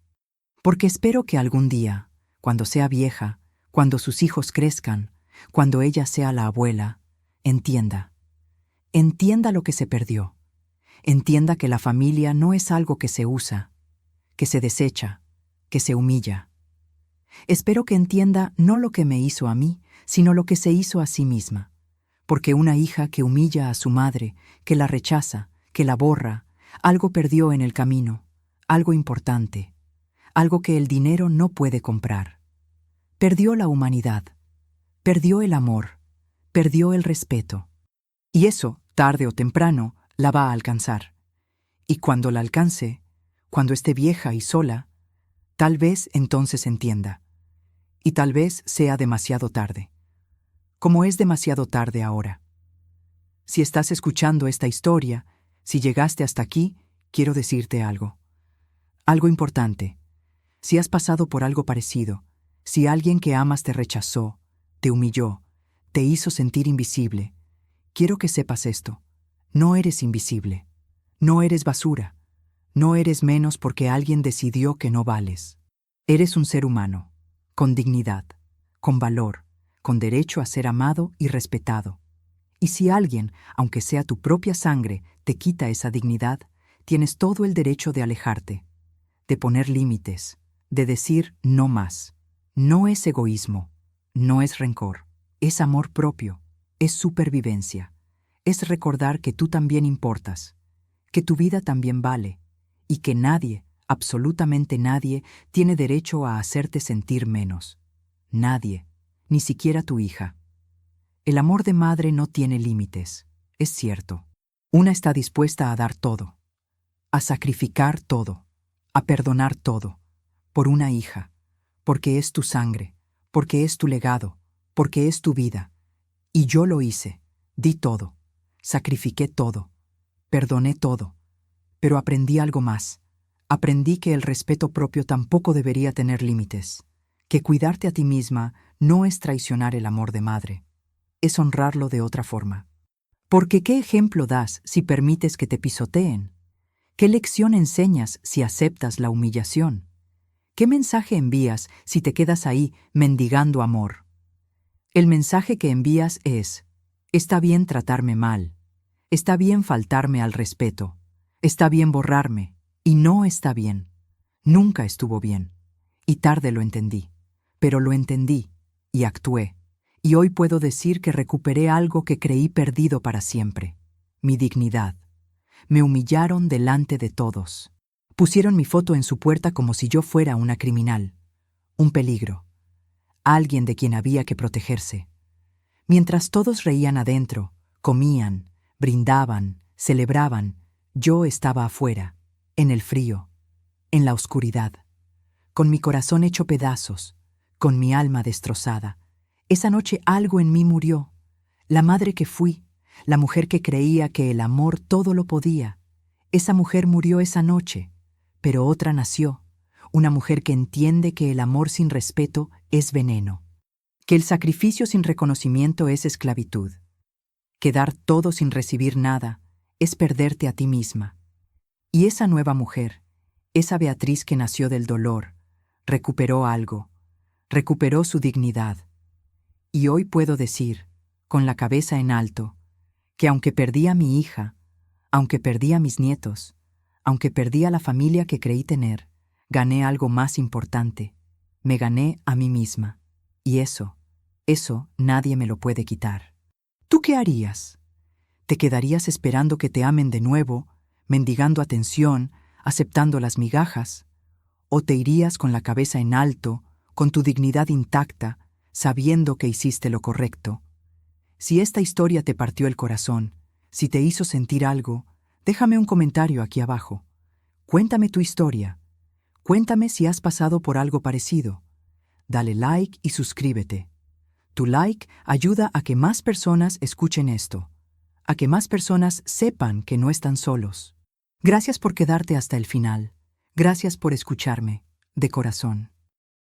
Porque espero que algún día, cuando sea vieja, cuando sus hijos crezcan, cuando ella sea la abuela, entienda. Entienda lo que se perdió. Entienda que la familia no es algo que se usa, que se desecha, que se humilla. Espero que entienda no lo que me hizo a mí, sino lo que se hizo a sí misma. Porque una hija que humilla a su madre, que la rechaza, que la borra, algo perdió en el camino, algo importante, algo que el dinero no puede comprar. Perdió la humanidad, perdió el amor, perdió el respeto. Y eso, tarde o temprano, la va a alcanzar. Y cuando la alcance, cuando esté vieja y sola, tal vez entonces entienda. Y tal vez sea demasiado tarde. Como es demasiado tarde ahora. Si estás escuchando esta historia, si llegaste hasta aquí, quiero decirte algo. Algo importante. Si has pasado por algo parecido, si alguien que amas te rechazó, te humilló, te hizo sentir invisible, quiero que sepas esto. No eres invisible. No eres basura. No eres menos porque alguien decidió que no vales. Eres un ser humano, con dignidad, con valor, con derecho a ser amado y respetado. Y si alguien, aunque sea tu propia sangre, te quita esa dignidad, tienes todo el derecho de alejarte, de poner límites, de decir no más. No es egoísmo, no es rencor, es amor propio, es supervivencia, es recordar que tú también importas, que tu vida también vale, y que nadie, absolutamente nadie, tiene derecho a hacerte sentir menos. Nadie, ni siquiera tu hija. El amor de madre no tiene límites, es cierto. Una está dispuesta a dar todo, a sacrificar todo, a perdonar todo, por una hija, porque es tu sangre, porque es tu legado, porque es tu vida. Y yo lo hice, di todo, sacrifiqué todo, perdoné todo, pero aprendí algo más. Aprendí que el respeto propio tampoco debería tener límites, que cuidarte a ti misma no es traicionar el amor de madre, es honrarlo de otra forma. Porque ¿qué ejemplo das si permites que te pisoteen? ¿Qué lección enseñas si aceptas la humillación? ¿Qué mensaje envías si te quedas ahí mendigando amor? El mensaje que envías es, está bien tratarme mal, está bien faltarme al respeto, está bien borrarme, y no está bien. Nunca estuvo bien. Y tarde lo entendí. Pero lo entendí, y actué. Y hoy puedo decir que recuperé algo que creí perdido para siempre. Mi dignidad. Me humillaron delante de todos. Pusieron mi foto en su puerta como si yo fuera una criminal, un peligro, alguien de quien había que protegerse. Mientras todos reían adentro, comían, brindaban, celebraban, yo estaba afuera, en el frío, en la oscuridad, con mi corazón hecho pedazos, con mi alma destrozada. Esa noche algo en mí murió. La madre que fui, la mujer que creía que el amor todo lo podía. Esa mujer murió esa noche, pero otra nació, una mujer que entiende que el amor sin respeto es veneno, que el sacrificio sin reconocimiento es esclavitud, que dar todo sin recibir nada es perderte a ti misma. Y esa nueva mujer, esa Beatriz que nació del dolor, recuperó algo, recuperó su dignidad. Y hoy puedo decir, con la cabeza en alto, que aunque perdí a mi hija, aunque perdí a mis nietos, aunque perdí a la familia que creí tener, gané algo más importante. Me gané a mí misma. Y eso nadie me lo puede quitar. ¿Tú qué harías? ¿Te quedarías esperando que te amen de nuevo, mendigando atención, aceptando las migajas? ¿O te irías con la cabeza en alto, con tu dignidad intacta, sabiendo que hiciste lo correcto? Si esta historia te partió el corazón, si te hizo sentir algo, déjame un comentario aquí abajo. Cuéntame tu historia. Cuéntame si has pasado por algo parecido. Dale like y suscríbete. Tu like ayuda a que más personas escuchen esto, a que más personas sepan que no están solos. Gracias por quedarte hasta el final. Gracias por escucharme, de corazón.